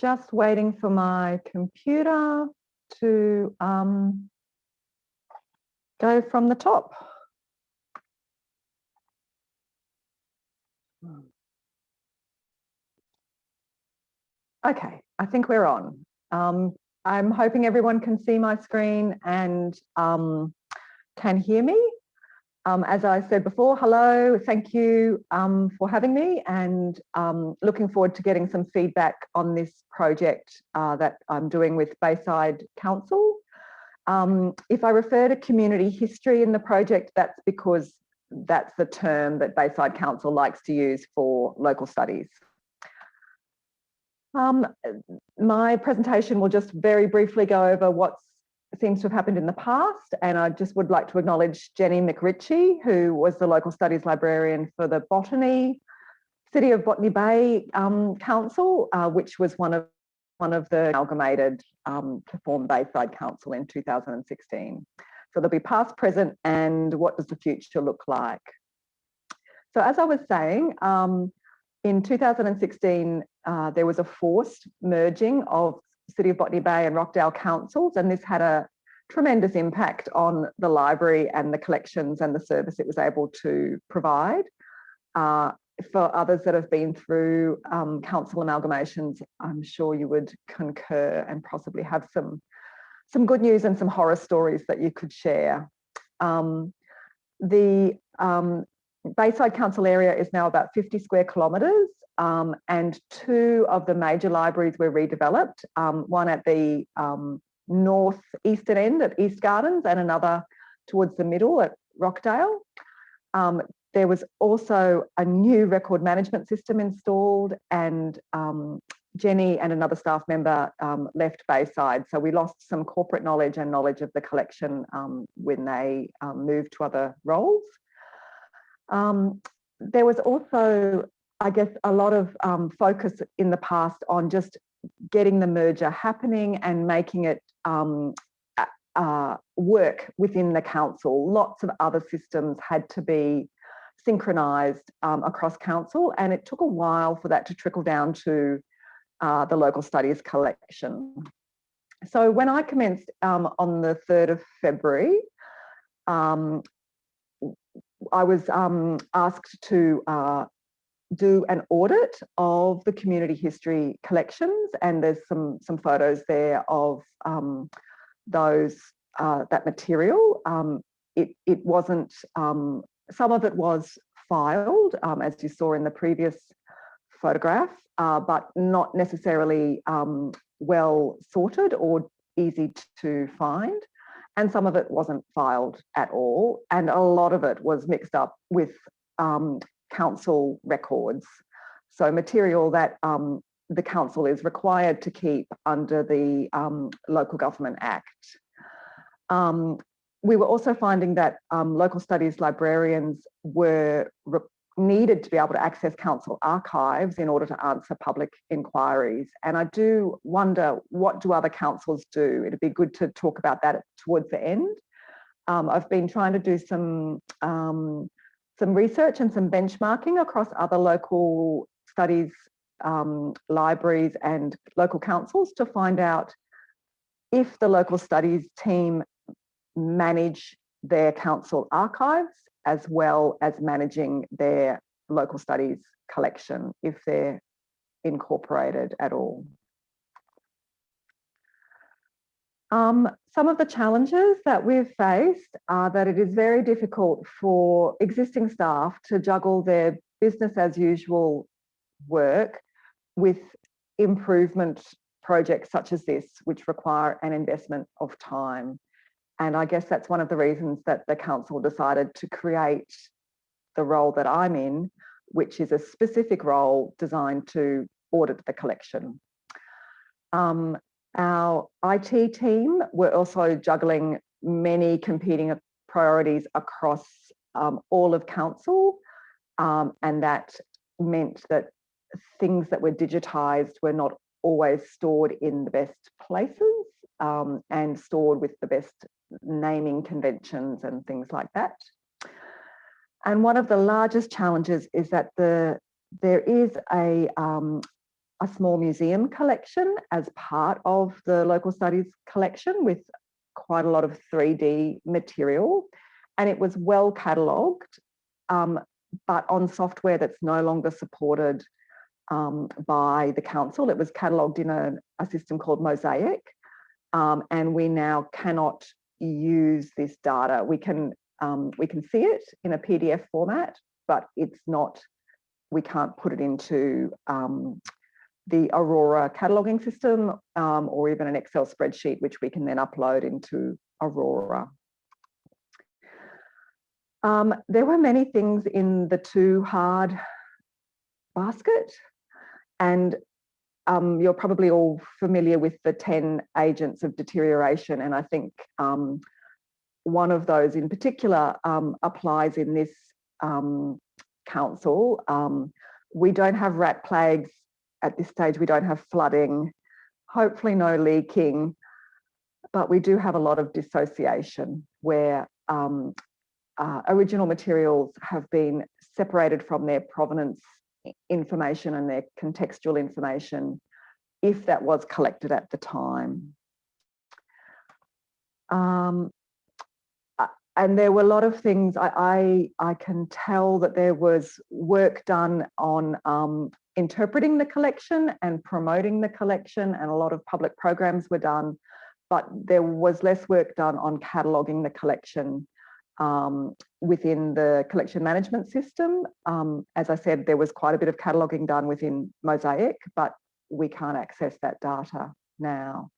just waiting for my computer to go from the top. Okay, I think we're on. I'm hoping everyone can see my screen and can hear me. As I said before, hello, thank you for having me, and looking forward to getting some feedback on this project that I'm doing with Bayside Council. If I refer to community history in the project, that's because that's the term that Bayside Council likes to use for local studies. My presentation will just very briefly go over what seems to have happened in the past, and I just would like to acknowledge Jenny McRitchie, who was the local studies librarian for the City of Botany Bay Council, which was one of the amalgamated to form Bayside Council in 2016. So there'll be past, present, and what does the future look like? So as I was saying, in 2016, there was a forced merging of City of Botany Bay and Rockdale councils, and this had a tremendous impact on the library and the collections and the service it was able to provide. For others that have been through council amalgamations, I'm sure you would concur and possibly have some good news and some horror stories that you could share. The Bayside Council area is now about 50 square kilometres, and two of the major libraries were redeveloped, one at the north-eastern end at East Gardens and another towards the middle at Rockdale. There was also a new record management system installed, and Jenny and another staff member left Bayside. So we lost some corporate knowledge and knowledge of the collection when they moved to other roles. There was also, I guess, a lot of focus in the past on just getting the merger happening and making it work within the council. Lots of other systems had to be synchronised across council, and it took a while for that to trickle down to the local studies collection. So when I commenced on the 3rd of February, I was asked to do an audit of the community history collections, and there's some photos there of that material. It wasn't, some of it was filed, as you saw in the previous photograph, but not necessarily well sorted or easy to find. And some of it wasn't filed at all. And a lot of it was mixed up with council records. So material that the council is required to keep under the Local Government Act. We were also finding that local studies librarians were needed to be able to access council archives in order to answer public inquiries. And I do wonder, what do other councils do? It'd be good to talk about that towards the end. I've been trying to do some research and some benchmarking across other local studies libraries and local councils to find out if the local studies team manage their council archives as well as managing their local studies collection, if they're incorporated at all. Some of the challenges that we've faced are that it is very difficult for existing staff to juggle their business as usual work with improvement projects such as this, which require an investment of time. And I guess that's one of the reasons that the council decided to create the role that I'm in, which is a specific role designed to audit the collection. Our IT team were also juggling many competing priorities across all of council, and that meant that things that were digitised were not always stored in the best places and stored with the best naming conventions and things like that. And one of the largest challenges is that there is a a small museum collection as part of the local studies collection with quite a lot of 3D material, and it was well catalogued, but on software that's no longer supported by the council. It was catalogued in a system called Mosaic, and we now cannot use this data. We can see it in a PDF format, but it's not, we can't put it into the Aurora cataloguing system, or even an Excel spreadsheet, which we can then upload into Aurora. There were many things in the too hard basket, and you're probably all familiar with the 10 agents of deterioration, and I think one of those in particular applies in this council. We don't have rat plagues at this stage, we don't have flooding, hopefully no leaking, but we do have a lot of dissociation where original materials have been separated from their provenance information and their contextual information, if that was collected at the time. And there were a lot of things. I can tell that there was work done on interpreting the collection and promoting the collection, and a lot of public programs were done, but there was less work done on cataloguing the collection within the collection management system. As I said, there was quite a bit of cataloguing done within Mosaic, but we can't access that data now.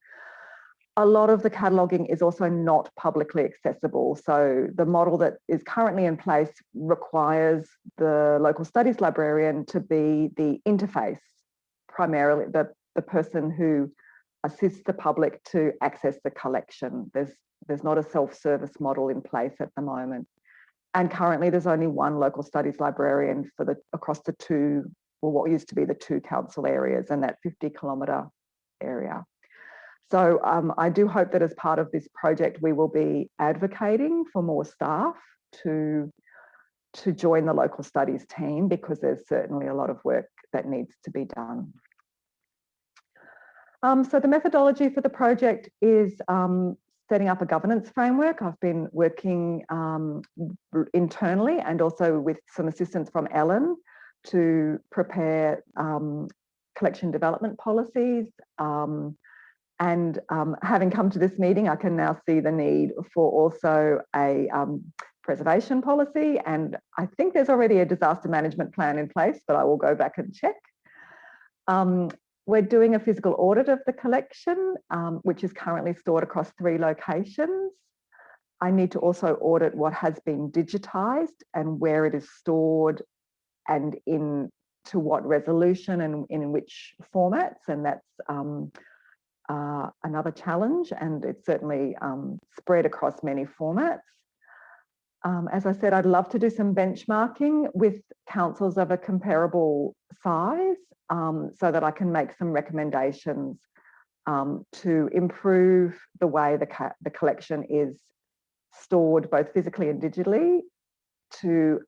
A lot of the cataloguing is also not publicly accessible. So the model that is currently in place requires the local studies librarian to be the interface, primarily the person who assists the public to access the collection. There's not a self-service model in place at the moment. And currently there's only one local studies librarian for across the two, or what used to be the two council areas, and that 50-kilometre area. So I do hope that as part of this project, we will be advocating for more staff to join the local studies team, because there's certainly a lot of work that needs to be done. So the methodology for the project is setting up a governance framework. I've been working internally and also with some assistance from Ellen to prepare collection development policies. And having come to this meeting, I can now see the need for also a preservation policy. And I think there's already a disaster management plan in place, but I will go back and check. We're doing a physical audit of the collection, which is currently stored across 3 locations. I need to also audit what has been digitised and where it is stored, and to what resolution and in which formats. And that's another challenge, and it's certainly spread across many formats. As I said, I'd love to do some benchmarking with councils of a comparable size, so that I can make some recommendations to improve the way the collection is stored both physically and digitally, to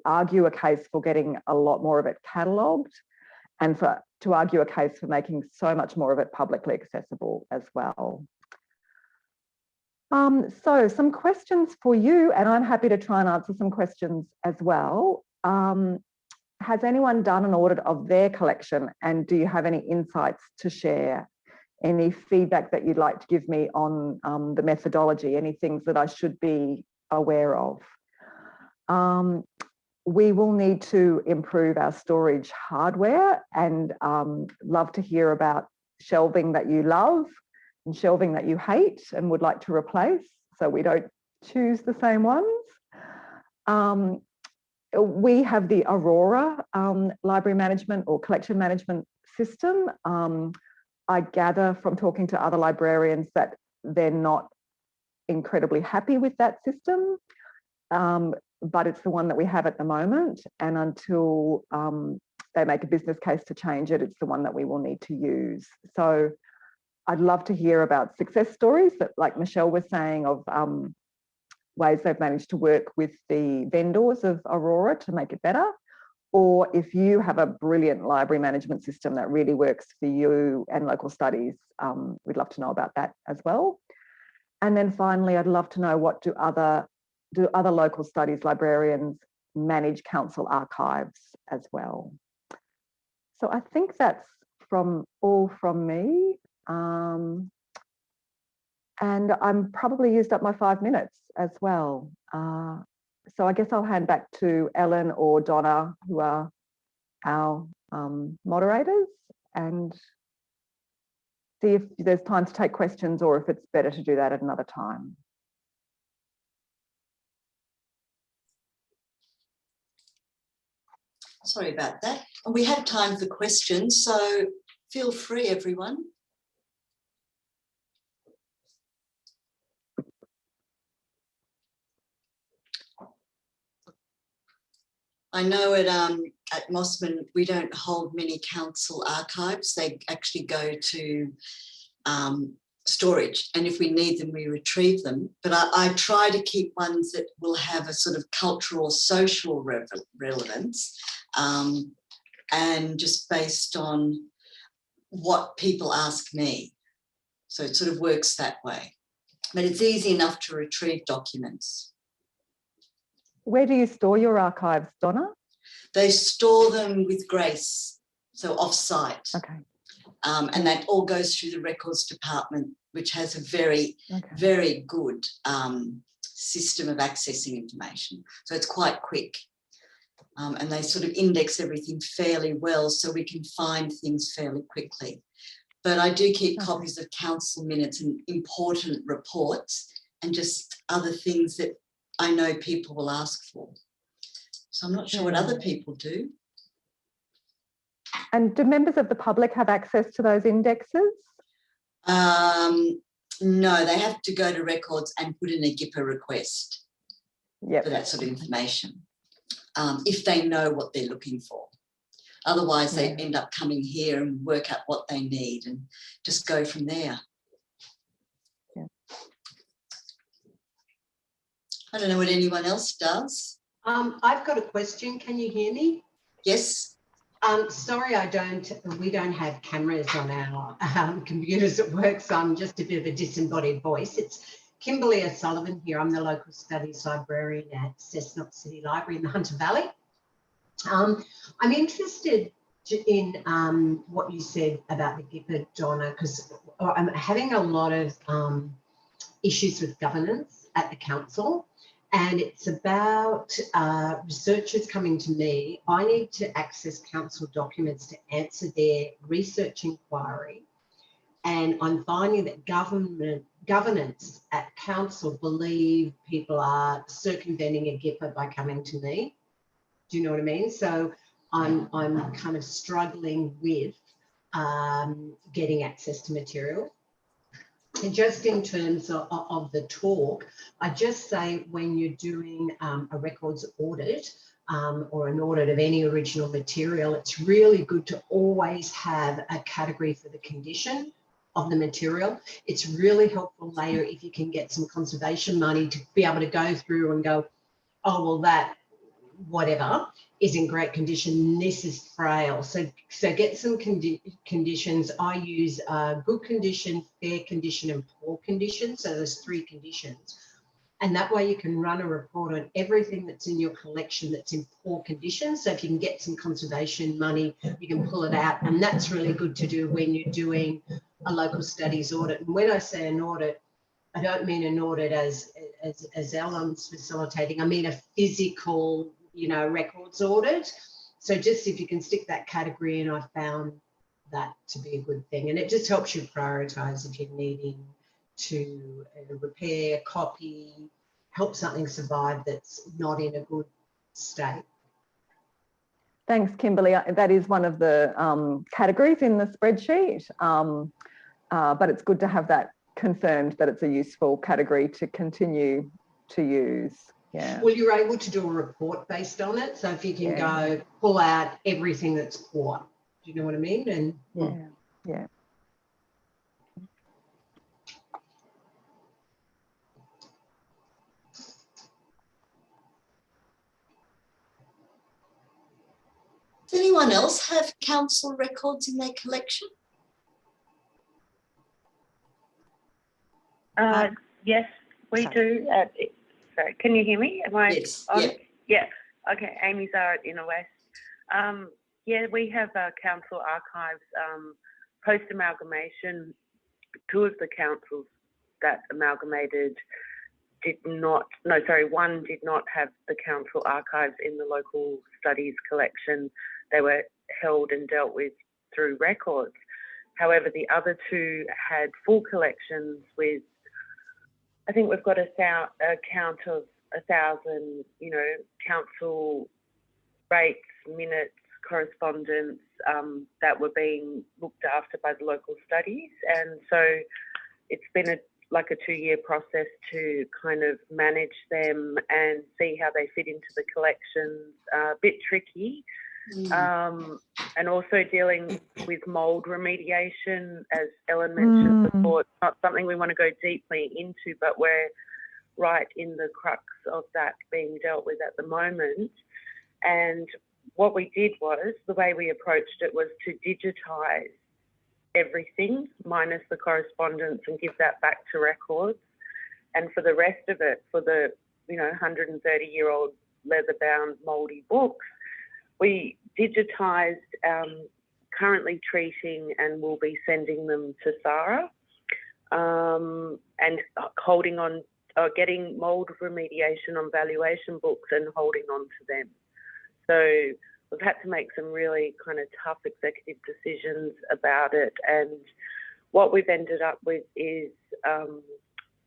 argue a case for getting a lot more of it catalogued, and to argue a case for making so much more of it publicly accessible as well. So some questions for you, and I'm happy to try and answer some questions as well. Has anyone done an audit of their collection, and do you have any insights to share? Any feedback that you'd like to give me on the methodology? Any things that I should be aware of? We will need to improve our storage hardware, and love to hear about shelving that you love and shelving that you hate and would like to replace, so we don't choose the same ones. We have the Aurora library management or collection management system. I gather from talking to other librarians that they're not incredibly happy with that system. But it's the one that we have at the moment, and until they make a business case to change it, it's the one that we will need to use. So I'd love to hear about success stories that, like Michelle was saying, of ways they've managed to work with the vendors of Aurora to make it better, or if you have a brilliant library management system that really works for you and local studies, we'd love to know about that as well. And then finally, I'd love to know, what do other local studies librarians manage council archives as well? So I think that's all from me. And I'm probably used up my 5 minutes as well. So I guess I'll hand back to Ellen or Donna, who are our moderators, and see if there's time to take questions or if it's better to do that at another time. Sorry about that. We have time for questions, so feel free, everyone. I know at Mossman we don't hold many council archives. They actually go to storage, and if we need them, we retrieve them. But I try to keep ones that will have a sort of cultural, social relevance, and just based on what people ask me. So it sort of works that way. But it's easy enough to retrieve documents. Where do you store your archives, Donna? They store them with Grace, so off-site. Okay. And that all goes through the records department, which has a very, very good system of accessing information. So it's quite quick. And they sort of index everything fairly well, so we can find things fairly quickly. But I do keep copies of council minutes and important reports and just other things that I know people will ask for. So I'm not sure what other people do. And do members of the public have access to those indexes? No, they have to go to records and put in a GIPA request for that sort of information, if they know what they're looking for. Otherwise, they end up coming here and work out what they need and just go from there. Yeah. I don't know what anyone else does. I've got a question. Can you hear me? Yes. Sorry, we don't have cameras on our computers at work, so I'm just a bit of a disembodied voice. It's Kimberly O'Sullivan here. I'm the local studies librarian at Cessnock City Library in the Hunter Valley. I'm interested in what you said about the GIPA, Donna, because I'm having a lot of issues with governance at the council. And it's about researchers coming to me. I need to access council documents to answer their research inquiry. And I'm finding that governance at council believe people are circumventing a GIPA by coming to me. Do you know what I mean? So I'm kind of struggling with getting access to material. And just in terms of the talk, I just say when you're doing a records audit or an audit of any original material, it's really good to always have a category for the condition of the material. It's really helpful later if you can get some conservation money to be able to go through and go, oh, well, that whatever is in great condition, this is frail. So get some conditions. I use good condition, fair condition and poor condition. So there's 3 conditions. And that way you can run a report on everything that's in your collection that's in poor condition. So if you can get some conservation money, you can pull it out. And that's really good to do when you're doing a local studies audit. And when I say an audit, I don't mean an audit as Ellen's facilitating. I mean a physical, records audit. So just if you can stick that category in, I found that to be a good thing. And it just helps you prioritise if you're needing to repair, copy, help something survive that's not in a good state. Thanks, Kimberly. That is one of the categories in the spreadsheet, but it's good to have that confirmed that it's a useful category to continue to use. Yeah. Well, you're able to do a report based on it. So if you can go pull out everything that's poor, do you know what I mean? And yeah. anyone else have council records in their collection? Yes, we do. Sorry, can you hear me? Am I Yes, on? yeah. Yeah. Okay, Amy Zara at Inner West. Yeah, we have council archives post-amalgamation. Two of the councils that amalgamated one did not have the council archives in the local studies collection. They were held and dealt with through records. However, the other two had full collections with, I think we've got a count of 1,000, council rates, minutes, correspondence that were being looked after by the local studies. And so it's been a 2-year process to kind of manage them and see how they fit into the collections. A bit tricky. And also dealing with mould remediation, as Ellen mentioned before. It's not something we want to go deeply into, but we're right in the crux of that being dealt with at the moment. And what we did was, the way we approached it was to digitise everything minus the correspondence and give that back to records. And for the rest of it, for the 130-year-old leather-bound mouldy books, we digitised, currently treating, and will be sending them to SARA, and holding on, getting mould remediation on valuation books and holding on to them. So we've had to make some really kind of tough executive decisions about it. And what we've ended up with is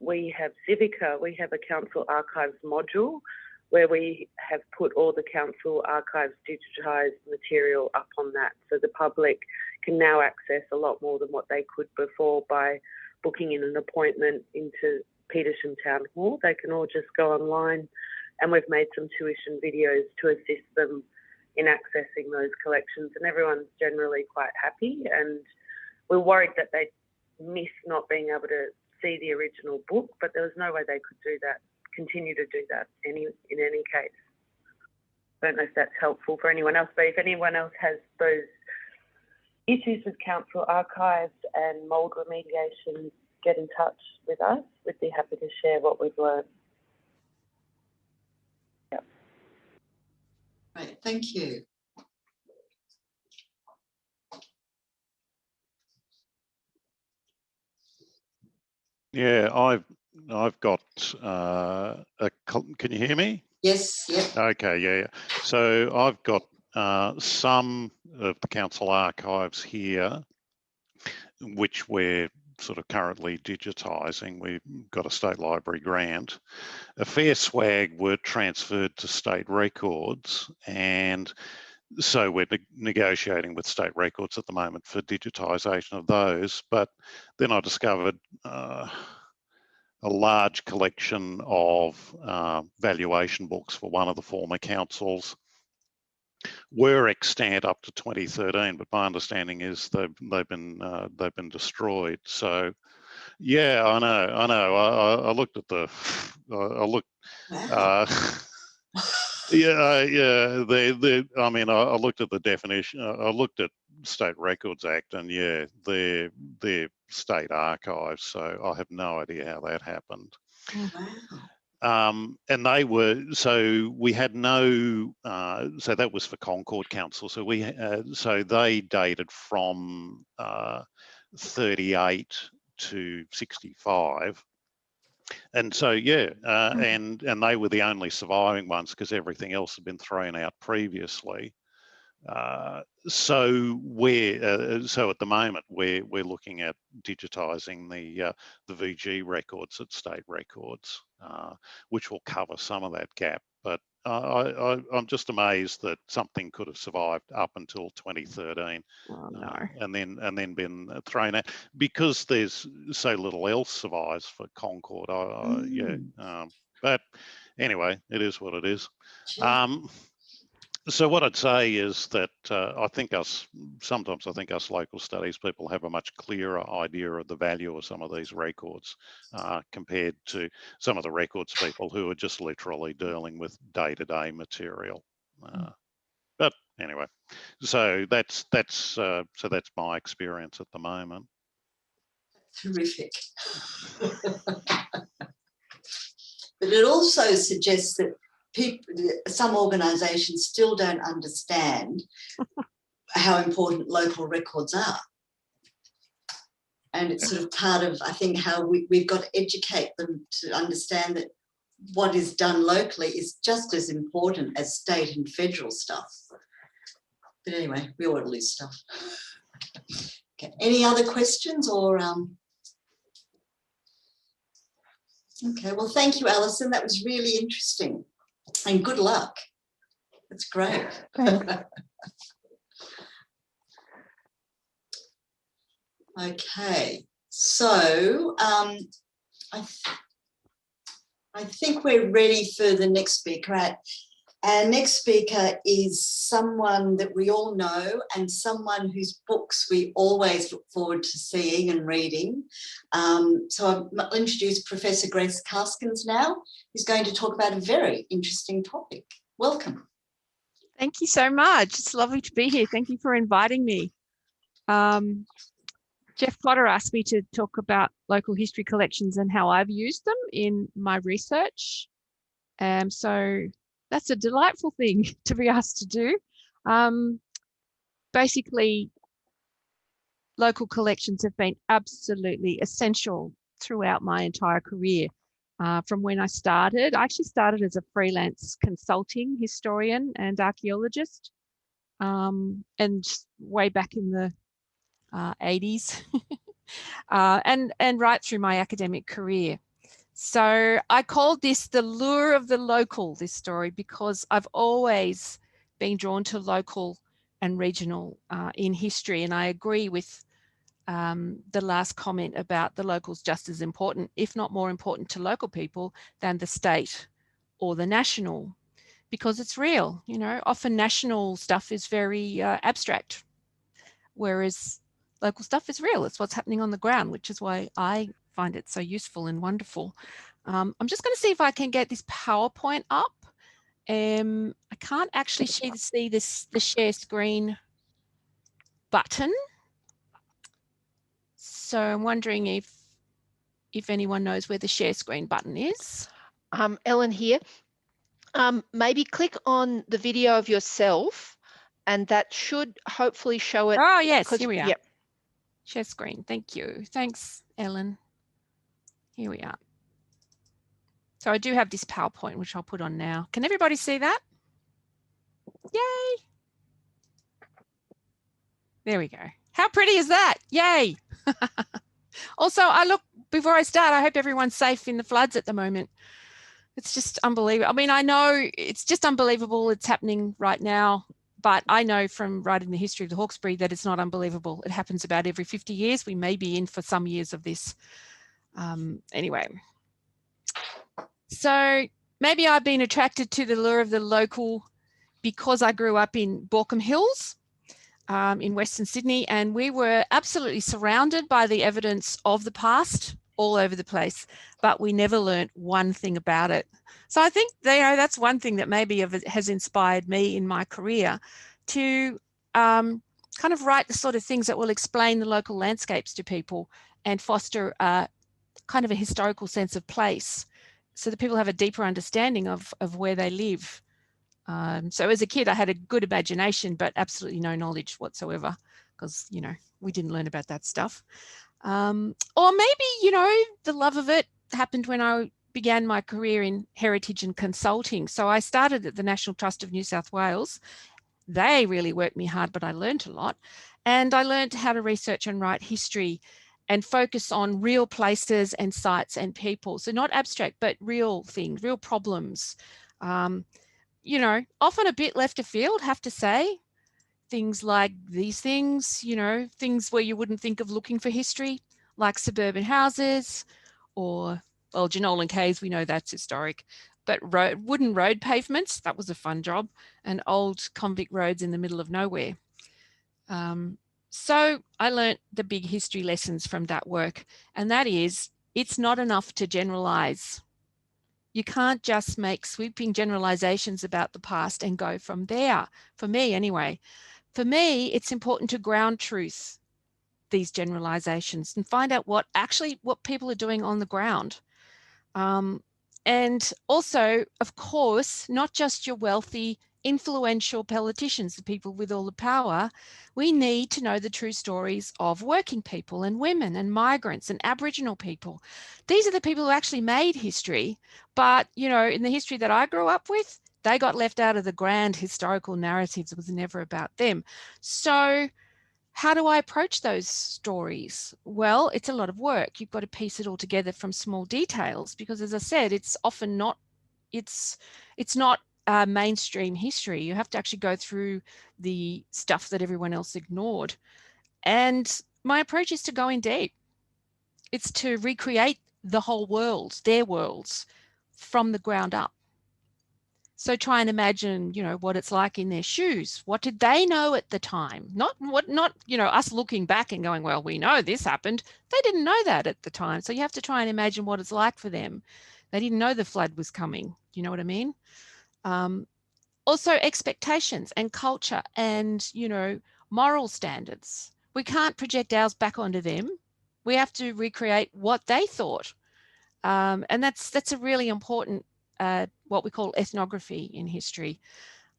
we have Civica, we have a council archives module where we have put all the council archives digitised material up on that. So the public can now access a lot more than what they could before by booking in an appointment into Petersham Town Hall. They can all just go online, and we've made some tuition videos to assist them in accessing those collections, and everyone's generally quite happy. And we're worried that they'd miss not being able to see the original book, but there was no way they could do that, continue to do that in any case. I don't know if that's helpful for anyone else, but if anyone else has those issues with council archives and mould remediation, get in touch with us. We'd be happy to share what we've learned. Yep. Right, thank you. Yeah, I've got can you hear me? Yes, yep. Okay, yeah. So I've got some of the council archives here, which we're sort of currently digitising. We've got a state library grant. A fair swag were transferred to state records, and so we're negotiating with state records at the moment for digitisation of those. But then I discovered a large collection of valuation books for one of the former councils were extant up to 2013, but my understanding is they've been destroyed. So yeah, I know. I looked at the Wow. I mean, I looked at the definition. I looked at State Records Act, and yeah, they're state archives. So I have no idea how that happened. Wow. And they were, so we had no, so that was for Concord Council. So so they dated from 38 to 65. And so, yeah, and they were the only surviving ones because everything else had been thrown out previously. So so at the moment we're looking at digitising the VG records at state records, which will cover some of that gap. But I'm just amazed that something could have survived up until 2013, and then been thrown out because there's so little else survives for Concord. But anyway, it is what it is. Sure. So what I'd say is that sometimes I think us local studies people have a much clearer idea of the value of some of these records compared to some of the records people who are just literally dealing with day-to-day material. But anyway, so that's my experience at the moment. Terrific. But it also suggests that some organisations still don't understand how important local records are. And it's sort of part of, I think, how we've got to educate them to understand that what is done locally is just as important as state and federal stuff. But anyway, we all lose stuff. Okay. Any other questions or... Okay, well, thank you, Alison. That was really interesting. And good luck. That's great. Thanks. Okay, so I think we're ready for the next speaker. Our next speaker is someone that we all know and someone whose books we always look forward to seeing and reading. So I'll introduce Professor Grace Karskens now, who's going to talk about a very interesting topic. Welcome. Thank you so much. It's lovely to be here. Thank you for inviting me. Jeff Potter asked me to talk about local history collections and how I've used them in my research. So that's a delightful thing to be asked to do. Basically, local collections have been absolutely essential throughout my entire career. From when I started, I actually started as a freelance consulting historian and archaeologist, and way back in the 80s, and right through my academic career. So I called this the lure of the local, this story, because I've always been drawn to local and regional in history. And I agree with the last comment about the locals just as important, if not more important to local people than the state or the national, because it's real. You know, often national stuff is very abstract, whereas local stuff is real. It's what's happening on the ground, which is why I find it so useful and wonderful. I'm just going to see if I can get this PowerPoint up. I can't actually see the share screen button. So I'm wondering if anyone knows where the share screen button is. Ellen here. Maybe click on the video of yourself and that should hopefully show it. Oh, yes, here we are. Yep. Share screen. Thank you. Thanks, Ellen. Here we are. So I do have this PowerPoint, which I'll put on now. Can everybody see that? Yay. There we go. How pretty is that? Yay. Also, before I start, I hope everyone's safe in the floods at the moment. It's just unbelievable. I mean, I know it's just unbelievable it's happening right now, but I know from writing the history of the Hawkesbury that it's not unbelievable. It happens about every 50 years. We may be in for some years of this. Anyway, so maybe I've been attracted to the lure of the local because I grew up in Borkham Hills in Western Sydney, and we were absolutely surrounded by the evidence of the past all over the place, but we never learnt one thing about it. So I think that's one thing that maybe has inspired me in my career to kind of write the sort of things that will explain the local landscapes to people and foster kind of a historical sense of place so that people have a deeper understanding of where they live. So as a kid, I had a good imagination, but absolutely no knowledge whatsoever because, you know, we didn't learn about that stuff. Or maybe, you know, the love of it happened when I began my career in heritage and consulting. So I started at the National Trust of New South Wales. They really worked me hard, but I learned a lot. And I learned how to research and write history and focus on real places and sites and people. So not abstract, but real things, real problems. You know, often a bit left of field, have to say. Things like these things, you know, things where you wouldn't think of looking for history, like suburban houses or, well, Jenolan Caves, we know that's historic, but wooden road pavements, that was a fun job, and old convict roads in the middle of nowhere. So I learnt the big history lessons from that work, and that is, it's not enough to generalize. You can't just make sweeping generalizations about the past and go from there. For me, anyway. For me, it's important to ground truth these generalizations and find out what people are doing on the ground. And also, of course, not just your wealthy, influential politicians, the people with all the power. We need to know the true stories of working people and women and migrants and Aboriginal people. These are the people who actually made history. But, you know, in the history that I grew up with, they got left out of the grand historical narratives. It was never about them. So how do I approach those stories? Well, it's a lot of work. You've got to piece it all together from small details because, as I said, it's often not, it's not mainstream history. You have to actually go through the stuff that everyone else ignored. And my approach is to go in deep. It's to recreate the whole world, their worlds, from the ground up. So try and imagine, you know, what it's like in their shoes. What did they know at the time? Not, you know, us looking back and going, well, we know this happened. They didn't know that at the time. So you have to try and imagine what it's like for them. They didn't know the flood was coming. Do you know what I mean? Also expectations and culture and, you know, moral standards. We can't project ours back onto them. We have to recreate what they thought. And that's a really important what we call ethnography in history.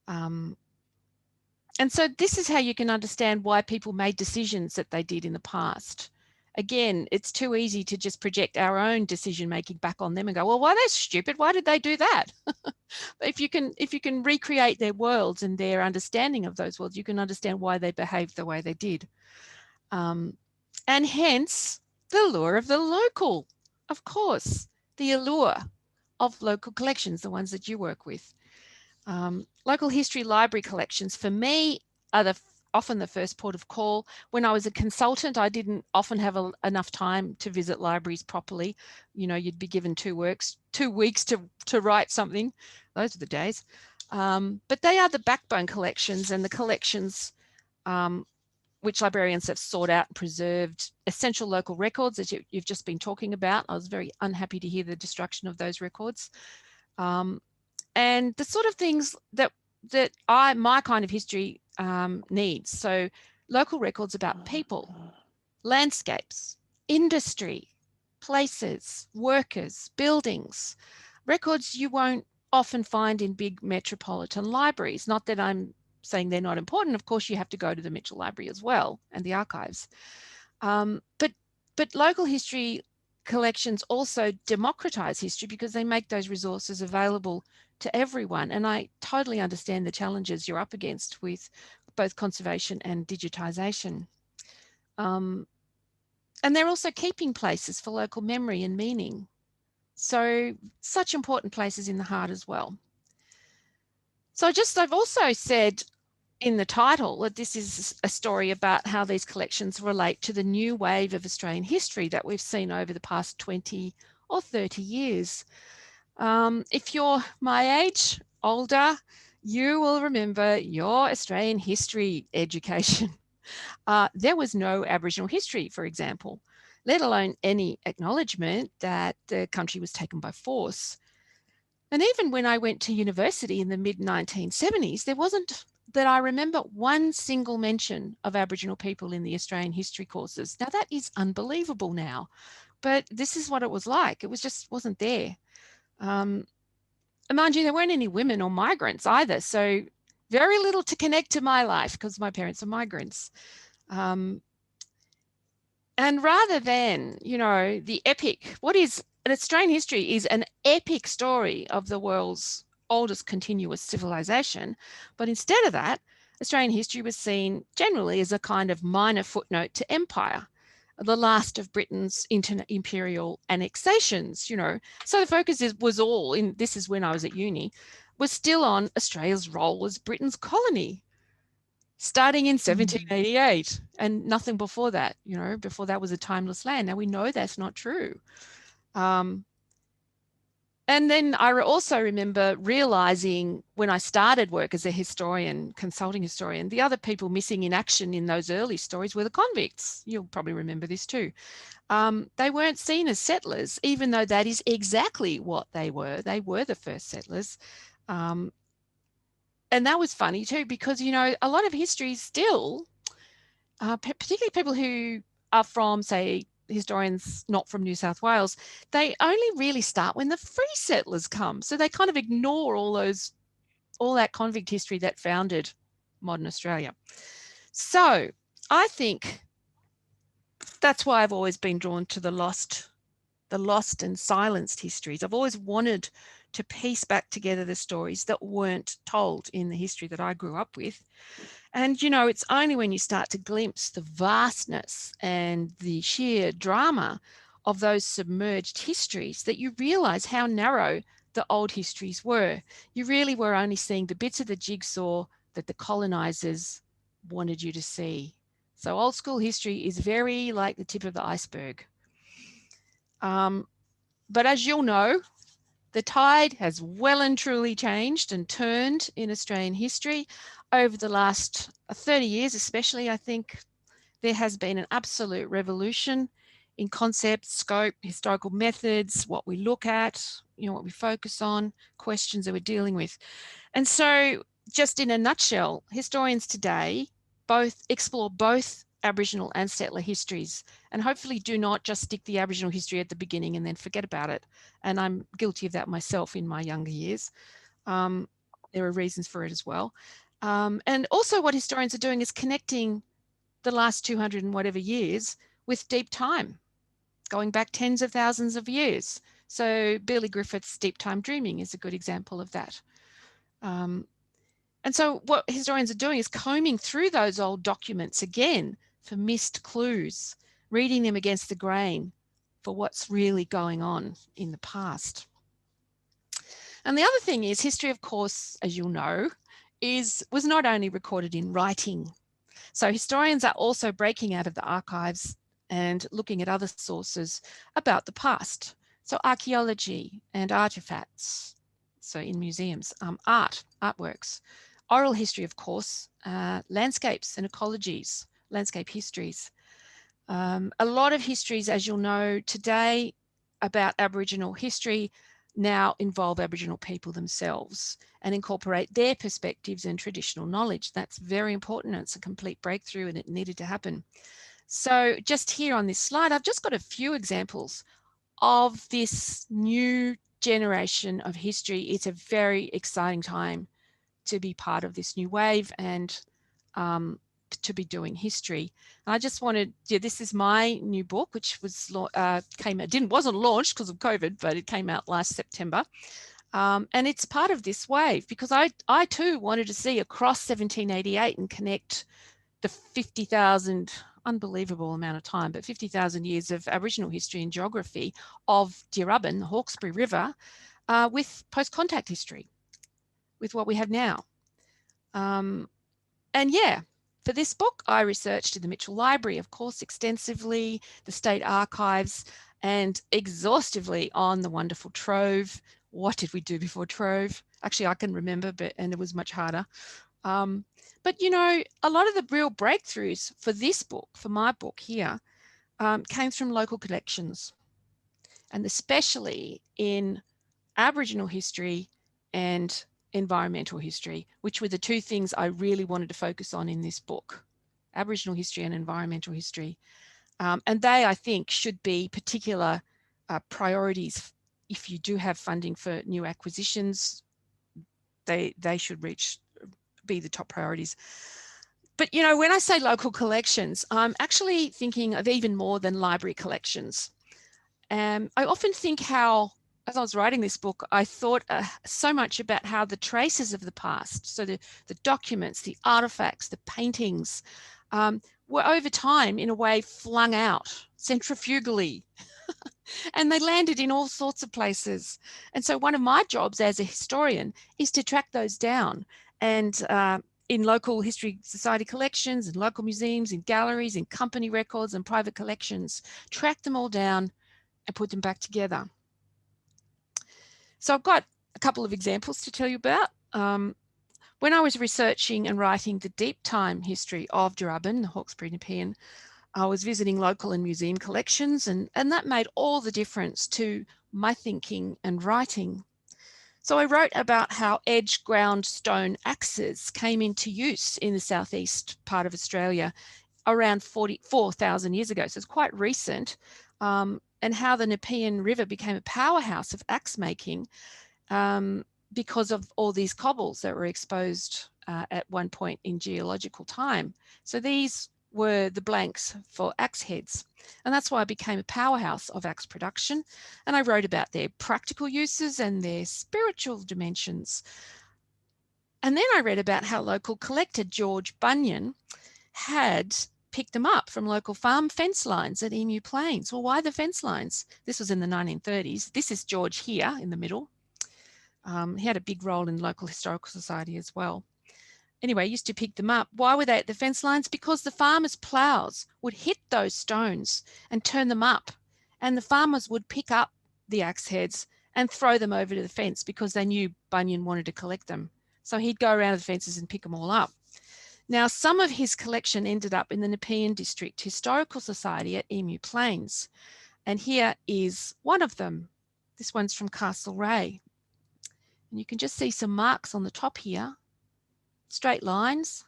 And so this is how you can understand why people made decisions that they did in the past. Again, it's too easy to just project our own decision making back on them and go, well, why are they stupid? Why did they do that? If you can recreate their worlds and their understanding of those worlds, you can understand why they behaved the way they did. And hence the lure of the local, of course, the allure of local collections, the ones that you work with. Local history library collections, for me, are often the first port of call. When I was a consultant, I didn't often have enough time to visit libraries properly. You know, you'd be given 2 weeks to write something. Those are the days. But they are the backbone collections and the collections which librarians have sought out and preserved essential local records, as you've just been talking about. I was very unhappy to hear the destruction of those records. And the sort of things that my kind of history needs. So local records about people, landscapes, industry, places, workers, buildings, records you won't often find in big metropolitan libraries. Not that I'm saying they're not important. Of course, you have to go to the Mitchell Library as well and the archives. But local history collections also democratize history because they make those resources available to everyone. And I totally understand the challenges you're up against with both conservation and digitization. And they're also keeping places for local memory and meaning. So such important places in the heart as well. So I've also said in the title that this is a story about how these collections relate to the new wave of Australian history that we've seen over the past 20 or 30 years. If you're my age, older, you will remember your Australian history education. There was no Aboriginal history, for example, let alone any acknowledgement that the country was taken by force. And even when I went to university in the mid-1970s, there wasn't, that I remember, one single mention of Aboriginal people in the Australian history courses. Now that is unbelievable now, but this is what it was like. It was just wasn't there. And mind you, there weren't any women or migrants either. So very little to connect to my life because my parents are migrants. And rather than, you know, the epic, what is an Australian history is an epic story of the world's oldest continuous civilization. But instead of that, Australian history was seen generally as a kind of minor footnote to empire, the last of Britain's imperial annexations, you know. So the focus was all in, this is when I was at uni, was still on Australia's role as Britain's colony, starting in 1788 and nothing before that, you know, before that was a timeless land. Now we know that's not true. And then I also remember realizing when I started work as a historian, consulting historian, the other people missing in action in those early stories were the convicts. You'll probably remember this too. They weren't seen as settlers, even though that is exactly what they were. They were the first settlers. And that was funny too, because, you know, a lot of history still, particularly people who are from, say, historians not from New South Wales, they only really start when the free settlers come. So they kind of ignore all that convict history that founded modern Australia. So I think that's why I've always been drawn to the lost and silenced histories. I've always wanted to piece back together the stories that weren't told in the history that I grew up with. And, you know, it's only when you start to glimpse the vastness and the sheer drama of those submerged histories that you realize how narrow the old histories were. You really were only seeing the bits of the jigsaw that the colonizers wanted you to see. So old school history is very like the tip of the iceberg. But as you'll know, the tide has well and truly changed and turned in Australian history over the last 30 years, especially. I think there has been an absolute revolution in concepts, scope, historical methods, what we look at, you know, what we focus on, questions that we're dealing with. And so just in a nutshell, historians today explore both Aboriginal and settler histories, and hopefully do not just stick the Aboriginal history at the beginning and then forget about it. And I'm guilty of that myself in my younger years. There are reasons for it as well. And also what historians are doing is connecting the last 200 and whatever years with deep time, going back tens of thousands of years. So Billy Griffith's Deep Time Dreaming is a good example of that. And so what historians are doing is combing through those old documents again for missed clues, reading them against the grain for what's really going on in the past. And the other thing is history, of course, as you'll know, was not only recorded in writing. So historians are also breaking out of the archives and looking at other sources about the past. So archaeology and artifacts, so in museums, artworks, oral history, of course, landscapes and ecologies, landscape histories. A lot of histories, as you'll know today, about Aboriginal history now involve Aboriginal people themselves and incorporate their perspectives and traditional knowledge. That's very important. It's a complete breakthrough and it needed to happen. So just here on this slide, I've just got a few examples of this new generation of history. It's a very exciting time to be part of this new wave and to be doing history. And I just wanted, this is my new book, which was wasn't launched because of COVID, but it came out last September. And it's part of this wave because I too wanted to see across 1788 and connect the 50,000, unbelievable amount of time, but 50,000 years of Aboriginal history and geography of Dirubin, the Hawkesbury River, with post-contact history, with what we have now. And yeah, for this book, I researched in the Mitchell Library, of course, extensively, the State Archives, and exhaustively on the wonderful Trove. What did we do before Trove? Actually, I can remember, and it was much harder. But, you know, a lot of the real breakthroughs for this book, for my book here, came from local collections, and especially in Aboriginal history and environmental history, which were the two things I really wanted to focus on in this book, Aboriginal history and environmental history. And they, I think, should be particular priorities. If you do have funding for new acquisitions, they should be the top priorities. But, you know, when I say local collections, I'm actually thinking of even more than library collections. I often think how, as I was writing this book, I thought so much about how the traces of the past, so the documents, the artifacts, the paintings, were over time in a way flung out centrifugally. And they landed in all sorts of places. And so one of my jobs as a historian is to track those down and in local history society collections and local museums, in galleries, in company records and private collections, track them all down and put them back together. So I've got a couple of examples to tell you about. When I was researching and writing the deep time history of Darebin, the Hawkesbury Nepean, I was visiting local and museum collections, and that made all the difference to my thinking and writing. So I wrote about how edge ground stone axes came into use in the southeast part of Australia around 44,000 years ago. So it's quite recent, and how the Nepean River became a powerhouse of axe making because of all these cobbles that were exposed at one point in geological time. So these were the blanks for axe heads. And that's why it became a powerhouse of axe production. And I wrote about their practical uses and their spiritual dimensions. And then I read about how local collector George Bunyan had picked them up from local farm fence lines at Emu Plains. Well, why the fence lines? This was in the 1930s. This is George here in the middle. He had a big role in the local historical society as well. Anyway, I used to pick them up. Why were they at the fence lines? Because the farmers' plows would hit those stones and turn them up, and the farmers would pick up the axe heads and throw them over to the fence because they knew Bunyan wanted to collect them. So he'd go around the fences and pick them all up. Now, some of his collection ended up in the Nepean District Historical Society at Emu Plains, and here is one of them. This one's from Castlereagh. And you can just see some marks on the top here, straight lines.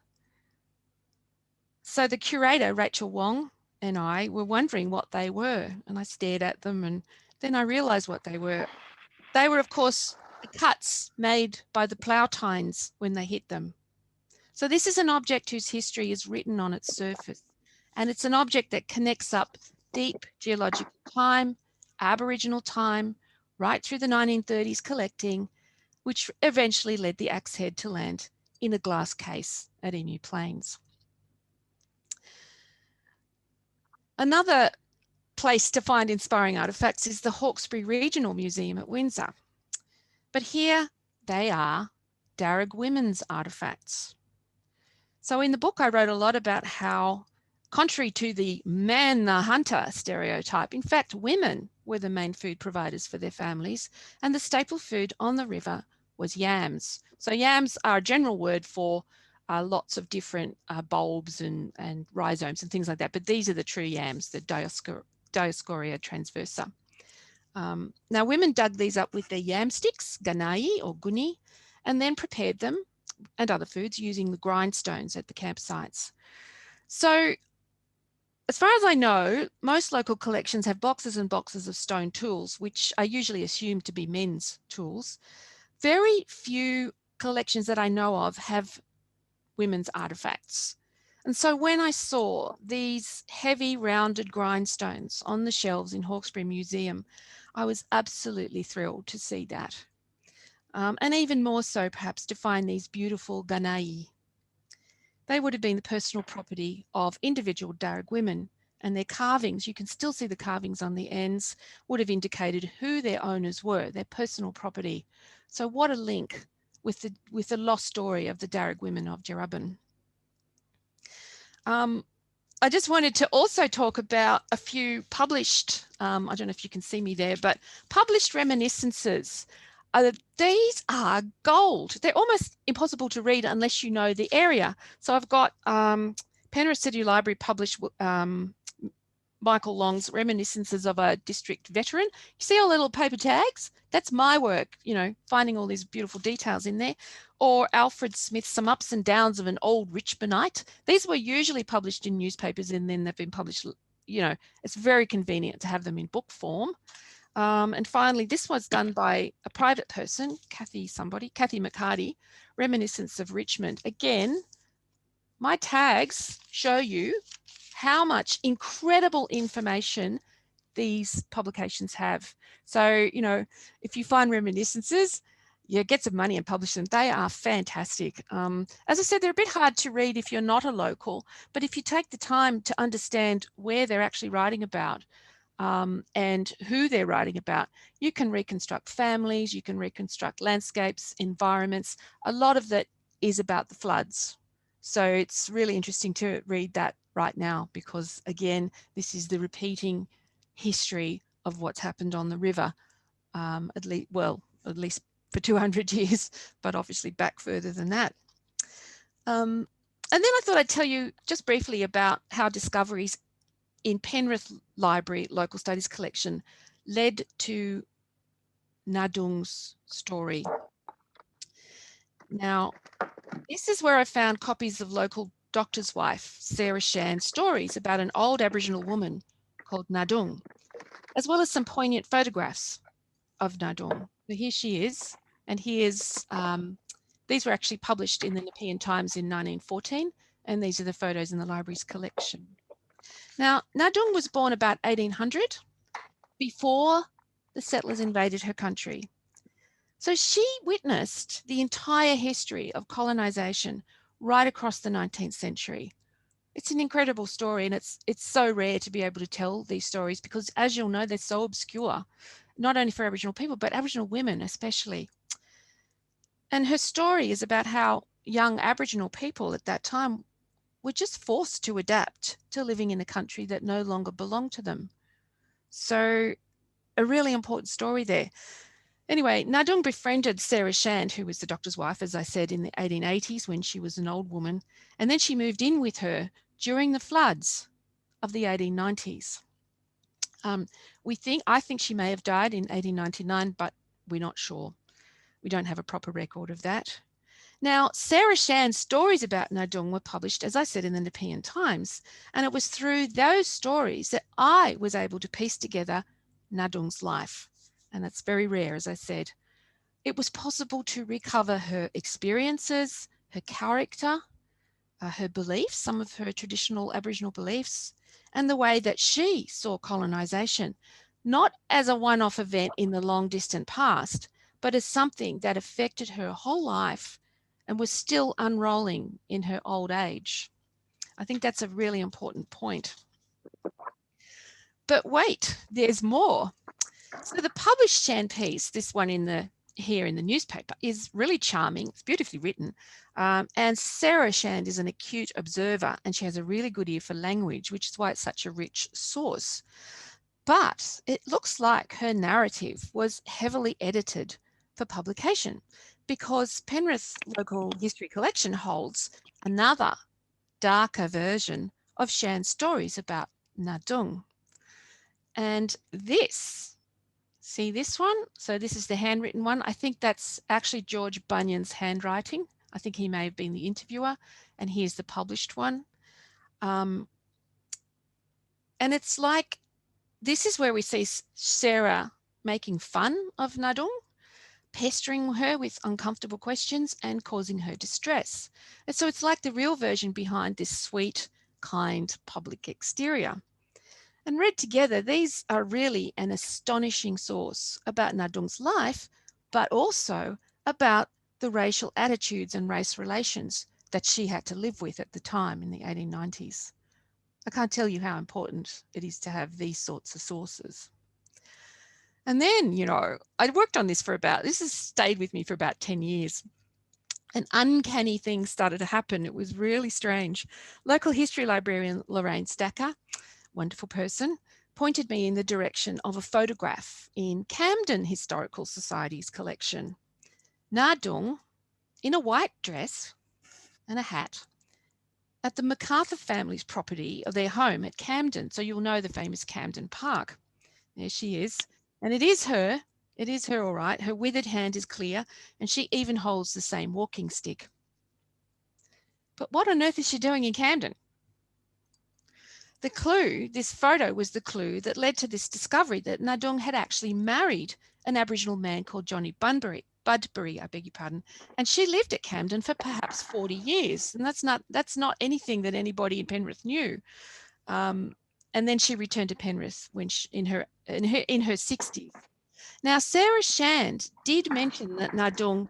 So the curator, Rachel Wong, and I were wondering what they were, and I stared at them, and then I realised what they were. They were, of course, the cuts made by the plough tines when they hit them. So this is an object whose history is written on its surface, and it's an object that connects up deep geological time, Aboriginal time, right through the 1930s collecting, which eventually led the axe head to land in a glass case at Emu Plains. Another place to find inspiring artefacts is the Hawkesbury Regional Museum at Windsor. But here they are Darug women's artefacts. So in the book, I wrote a lot about how, contrary to the man the hunter stereotype, in fact, women were the main food providers for their families, and the staple food on the river was yams. So yams are a general word for lots of different bulbs and rhizomes and things like that, but these are the true yams, the Dioscorea transversa. Now, women dug these up with their yam sticks, ganai or guni, and then prepared them and other foods using the grindstones at the campsites. So as far as I know, most local collections have boxes and boxes of stone tools, which are usually assumed to be men's tools. Very few collections that I know of have women's artifacts. And so when I saw these heavy rounded grindstones on the shelves in Hawkesbury Museum, I was absolutely thrilled to see that. And even more so perhaps to find these beautiful ganai. They would have been the personal property of individual Darug women, and their carvings, you can still see the carvings on the ends, would have indicated who their owners were, their personal property. So what a link with the lost story of the Darug women of Darebin. I just wanted to also talk about a few published, I don't know if you can see me there, but published reminiscences. These are gold. They're almost impossible to read unless you know the area. So I've got Penrith City Library published Michael Long's Reminiscences of a District Veteran. You see all the little paper tags? That's my work, you know, finding all these beautiful details in there. Or Alfred Smith's Some Ups and Downs of an Old Richmondite. These were usually published in newspapers and then they've been published, you know, it's very convenient to have them in book form. And finally, this was done by a private person, Kathy McCarty, Reminiscence of Richmond. Again, my tags show you how much incredible information these publications have. So, you know, if you find reminiscences, yeah, get some money and publish them. They are fantastic. As I said, they're a bit hard to read if you're not a local, but if you take the time to understand where they're actually writing about and who they're writing about, you can reconstruct families, you can reconstruct landscapes, environments. A lot of that is about the floods. So it's really interesting to read that right now because, again, this is the repeating history of what's happened on the river, at least, well, at least for 200 years, but obviously back further than that. And then I thought I'd tell you just briefly about how discoveries in Penrith Library Local Studies collection led to Nadung's story. Now, this is where I found copies of local doctor's wife, Sarah Shand's stories about an old Aboriginal woman called Nadung, as well as some poignant photographs of Nadung. So here she is, and here's, these were actually published in the Nepean Times in 1914, and these are the photos in the library's collection. Now, Nadung was born about 1800, before the settlers invaded her country. So she witnessed the entire history of colonization right across the 19th century. It's an incredible story, and it's so rare to be able to tell these stories because, as you'll know, they're so obscure, not only for Aboriginal people, but Aboriginal women especially. And her story is about how young Aboriginal people at that time were just forced to adapt to living in a country that no longer belonged to them. So a really important story there. Anyway, Nadung befriended Sarah Shand, who was the doctor's wife, as I said, in the 1880s when she was an old woman. And then she moved in with her during the floods of the 1890s. I think she may have died in 1899, but we're not sure. We don't have a proper record of that. Now, Sarah Shand's stories about Nadung were published, as I said, in the Nepean Times, and it was through those stories that I was able to piece together Nadung's life. And that's very rare, as I said. It was possible to recover her experiences, her character, her beliefs, some of her traditional Aboriginal beliefs, and the way that she saw colonisation, not as a one-off event in the long distant past, but as something that affected her whole life and was still unrolling in her old age. I think that's a really important point. But wait, there's more. So the published Shand piece, this one here in the newspaper, is really charming. It's beautifully written. And Sarah Shand is an acute observer, and she has a really good ear for language, which is why it's such a rich source. But it looks like her narrative was heavily edited for publication because Penrith Local History Collection holds another darker version of Shand's stories about Nadung. And this, see this one? So this is the handwritten one. I think that's actually George Bunyan's handwriting. I think he may have been the interviewer, and here's the published one. And it's like, this is where we see Sarah making fun of Nadung, pestering her with uncomfortable questions and causing her distress. And so it's like the real version behind this sweet, kind public exterior. And read together, these are really an astonishing source about Nadung's life, but also about the racial attitudes and race relations that she had to live with at the time in the 1890s. I can't tell you how important it is to have these sorts of sources. And then, you know, I worked on this this has stayed with me for about 10 years. And uncanny things started to happen. It was really strange. Local history librarian Lorraine Stacker, wonderful person, pointed me in the direction of a photograph in Camden Historical Society's collection. Nadung, in a white dress and a hat, at the MacArthur family's property of their home at Camden. So you'll know the famous Camden Park. There she is. And it is her all right. Her withered hand is clear, and she even holds the same walking stick. But what on earth is she doing in Camden? The clue, this photo was the clue that led to this discovery that Nadung had actually married an Aboriginal man called Johnny Budbury, I beg your pardon, and she lived at Camden for perhaps 40 years. And that's not anything that anybody in Penrith knew. And then she returned to Penrith when in her 60s. Now, Sarah Shand did mention that Nadung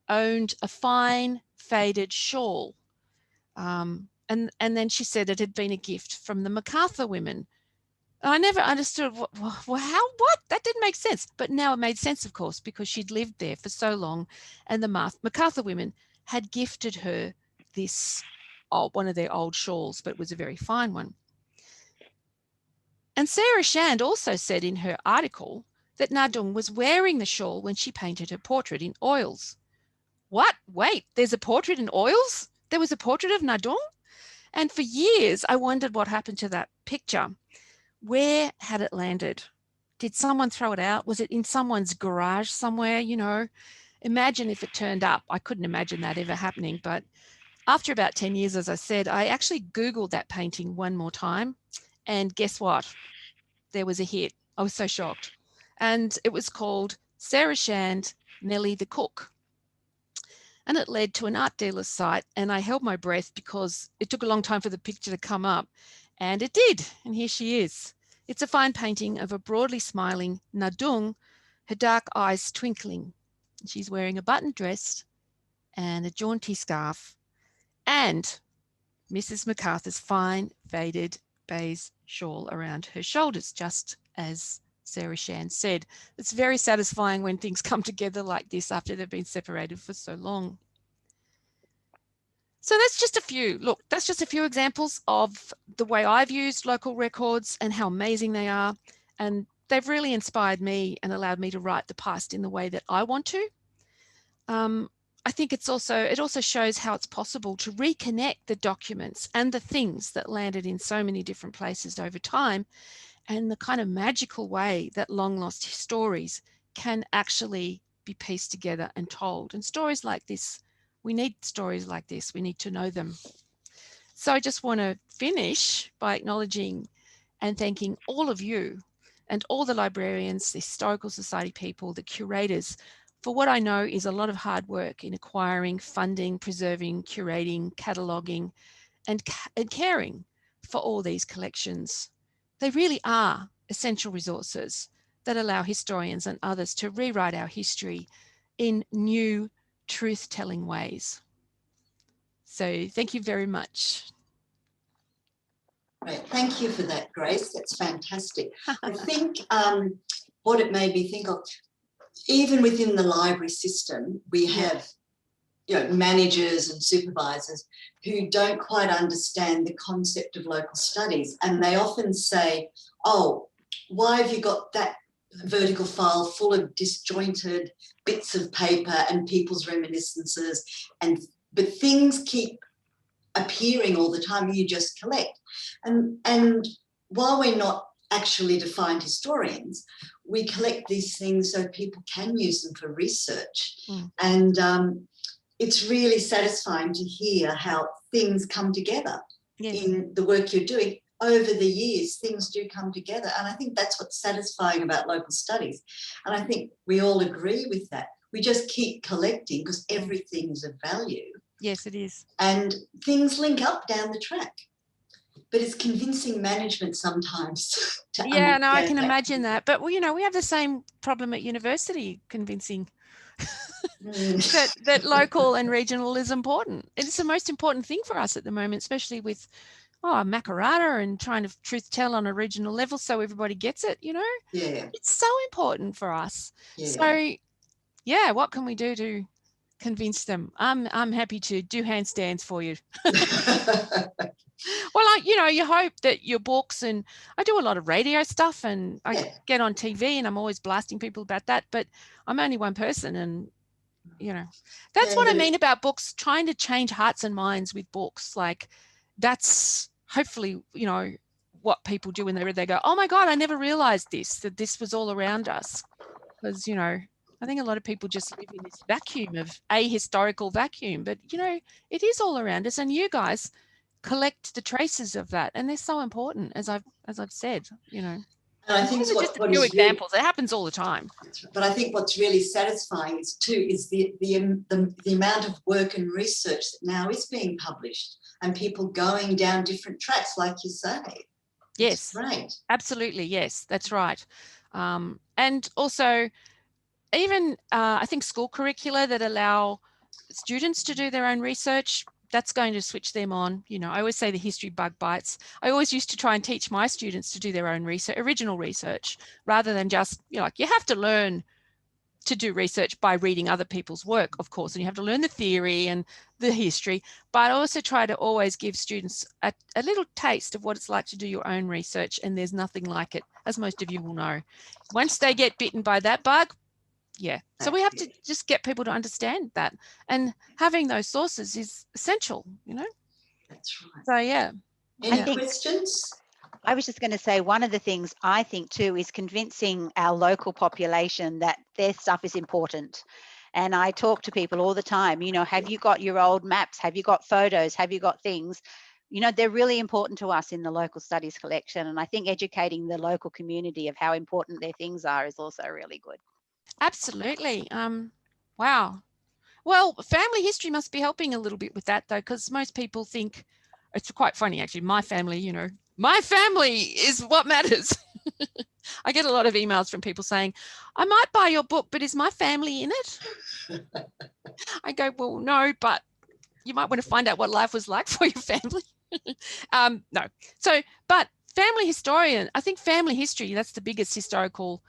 owned a fine faded shawl. And then she said it had been a gift from the MacArthur women. I never understood what? That didn't make sense. But now it made sense, of course, because she'd lived there for so long, and the MacArthur women had gifted her this, one of their old shawls, but it was a very fine one. And Sarah Shand also said in her article that Nadung was wearing the shawl when she painted her portrait in oils. What? Wait, there's a portrait in oils? There was a portrait of Nadung? And for years, I wondered what happened to that picture. Where had it landed? Did someone throw it out? Was it in someone's garage somewhere? You know, imagine if it turned up. I couldn't imagine that ever happening. But after about 10 years, as I said, I actually Googled that painting one more time. And guess what? There was a hit. I was so shocked. And it was called Sarah Shand, Nellie the Cook. And it led to an art dealer's site. And I held my breath because it took a long time for the picture to come up. And it did. And here she is. It's a fine painting of a broadly smiling Nadung, her dark eyes twinkling. She's wearing a buttoned dress and a jaunty scarf and Mrs. MacArthur's fine faded beige shawl around her shoulders, just as Sarah Shand said. It's very satisfying when things come together like this after they've been separated for so long. So that's just a few. Look, that's just a few examples of the way I've used local records and how amazing they are. And they've really inspired me and allowed me to write the past in the way that I want to. I think it also shows how it's possible to reconnect the documents and the things that landed in so many different places over time, and the kind of magical way that long lost stories can actually be pieced together and told. And stories like this, we need stories like this. We need to know them. So I just want to finish by acknowledging and thanking all of you and all the librarians, the Historical Society people, the curators, for what I know is a lot of hard work in acquiring, funding, preserving, curating, cataloguing, and caring for all these collections. They really are essential resources that allow historians and others to rewrite our history in new, truth-telling ways. So thank you very much. Great. Thank you for that, Grace. That's fantastic. I think what it made me think of, even within the library system, we have managers and supervisors who don't quite understand the concept of local studies. And they often say, oh, why have you got that vertical file full of disjointed bits of paper and people's reminiscences? But things keep appearing all the time, you just collect. And while we're not actually defined historians, we collect these things so people can use them for research. And it's really satisfying to hear how things come together in the work you're doing. Over the years, things do come together. And I think that's what's satisfying about local studies. And I think we all agree with that. We just keep collecting because everything's of value. Yes, it is. And things link up down the track. But it's convincing management sometimes to understand. No, I can imagine that. But, well, we have the same problem at university, convincing that local and regional is important. It's the most important thing for us at the moment, especially with Makarrata and trying to truth tell on a regional level so everybody gets it, Yeah. It's so important for us. Yeah. So, what can we do to convince them? I'm happy to do handstands for you. Well, you hope that your books, and I do a lot of radio stuff, and I get on TV and I'm always blasting people about that, but I'm only one person, and that's what I mean about books, trying to change hearts and minds with books. Like, that's hopefully, what people do when they read, they go, oh my God, I never realized that this was all around us. Because, I think a lot of people just live in this vacuum of a historical vacuum, but, it is all around us, and you guys collect the traces of that, and they're so important, as I've said, And I think just a few examples. It happens all the time. But I think what's really satisfying is the amount of work and research that now is being published, and people going down different tracks, like you say. Yes, right. Absolutely, yes, that's right. And also, even I think school curricula that allow students to do their own research, that's going to switch them on. I always say the history bug bites. I always used to try and teach my students to do their own research, original research, rather than just, you have to learn to do research by reading other people's work, of course, and you have to learn the theory and the history, but I also try to always give students a little taste of what it's like to do your own research, and there's nothing like it, as most of you will know. Once they get bitten by that bug, yeah. So we have to just get people to understand that, and having those sources is essential, you know. That's right. So yeah. Any questions? I was just going to say, one of the things I think too is convincing our local population that their stuff is important. And I talk to people all the time, you know, have you got your old maps? Have you got photos? Have you got things? You know, they're really important to us in the local studies collection. And I think educating the local community of how important their things are is also really good. Absolutely. Wow. Well, family history must be helping a little bit with that, though, because most people think, it's quite funny actually, my family, you know, my family is what matters. I get a lot of emails from people saying, I might buy your book, but is my family in it? I go, well, no, but you might want to find out what life was like for your family. No. So, but family historian, I think family history, that's the biggest historical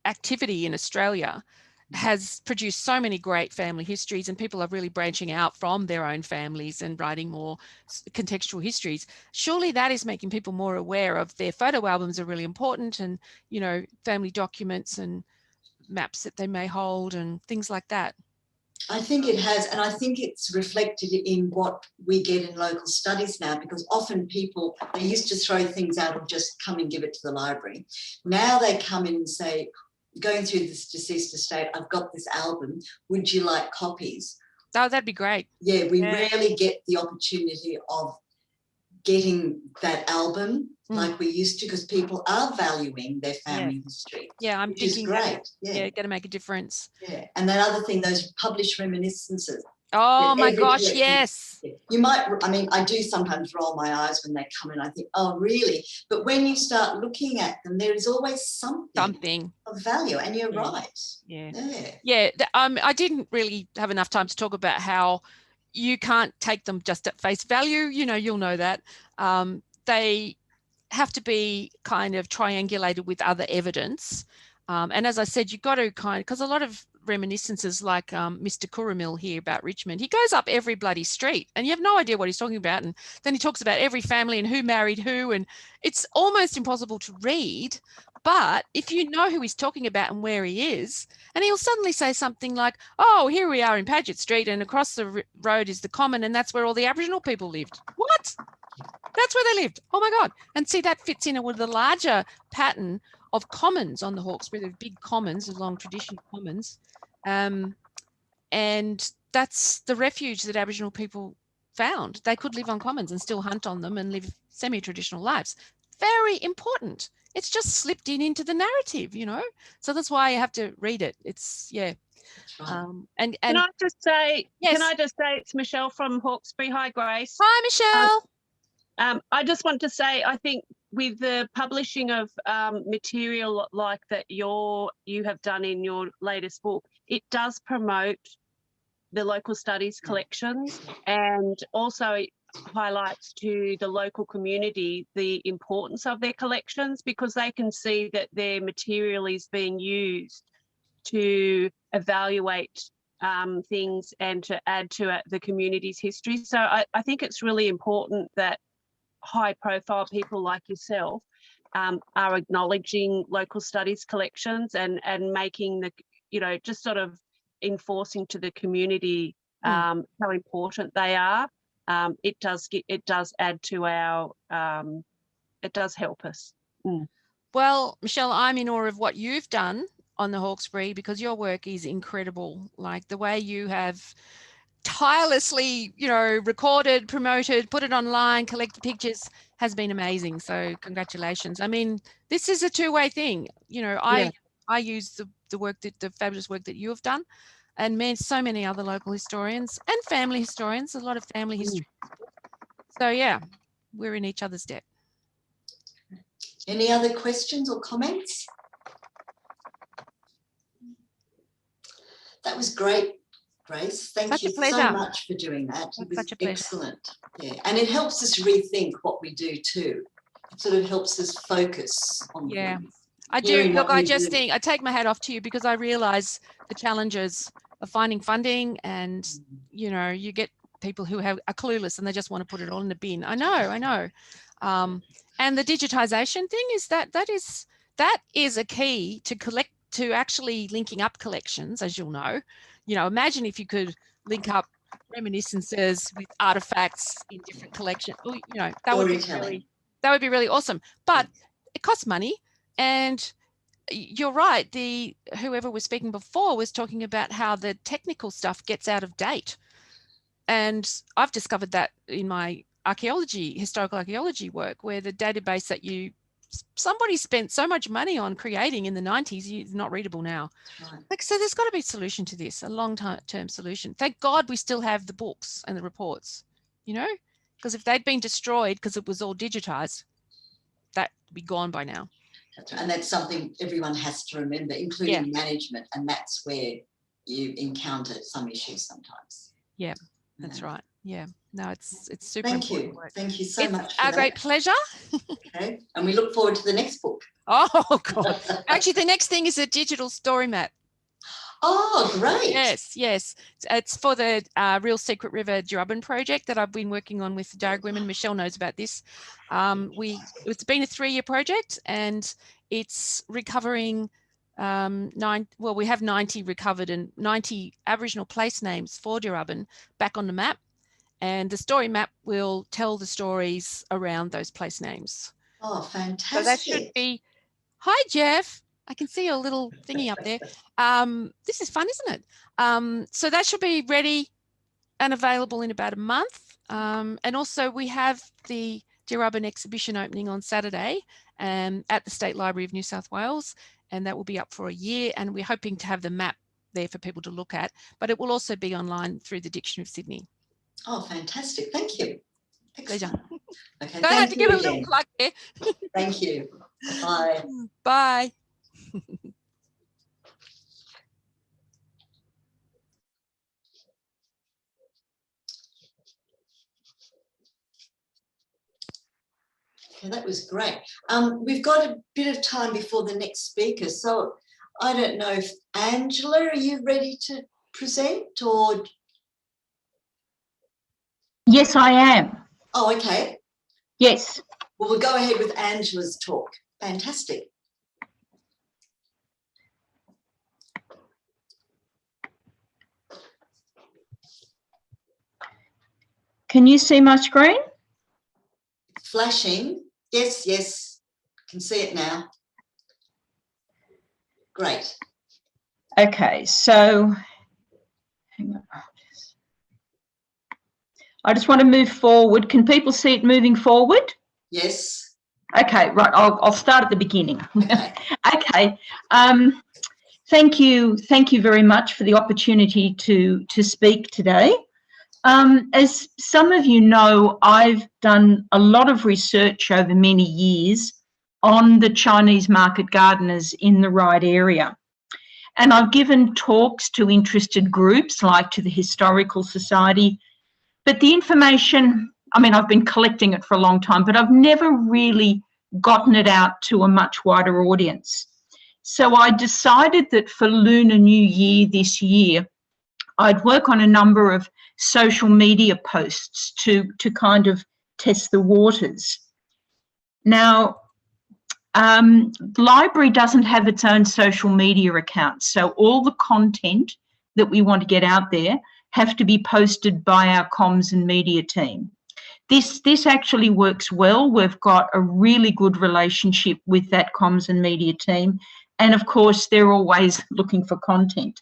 activity in Australia, has produced so many great family histories, and people are really branching out from their own families and writing more contextual histories. Surely that is making people more aware of their photo albums are really important, and, you know, family documents and maps that they may hold and things like that. I think it has, and I think it's reflected in what we get in local studies now, because often people, they used to throw things out or just come and give it to the library. Now they come in and say, going through this deceased estate, I've got this album, would you like copies? Oh, that'd be great. Yeah, we rarely get the opportunity of getting that album like we used to, because people are valuing their family history. Yeah, I'm thinking great. Got to make a difference. Yeah, and that other thing, those published reminiscences. Oh my gosh, yes. You might, I mean, I do sometimes roll my eyes when they come in. I think, oh, really? But when you start looking at them, there is always something of value, and you're right. Yeah. I didn't really have enough time to talk about how you can't take them just at face value. You know, you'll know that. They have to be kind of triangulated with other evidence. And as I said, you've got to because a lot of reminiscences like Mr. Kuramil here about Richmond, he goes up every bloody street and you have no idea what he's talking about. And then he talks about every family and who married who, and it's almost impossible to read. But if you know who he's talking about and where he is, and he'll suddenly say something like, oh, here we are in Paget Street and across the road is the Common, and that's where all the Aboriginal people lived. What? That's where they lived. Oh my God. And see, that fits in with the larger pattern of commons on the Hawkesbury. They're big commons, a long tradition of commons. And that's the refuge that Aboriginal people found. They could live on commons and still hunt on them and live semi-traditional lives. Very important. It's just slipped into the narrative, you know. So that's why you have to read it. It's and can I just say? Yes. Can I just say it's Michelle from Hawkesbury. Hi, Grace. Hi, Michelle. I just want to say, I think with the publishing of material like that you have done in your latest book, it does promote the local studies collections, and also it highlights to the local community the importance of their collections, because they can see that their material is being used to evaluate things and to add to the community's history. So I think it's really important that high profile people like yourself are acknowledging local studies collections and making the, you know, just sort of enforcing to the community how important they are. It does add to our, it does help us. Well, Michelle, I'm in awe of what you've done on the Hawkesbury, because your work is incredible. Like the way you have tirelessly, you know, recorded, promoted, put it online, collected pictures has been amazing. So congratulations. I mean, this is a two-way thing. You know, I use the work that the fabulous work that you have done, and so many other local historians and family historians, a lot of family history. So yeah, we're in each other's debt. Any other questions or comments? That was great, Grace. Thank you so much for doing that. It was excellent. Yeah, and it helps us rethink what we do too. It sort of helps us focus on things. I do. Look, I just think I take my hat off to you because I realise the challenges of finding funding, and you get people who are clueless and they just want to put it all in the bin. I know. And the digitisation thing is that is a key to actually linking up collections, as you'll know. Imagine if you could link up reminiscences with artifacts in different collections. That would be really awesome. But it costs money, and you're right. Whoever was speaking before was talking about how the technical stuff gets out of date, and I've discovered that in my historical archaeology work, where the database that somebody spent so much money on creating in the 90s is not readable now. Right. So there's got to be a solution to this, a long-term solution. Thank God we still have the books and the reports, because if they'd been destroyed because it was all digitized, that would be gone by now. And that's something everyone has to remember, including management, and that's where you encounter some issues sometimes. Yeah, that's right. Yeah. No, it's super Thank important you. work. Thank you so much for our great pleasure. Okay. And we look forward to the next book. Oh, God. Actually, the next thing is a digital story map. Oh, great. Yes. It's for the Real Secret River Durabin project that I've been working on with Darragh Women. Michelle knows about this. It's been a 3-year project, and it's recovering we have 90 recovered and 90 Aboriginal place names for Durabin back on the map. And the story map will tell the stories around those place names. Oh, fantastic. So that should be, hi, Jeff. I can see your little thingy up there. This is fun, isn't it? So that should be ready and available in about a month. And also we have the Durabin exhibition opening on Saturday at the State Library of New South Wales. And that will be up for a year. And we're hoping to have the map there for people to look at. But it will also be online through the Dictionary of Sydney. Oh, fantastic. Thank you. Pleasure. Okay, I had to give a little plug there. Thank you. Bye. Bye. Okay, that was great. We've got a bit of time before the next speaker, so I don't know if Angela, are you ready to present or? Yes, I am. Oh, okay. Yes. Well, we'll go ahead with Angela's talk. Fantastic. Can you see my screen? Flashing. Yes. Can see it now. Great. Okay, so hang on. I just want to move forward. Can people see it moving forward? Yes. Okay, right. I'll start at the beginning. Okay. Okay. Thank you very much for the opportunity to speak today. As some of you know, I've done a lot of research over many years on the Chinese market gardeners in the Ryde area. And I've given talks to interested groups like to the Historical Society. But the information, I've been collecting it for a long time, but I've never really gotten it out to a much wider audience. So I decided that for Lunar New Year this year, I'd work on a number of social media posts to kind of test the waters. Now, the library doesn't have its own social media account, so all the content that we want to get out there have to be posted by our comms and media team. This actually works well. We've got a really good relationship with that comms and media team, and of course they're always looking for content.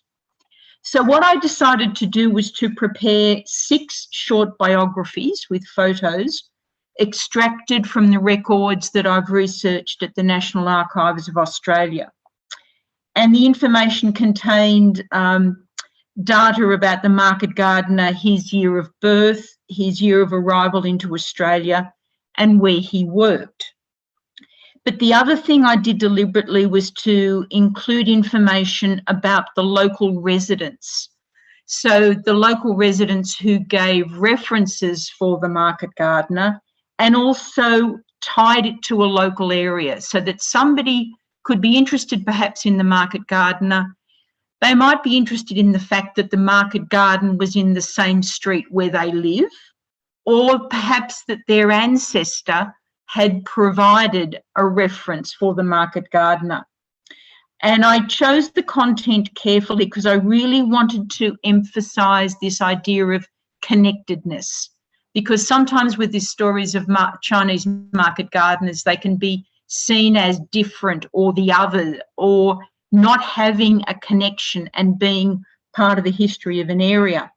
So what I decided to do was to prepare 6 short biographies with photos extracted from the records that I've researched at the National Archives of Australia. And the information contained data about the market gardener, his year of birth, his year of arrival into Australia, and where he worked. But the other thing I did deliberately was to include information about the local residents. So the local residents who gave references for the market gardener and also tied it to a local area so that somebody could be interested perhaps in the market gardener. They might be interested in the fact that the market garden was in the same street where they live, or perhaps that their ancestor had provided a reference for the market gardener. And I chose the content carefully because I really wanted to emphasise this idea of connectedness, because sometimes with these stories of Chinese market gardeners, they can be seen as different or the other, or not having a connection and being part of the history of an area.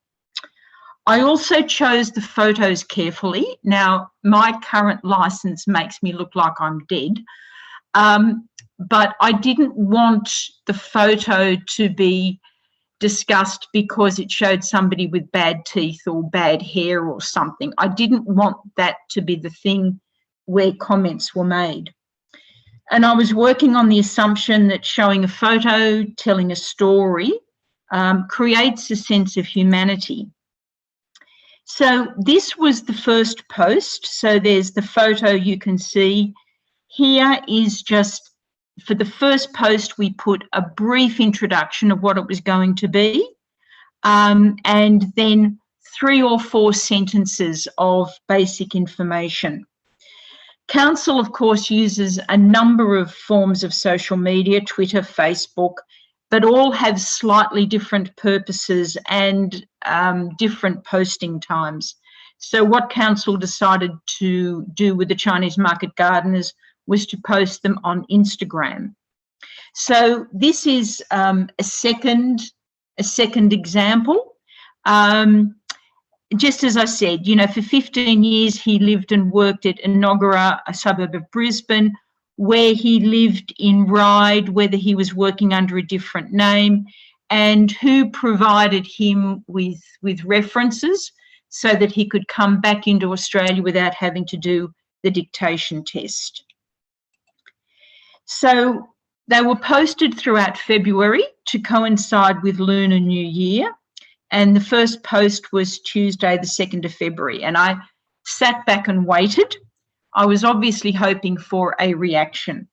I also chose the photos carefully. Now, my current license makes me look like I'm dead, but I didn't want the photo to be discussed because it showed somebody with bad teeth or bad hair or something. I didn't want that to be the thing where comments were made. And I was working on the assumption that showing a photo, telling a story, creates a sense of humanity. So this was the first post. So there's the photo you can see. Here is just, for the first post, we put a brief introduction of what it was going to be, and then 3 or 4 sentences of basic information. Council, of course, uses a number of forms of social media, Twitter, Facebook, but all have slightly different purposes and different posting times. So what Council decided to do with the Chinese market gardeners was to post them on Instagram. So this is a second example. Just as I said, you know, for 15 years he lived and worked at Enoggera, a suburb of Brisbane, where he lived in Ryde, whether he was working under a different name, and who provided him with references so that he could come back into Australia without having to do the dictation test. So they were posted throughout February to coincide with Lunar New Year. And the first post was Tuesday, the 2nd of February. And I sat back and waited. I was obviously hoping for a reaction.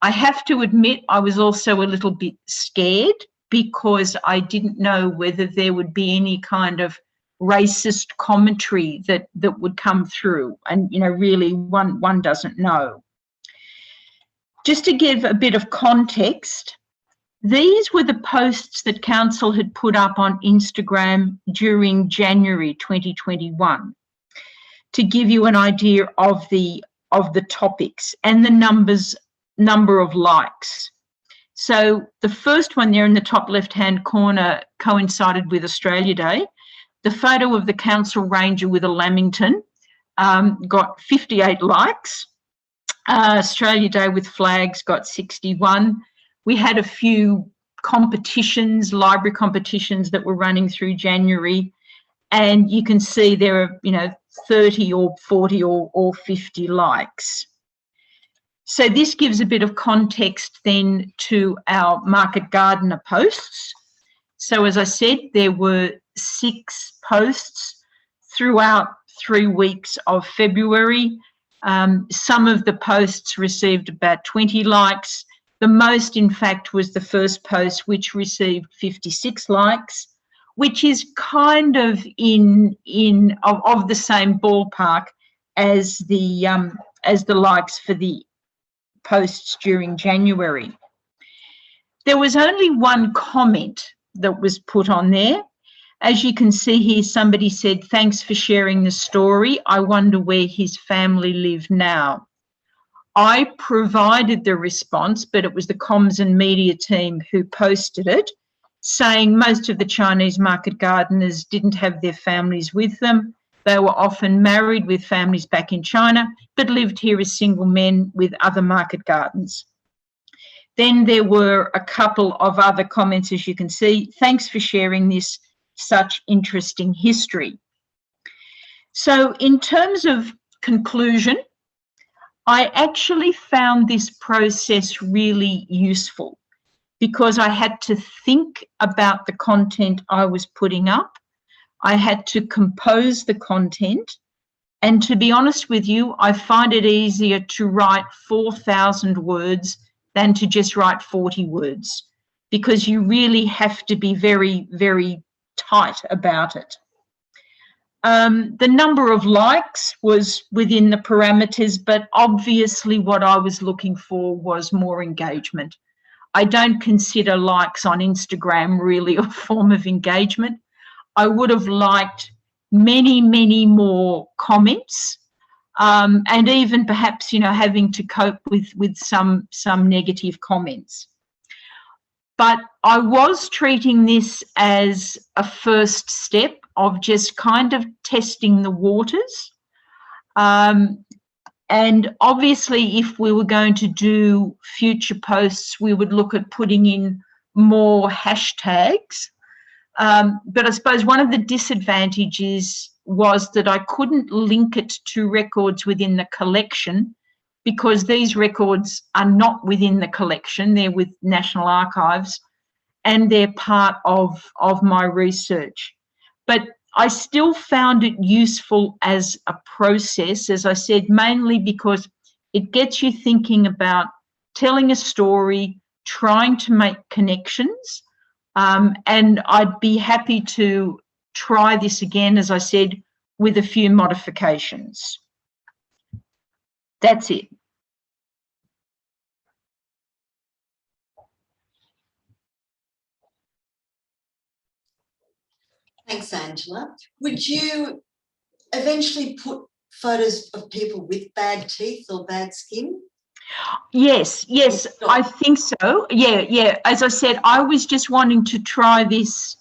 I have to admit, I was also a little bit scared because I didn't know whether there would be any kind of racist commentary that would come through. And, you know, really one doesn't know. Just to give a bit of context, these were the posts that Council had put up on Instagram during January 2021 to give you an idea of the topics and the number of likes. So the first one there in the top left-hand corner coincided with Australia Day. The photo of the Council Ranger with a Lamington got 58 likes. Australia Day with flags got 61. We had a few competitions, library competitions that were running through January, and you can see there are, you know, 30 or 40 or 50 likes. So this gives a bit of context then to our market gardener posts. So as I said, there were 6 posts throughout 3 weeks of February. Some of the posts received about 20 likes. The most, in fact, was the first post, which received 56 likes, which is kind of of the same ballpark as the likes for the posts during January. There was only one comment that was put on there. As you can see here, somebody said, "Thanks for sharing the story. I wonder where his family live now." I provided the response, but it was the comms and media team who posted it, saying most of the Chinese market gardeners didn't have their families with them. They were often married with families back in China, but lived here as single men with other market gardens. Then there were a couple of other comments, as you can see. "Thanks for sharing this, such interesting history." So in terms of conclusion, I actually found this process really useful because I had to think about the content I was putting up. I had to compose the content. And to be honest with you, I find it easier to write 4,000 words than to just write 40 words, because you really have to be very, very tight about it. The number of likes was within the parameters, but obviously what I was looking for was more engagement. I don't consider likes on Instagram really a form of engagement. I would have liked many, many more comments, and even perhaps, you know, having to cope with some negative comments. But I was treating this as a first step of just kind of testing the waters. And obviously, if we were going to do future posts, we would look at putting in more hashtags. But I suppose one of the disadvantages was that I couldn't link it to records within the collection, because these records are not within the collection, they're with National Archives, and they're part of my research. But I still found it useful as a process, as I said, mainly because it gets you thinking about telling a story, trying to make connections, and I'd be happy to try this again, as I said, with a few modifications. That's it. Thanks, Angela. Would you eventually put photos of people with bad teeth or bad skin? Yes, I think so. Yeah. As I said, I was just wanting to try this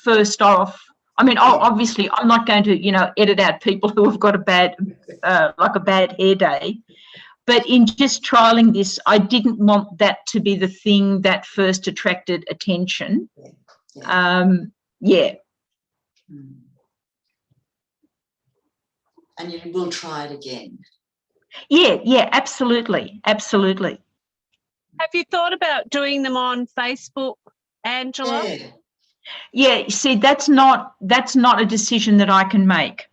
first off. I mean, obviously, I'm not going to, you know, edit out people who have got a bad, like a bad hair day. But in just trialing this, I didn't want that to be the thing that first attracted attention. Yeah. And you will try it again? Yeah, absolutely. Have you thought about doing them on Facebook, Angela? Yeah, see, that's not a decision that I can make,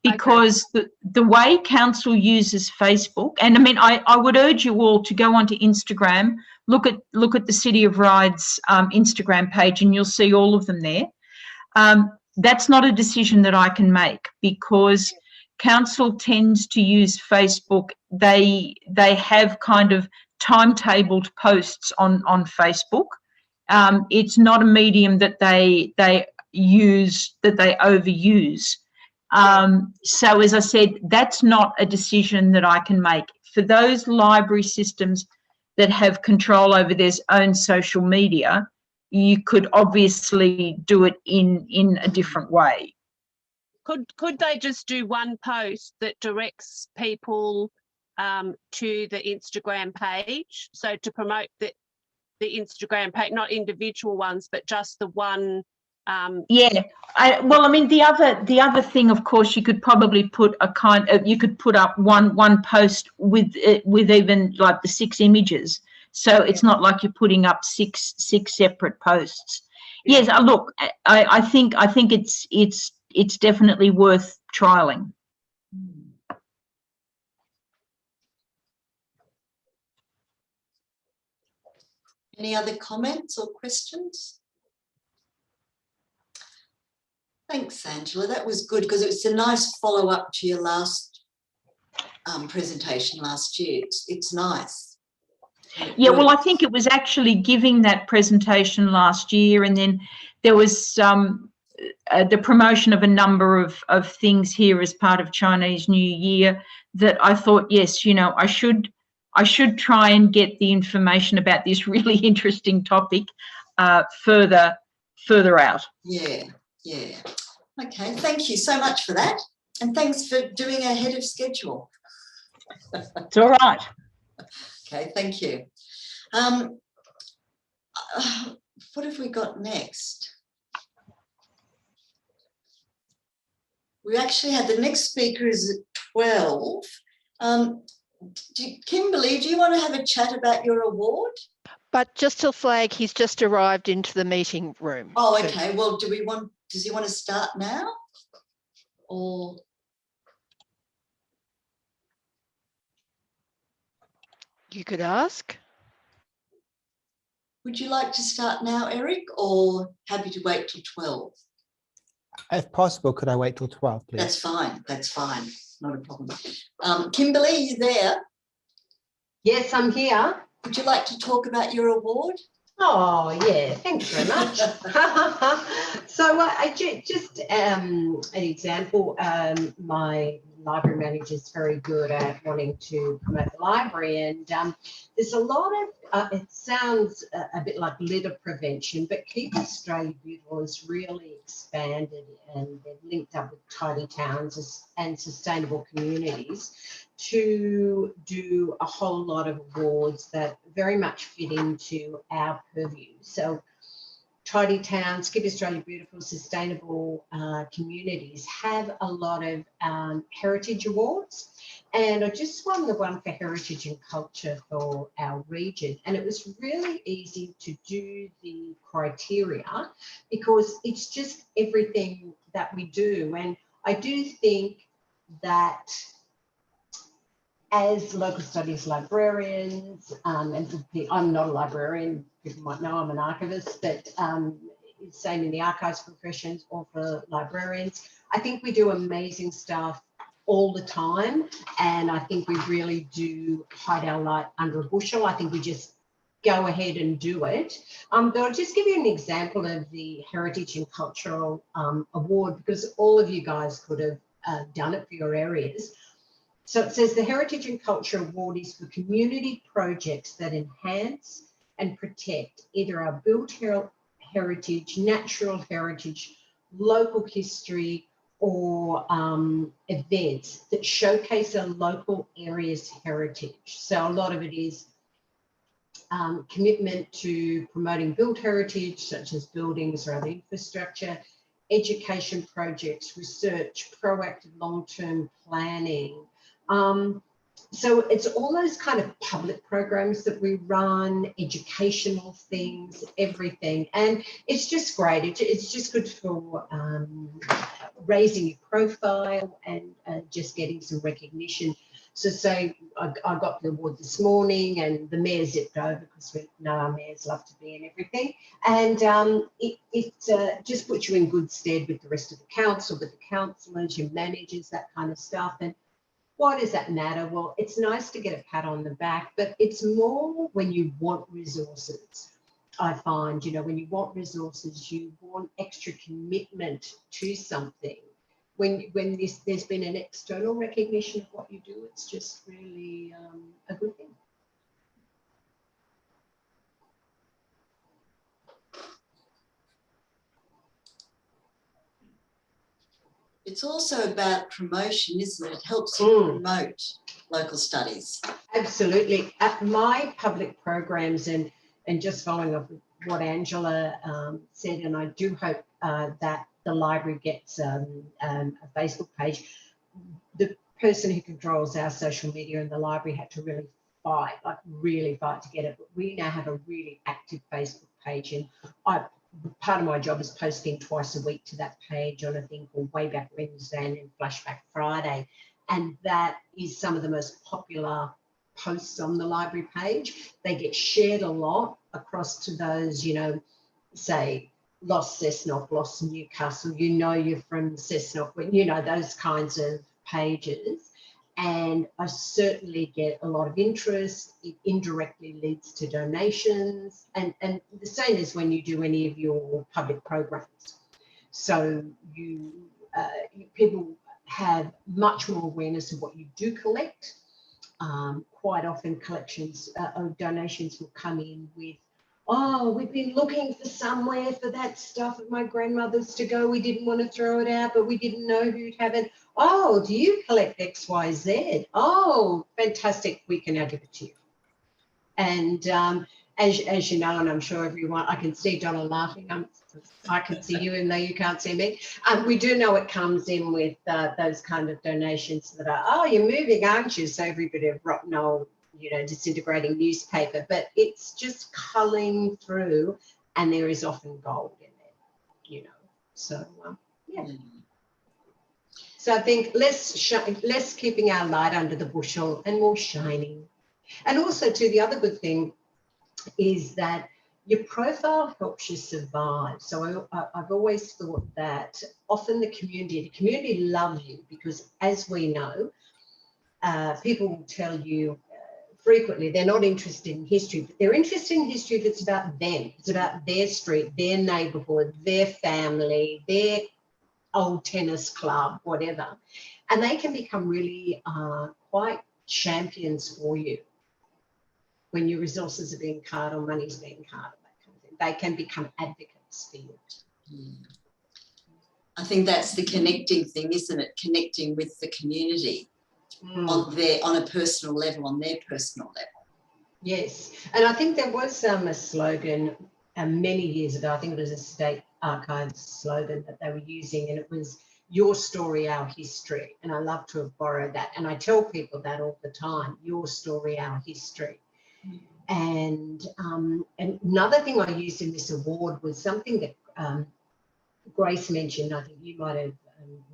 because the way council uses Facebook, and I mean, I would urge you all to go onto Instagram, look at the City of Ryde's Instagram page, and you'll see all of them there. That's not a decision that I can make, because council tends to use Facebook. They have kind of timetabled posts on Facebook. It's not a medium that they overuse. So as I said, that's not a decision that I can make. For those library systems that have control over their own social media, you could obviously do it in a different way. Could they just do one post that directs people to the Instagram page? So to promote the Instagram page, not individual ones, but just the one. Yeah. Well, I mean, the other thing, of course, you could probably put a kind of, you could put up one post with even like the 6 images. So it's not like you're putting up six separate posts. Yes. Look, I think it's definitely worth trialing. Any other comments or questions? Thanks, Angela. That was good, because it's a nice follow-up to your last presentation last year. It's nice. Yeah, well, I think it was actually giving that presentation last year, and then there was the promotion of a number of things here as part of Chinese New Year that I thought, yes, you know, I should try and get the information about this really interesting topic further out. Yeah. Okay, thank you so much for that. And thanks for doing ahead of schedule. It's all right. Okay, thank you. What have we got next? We actually had the next speaker is at 12. Kimberly, do you want to have a chat about your award? But just to flag, he's just arrived into the meeting room. Oh, okay. Well, does he want to start now? Or you could ask. Would you like to start now, Eric, or happy to wait till 12? If possible, could I wait till 12, please? That's fine. That's fine. Not a problem. Kimberly, are you there? Yes, I'm here. Would you like to talk about your award? Oh, yeah, thanks very much. So just an example, my library manager is very good at wanting to promote the library, and there's a lot of, it sounds a bit like litter prevention, but Keep Australia Beautiful has really expanded, and they've linked up with tidy towns and sustainable communities to do a whole lot of awards that very much fit into our purview. So tidy towns, Keep Australia Beautiful, sustainable communities have a lot of heritage awards. And I just won the one for heritage and culture for our region. And it was really easy to do the criteria because it's just everything that we do. And I do think that as local studies librarians, and I'm not a librarian, people might know I'm an archivist, but same in the archives professions or for librarians, I think we do amazing stuff all the time, and I think we really do hide our light under a bushel. I think we just go ahead and do it. But I'll just give you an example of the Heritage and Cultural Award, because all of you guys could have done it for your areas. So it says the Heritage and Culture Award is for community projects that enhance and protect either our built heritage, natural heritage, local history, or events that showcase a local area's heritage. So a lot of it is commitment to promoting built heritage, such as buildings or other infrastructure, education projects, research, proactive long-term planning. So it's all those kind of public programs that we run, educational things, everything. And it's just great. It's just good for raising your profile and just getting some recognition. So say I got the award this morning and the mayor zipped over, because we know our mayors love to be in everything. And it just puts you in good stead with the rest of the council, with the councillors, your managers, that kind of stuff. And why does that matter? Well, it's nice to get a pat on the back, but it's more when you want resources. I find, you know, when you want resources, you want extra commitment to something. When there's been an external recognition of what you do, it's just really a good thing. It's also about promotion, isn't it? It helps you promote local studies. Absolutely. At my public programs, and just following up with what Angela said, and I do hope that the library gets a Facebook page. The person who controls our social media in the library had to really fight to get it. But we now have a really active Facebook page, and part of my job is posting twice a week to that page on a thing called Wayback Wednesday and then Flashback Friday. And that is some of the most popular posts on the library page. They get shared a lot across to those, you know, say Lost Cessnock, Lost Newcastle, you know, you're from Cessnock, you know, those kinds of pages. And I certainly get a lot of interest. It indirectly leads to donations, and the same as when you do any of your public programs. So people have much more awareness of what you do collect. Quite often collections or donations will come in with, oh, we've been looking for somewhere for that stuff of my grandmother's to go. We didn't want to throw it out, but we didn't know who'd have it. Oh, do you collect XYZ? Oh, fantastic. We can now give it to you. And as you know, and I'm sure everyone, I can see Donna laughing. I can see you, even though you can't see me. We do know it comes in with those kind of donations that are, oh, you're moving, aren't you? So every bit of rotten old, you know, disintegrating newspaper, but it's just culling through, and there is often gold in there, you know. So yeah. So I think less keeping our light under the bushel and more shining. And also too, the other good thing is that your profile helps you survive. So I've always thought that often the community love you because, as we know, people will tell you frequently they're not interested in history, but they're interested in history if it's about them. It's about their street, their neighbourhood, their family, their old tennis club, whatever. And they can become really quite champions for you when your resources are being cut or money's being cut, that kind of thing. They can become advocates for you. I think that's the connecting thing, isn't it? Connecting with the community on a personal level, on their personal level. Yes, and I think there was a slogan many years ago. I think it was a State Archives slogan that they were using, and it was "Your story, our history." And I love to have borrowed that, and I tell people that all the time: "Your story, our history." And another thing I used in this award was something that Grace mentioned. I think you might have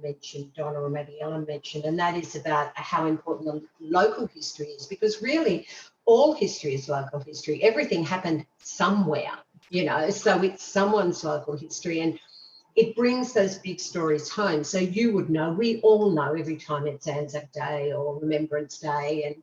mentioned, Donna, or maybe Ellen mentioned, and that is about how important the local history is, because really all history is local history. Everything happened somewhere, you know, so it's someone's local history, and it brings those big stories home. So you would know, we all know every time it's Anzac Day or Remembrance Day, and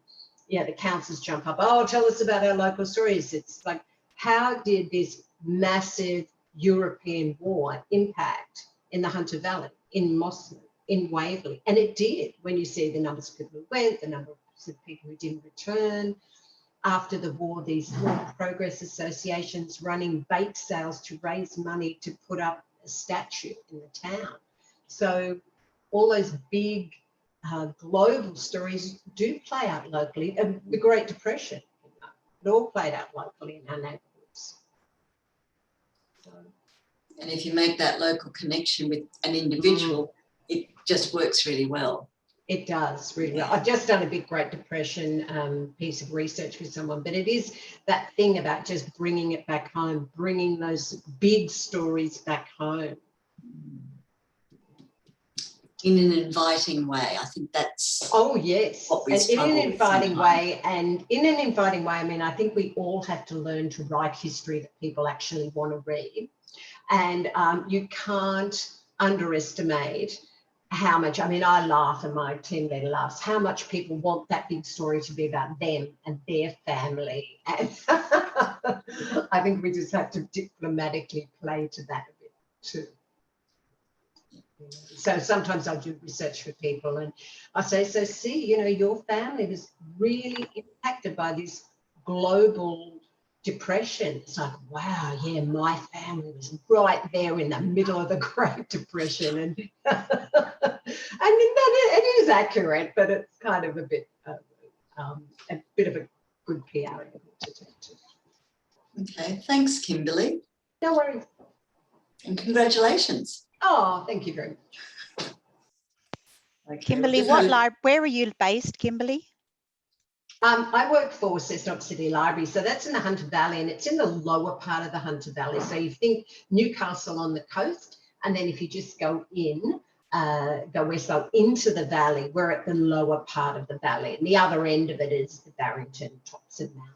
yeah, the councils jump up, oh, tell us about our local stories. It's like, how did this massive European war impact in the Hunter Valley, in Mosman, in Waverley? And it did, when you see the numbers of people who went, the number of people who didn't return. After the war, these War Progress associations running bake sales to raise money to put up a statue in the town. So all those big global stories do play out locally. And the Great Depression, it all played out locally in our neighbourhoods. So. And if you make that local connection with an individual, it just works really well. It does really well. I've just done a big Great Depression piece of research with someone, but it is that thing about just bringing it back home, bringing those big stories back home. In an inviting way. I think that's yes, and in an inviting way, I mean, I think we all have to learn to write history that people actually want to read, and you can't underestimate how much, I mean, I laugh and my team leader laughs, how much people want that big story to be about them and their family, and I think we just have to diplomatically play to that a bit too. So sometimes I do research for people and I say, so see, you know, your family was really impacted by this global depression. It's like, wow, yeah, my family was right there in the middle of the Great Depression. And I mean, it is accurate, but it's kind of a bit of a good PR to do too. Okay, thanks, Kimberly. No worries. And congratulations. Oh, thank you very much. Okay, Kimberly, where are you based, Kimberly? I work for Cessnock City Library, so that's in the Hunter Valley, and it's in the lower part of the Hunter Valley. So you think Newcastle on the coast, and then if you just go in, go west, so into the valley, we're at the lower part of the valley, and the other end of it is the Barrington Tops and Mountains.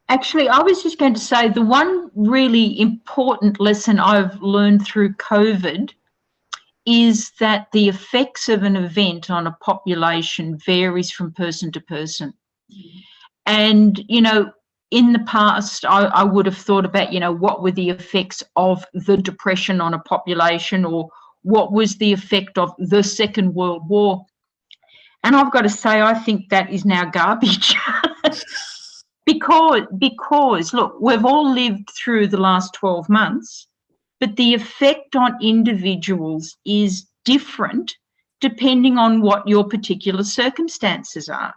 Actually, I was just going to say the one really important lesson I've learned through COVID is that the effects of an event on a population varies from person to person. And, you know, in the past, I would have thought about, you know, what were the effects of the Depression on a population, or what was the effect of the Second World War. And I've got to say, I think that is now garbage. Because look, we've all lived through the last 12 months, but the effect on individuals is different depending on what your particular circumstances are.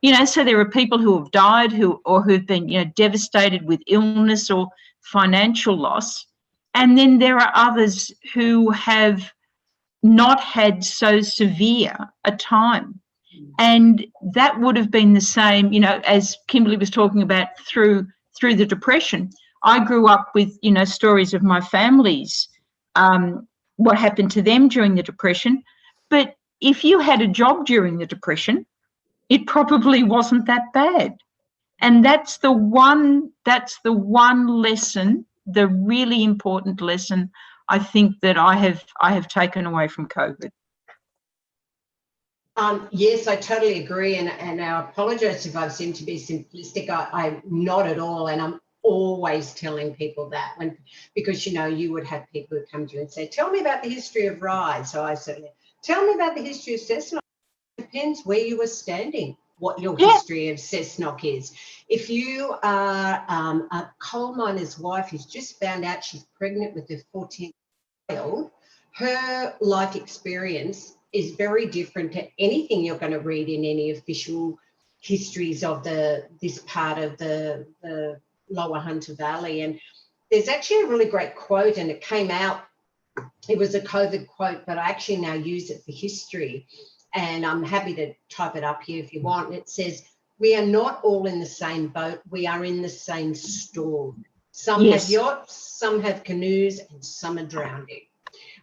You know, so there are people who have died who've been, you know, devastated with illness or financial loss, and then there are others who have not had so severe a time. And that would have been the same, you know, as Kimberly was talking about through the Depression. I grew up with, you know, stories of my family's, what happened to them during the Depression. But if you had a job during the Depression, it probably wasn't that bad. And that's the one lesson, the really important lesson, I think, that I have taken away from COVID. Yes, I totally agree, and I apologise if I've seemed to be simplistic. I'm not at all, and I'm always telling people that, because you would have people who come to you and say, "Tell me about the history of Ryde." So I said, "Tell me about the history of Cessnock." It depends where you were standing, what your history of Cessnock is. If you are a coal miner's wife who's just found out she's pregnant with her 14th child, her life experience is very different to anything you're going to read in any official histories of this part of the Lower Hunter Valley. And there's actually a really great quote, and it came out, it was a COVID quote, but I actually now use it for history, and I'm happy to type it up here if you want. And it says, "We are not all in the same boat, we are in the same storm. Some have yachts, some have canoes, and some are drowning."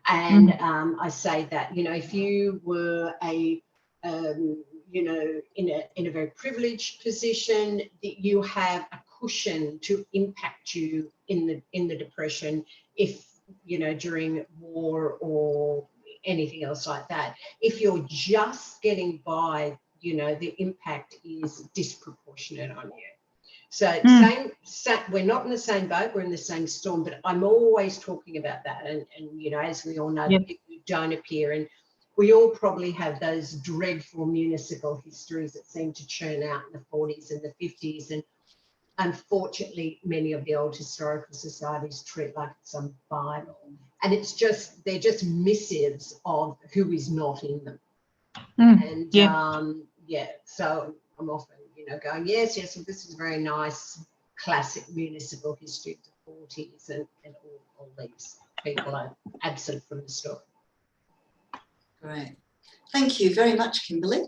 And I say that, if you were in a very privileged position, that you have a cushion to impact you in the Depression, if during war or anything else like that. If you're just getting by, the impact is disproportionate on you. So we're not in the same boat, we're in the same storm, but I'm always talking about that. And as we all know, people who don't appear, and we all probably have those dreadful municipal histories that seem to churn out in the 40s and the 50s. And unfortunately, many of the old historical societies treat like it's some Bible. And they're just missives of who is not in them. So I'm often going, yes, well, this is very nice, classic municipal history of the 40s, and all these people are absent from the story. Great. Thank you very much, Kimberly.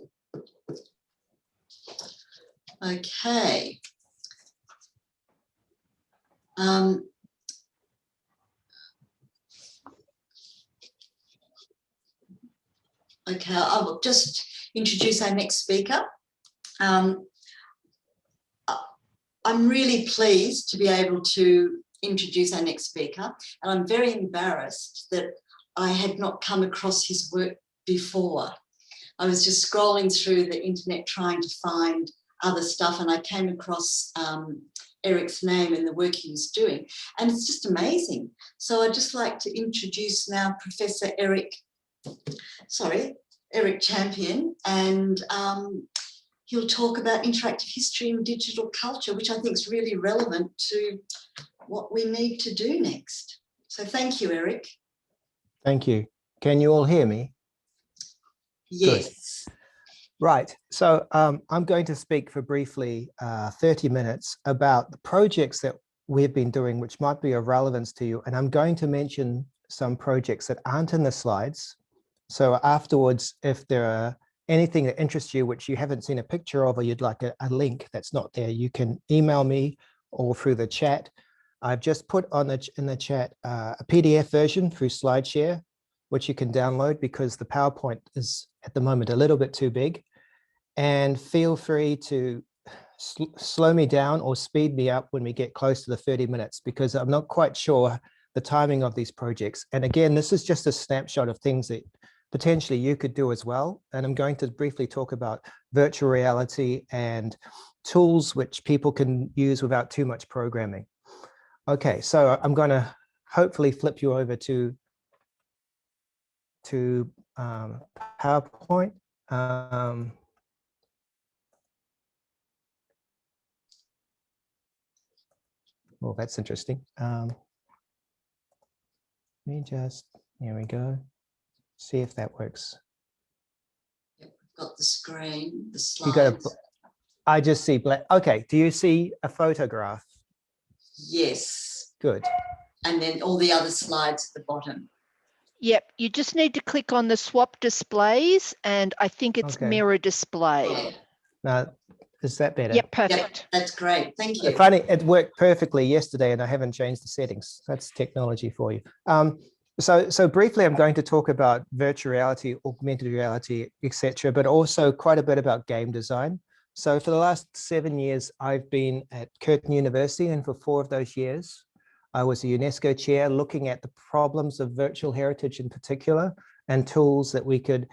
Okay. Okay, I will just introduce our next speaker. I'm really pleased to be able to introduce our next speaker, and I'm very embarrassed that I had not come across his work before. I was just scrolling through the internet trying to find other stuff, and I came across Eric's name and the work he was doing, and it's just amazing. So I'd just like to introduce now Professor Eric Champion, and he'll talk about interactive history and digital culture, which I think is really relevant to what we need to do next. So thank you, Eric. Thank you. Can you all hear me? Yes. Good. Right. So I'm going to speak for briefly 30 minutes about the projects that we've been doing, which might be of relevance to you. And I'm going to mention some projects that aren't in the slides. So afterwards, if there are anything that interests you, which you haven't seen a picture of, or you'd like a link that's not there, you can email me or through the chat. I've just put in the chat a PDF version through SlideShare, which you can download because the PowerPoint is at the moment a little bit too big. And feel free to slow me down or speed me up when we get close to the 30 minutes, because I'm not quite sure the timing of these projects. And again, this is just a snapshot of things that potentially you could do as well. And I'm going to briefly talk about virtual reality and tools which people can use without too much programming. Okay, so I'm going to hopefully flip you over to PowerPoint. Well, that's interesting. Let me just, here we go. See if that works. We've got the screen, the slides. You got I just see black. Okay, do you see a photograph? Yes. Good. And then all the other slides at the bottom. Yep, you just need to click on the swap displays, and I think it's mirror display. Yeah. Now, is that better? Yep, perfect. Yep, that's great. Thank you. Funny, it worked perfectly yesterday and I haven't changed the settings. That's technology for you. So briefly, I'm going to talk about virtual reality, augmented reality, etc., but also quite a bit about game design. So for the last 7 years, I've been at Curtin University, and for 4 of those years, I was a UNESCO chair looking at the problems of virtual heritage in particular, and tools that we could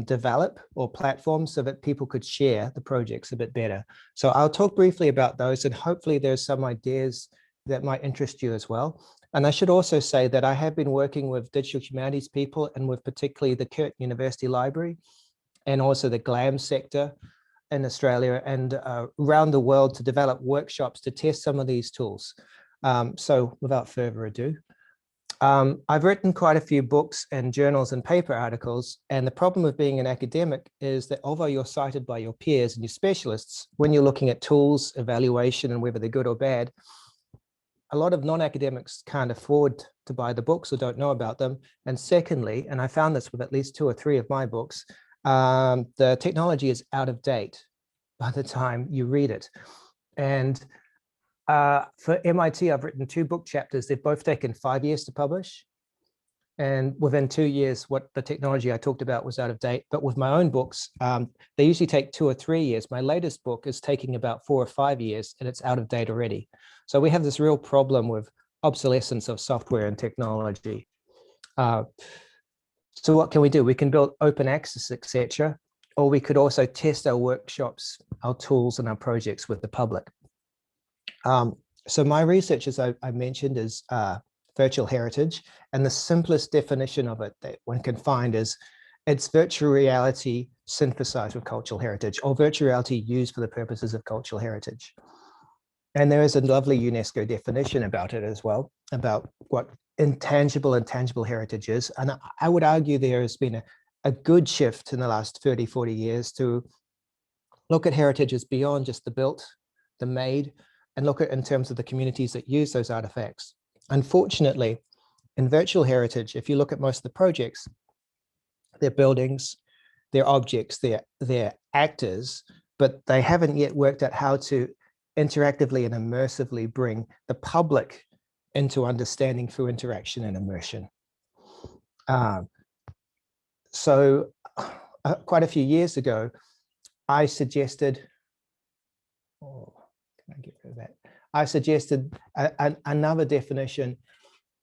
develop or platforms so that people could share the projects a bit better. So I'll talk briefly about those, and hopefully there's some ideas that might interest you as well. And I should also say that I have been working with digital humanities people, and with particularly the Curtin University Library and also the GLAM sector in Australia and around the world, to develop workshops to test some of these tools. So without further ado, I've written quite a few books and journals and paper articles, and the problem of being an academic is that although you're cited by your peers and your specialists, when you're looking at tools, evaluation, and whether they're good or bad, a lot of non-academics can't afford to buy the books or don't know about them. And secondly, and I found this with at least 2 or 3 of my books, the technology is out of date by the time you read it. And for MIT, I've written 2 book chapters. They've both taken 5 years to publish. And within 2 years, what the technology I talked about was out of date. But with my own books, they usually take 2 or 3 years. My latest book is taking about 4 or 5 years, and it's out of date already. So we have this real problem with obsolescence of software and technology. So what can we do? We can build open access, etc. Or we could also test our workshops, our tools, and our projects with the public. So my research, as I mentioned, is virtual heritage, and the simplest definition of it that one can find is it's virtual reality synthesized with cultural heritage, or virtual reality used for the purposes of cultural heritage. And there is a lovely UNESCO definition about it as well, about what intangible and tangible heritage is. And I would argue there has been a good shift in the last 30, 40 years to look at heritage as beyond just the built, the made, and look at it in terms of the communities that use those artifacts. Unfortunately, in virtual heritage, if you look at most of the projects, they're buildings, they're objects, they're actors, but they haven't yet worked out how to interactively and immersively bring the public into understanding through interaction and immersion. So quite a few years ago, I suggested, can I get rid of that? I suggested another definition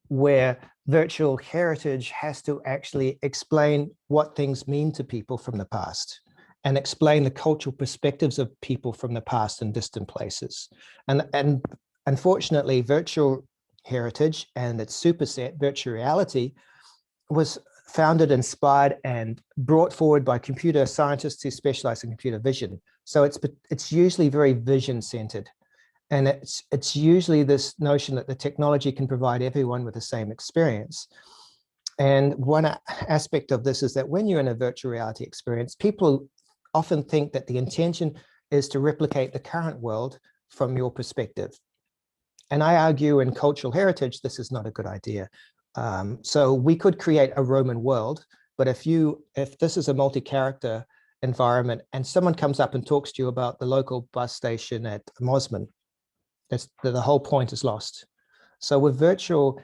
where virtual heritage has to actually explain what things mean to people from the past and explain the cultural perspectives of people from the past in distant places. And unfortunately, virtual heritage and its superset, virtual reality, was founded, inspired, and brought forward by computer scientists who specialize in computer vision. So it's usually very vision-centered. And it's usually this notion that the technology can provide everyone with the same experience. And one aspect of this is that when you're in a virtual reality experience, people often think that the intention is to replicate the current world from your perspective. And I argue in cultural heritage, this is not a good idea. So we could create a Roman world, but if this is a multi-character environment and someone comes up and talks to you about the local bus station at Mosman, the whole point is lost. So with virtual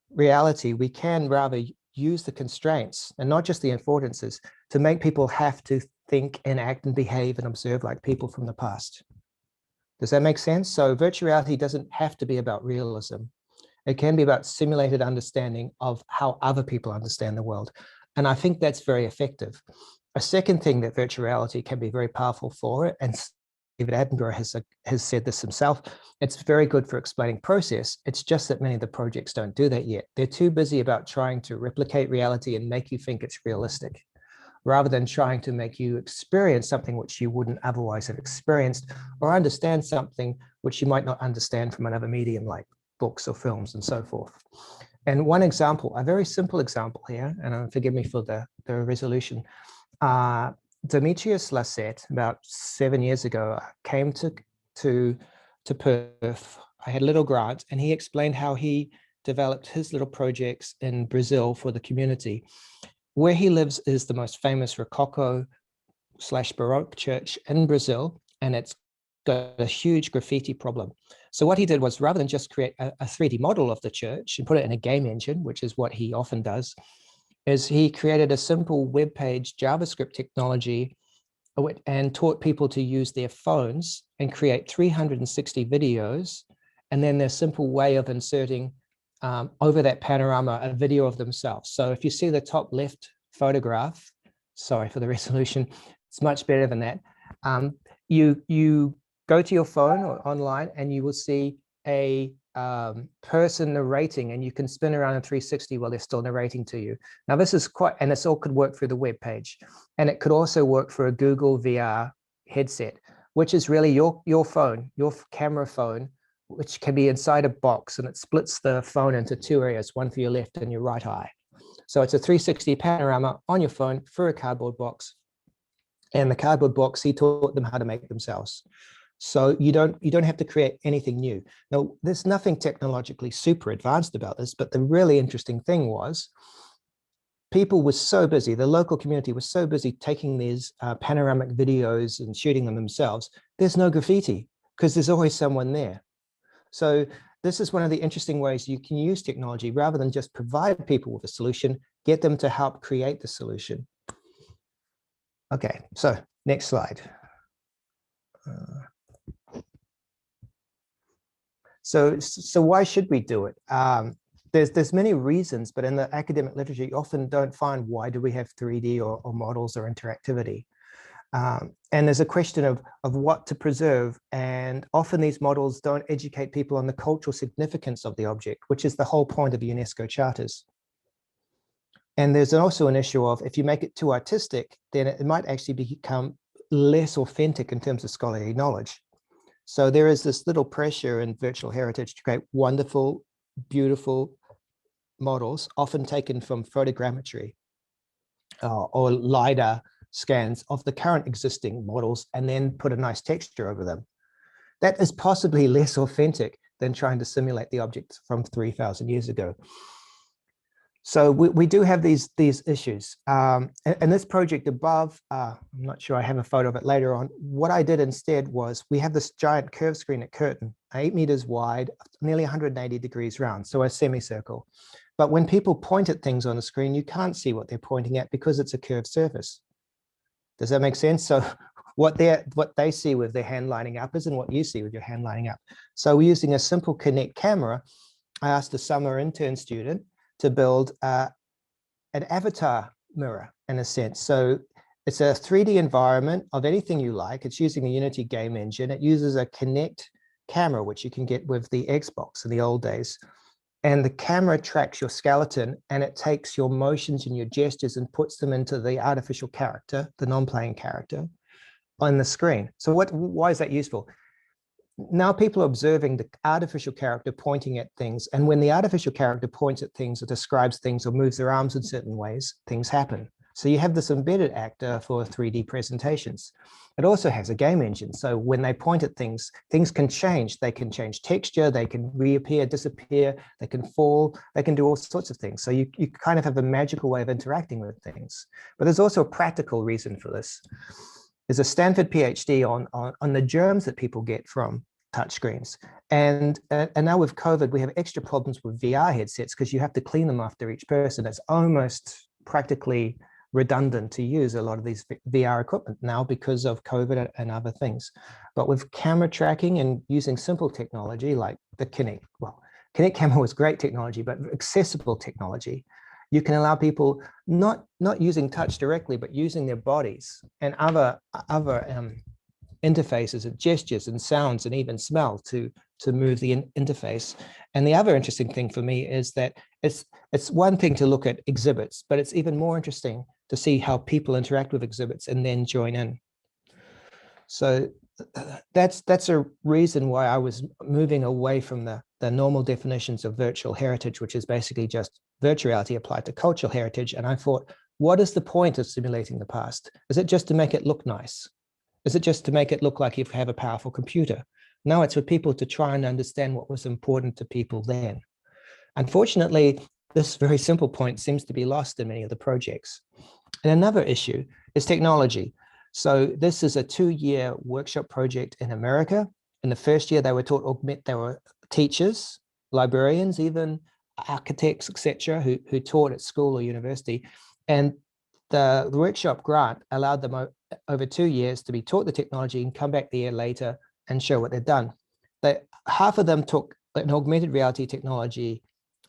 reality, we can rather use the constraints and not just the affordances to make people have to think and act and behave and observe like people from the past. Does that make sense? So virtual reality doesn't have to be about realism. It can be about simulated understanding of how other people understand the world. And I think that's very effective. A second thing that virtual reality can be very powerful for, and David Attenborough has said this himself, it's very good for explaining process. It's just that many of the projects don't do that yet. They're too busy about trying to replicate reality and make you think it's realistic, rather than trying to make you experience something which you wouldn't otherwise have experienced, or understand something which you might not understand from another medium like books or films and so forth. And one example, a very simple example here, and forgive me for the resolution, Demetrius Lassette, about 7 years ago, came to Perth. I had a little grant, and he explained how he developed his little projects in Brazil for the community. Where he lives is the most famous Rococo/Baroque church in Brazil, and it's got a huge graffiti problem. So what he did was, rather than just create a 3D model of the church and put it in a game engine, which is what he often does, is he created a simple web page JavaScript technology and taught people to use their phones and create 360 videos. And then their simple way of inserting over that panorama a video of themselves. So if you see the top left photograph, sorry for the resolution, it's much better than that. You go to your phone or online and you will see a person narrating, and you can spin around in 360 while they're still narrating to you. Now this is quite, and this all could work through the web page, and it could also work for a Google VR headset, which is really your phone, your camera phone, which can be inside a box, and it splits the phone into two areas, one for your left and your right eye. So it's a 360 panorama on your phone through a cardboard box, and the cardboard box, he taught them how to make themselves. So you don't have to create anything new. Now, there's nothing technologically super advanced about this, but the really interesting thing was people were so busy, the local community was so busy taking these panoramic videos and shooting them themselves. There's no graffiti because there's always someone there. So this is one of the interesting ways you can use technology rather than just provide people with a solution, get them to help create the solution. Okay, so next slide. So why should we do it? There's many reasons, but in the academic literature, you often don't find why do we have 3D or models or interactivity. And there's a question of what to preserve. And often these models don't educate people on the cultural significance of the object, which is the whole point of UNESCO charters. And there's also an issue of if you make it too artistic, then it might actually become less authentic in terms of scholarly knowledge. So there is this little pressure in virtual heritage to create wonderful, beautiful models, often taken from photogrammetry or LiDAR scans of the current existing models, and then put a nice texture over them. That is possibly less authentic than trying to simulate the objects from 3,000 years ago. So we do have these issues. And this project above, I'm not sure, I have a photo of it later on. What I did instead was we have this giant curved screen at Curtin, 8 meters wide, nearly 180 degrees round, so a semicircle. But when people point at things on the screen, you can't see what they're pointing at because it's a curved surface. Does that make sense? So what they see with their hand lining up isn't what you see with your hand lining up. So we're using a simple Kinect camera. I asked a summer intern student to build an avatar mirror in a sense. So it's a 3D environment of anything you like. It's using a Unity game engine. It uses a Kinect camera, which you can get with the Xbox in the old days. And the camera tracks your skeleton, and it takes your motions and your gestures and puts them into the artificial character, the non-playing character, on the screen. So why is that useful? Now people are observing the artificial character pointing at things. And when the artificial character points at things or describes things or moves their arms in certain ways, things happen. So you have this embedded actor for 3D presentations. It also has a game engine. So when they point at things, things can change. They can change texture, they can reappear, disappear, they can fall, they can do all sorts of things. So you kind of have a magical way of interacting with things. But there's also a practical reason for this. There's a Stanford PhD on the germs that people get from touchscreens. And now with COVID, we have extra problems with VR headsets because you have to clean them after each person. It's almost practically redundant to use a lot of these VR equipment now because of COVID and other things. But with camera tracking and using simple technology like the Kinect, well, Kinect camera was great technology, but accessible technology, you can allow people not using touch directly, but using their bodies and other interfaces of gestures and sounds and even smell to move the interface. And the other interesting thing for me is that it's one thing to look at exhibits, but it's even more interesting to see how people interact with exhibits and then join in. So that's a reason why I was moving away from the normal definitions of virtual heritage, which is basically just virtual reality applied to cultural heritage. And I thought, what is the point of simulating the past? Is it just to make it look nice? Is it just to make it look like you have a powerful computer? No, it's for people to try and understand what was important to people then. Unfortunately, this very simple point seems to be lost in many of the projects. And another issue is technology. So this is a 2-year workshop project in America. In the first year, they were taught augment. There were teachers, librarians, even architects, etc., who taught at school or university. And the workshop grant allowed them over 2 years to be taught the technology and come back the year later and show what they've done. Half of them took an augmented reality technology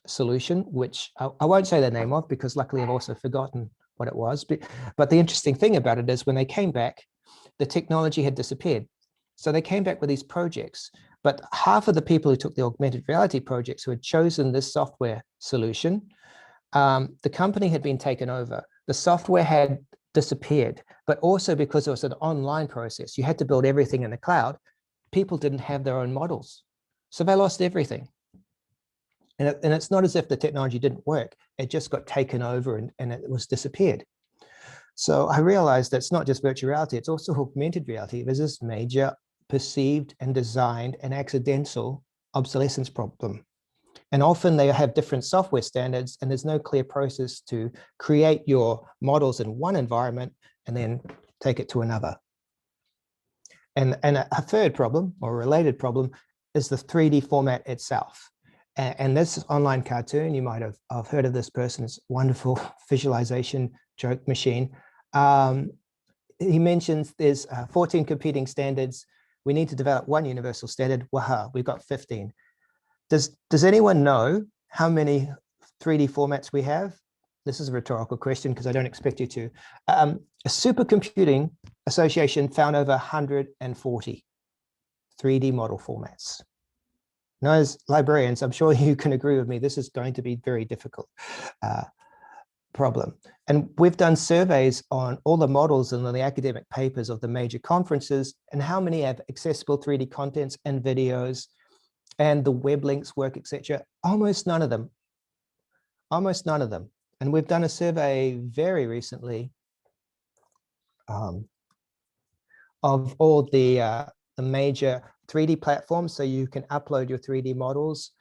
solution, which I won't say the name of because luckily I've also forgotten what it was. But the interesting thing about it is when they came back, the technology had disappeared. So they came back with these projects, but half of the people who took the augmented reality projects who had chosen this software solution, the company had been taken over. The software had disappeared, but also because it was an online process, you had to build everything in the cloud. People didn't have their own models. So they lost everything. And it's not as if the technology didn't work. It just got taken over and it was disappeared. So I realized that it's not just virtual reality, it's also augmented reality. There's this major perceived and designed and accidental obsolescence problem. And often they have different software standards and there's no clear process to create your models in one environment and then take it to another. And a third problem or related problem is the 3D format itself. And this online cartoon, you might have heard of this person's wonderful visualization joke machine. He mentions there's 14 competing standards. We need to develop one universal standard. Waha, we've got 15. Does anyone know how many 3D formats we have? This is a rhetorical question because I don't expect you to. A supercomputing association found over 140 3D model formats. Now, as librarians, I'm sure you can agree with me, this is going to be a very difficult problem. And we've done surveys on all the models and the academic papers of the major conferences and how many have accessible 3D contents and videos and the web links work, etc. Almost none of them. Almost none of them. And we've done a survey very recently of all the major 3D platforms. So you can upload your 3D models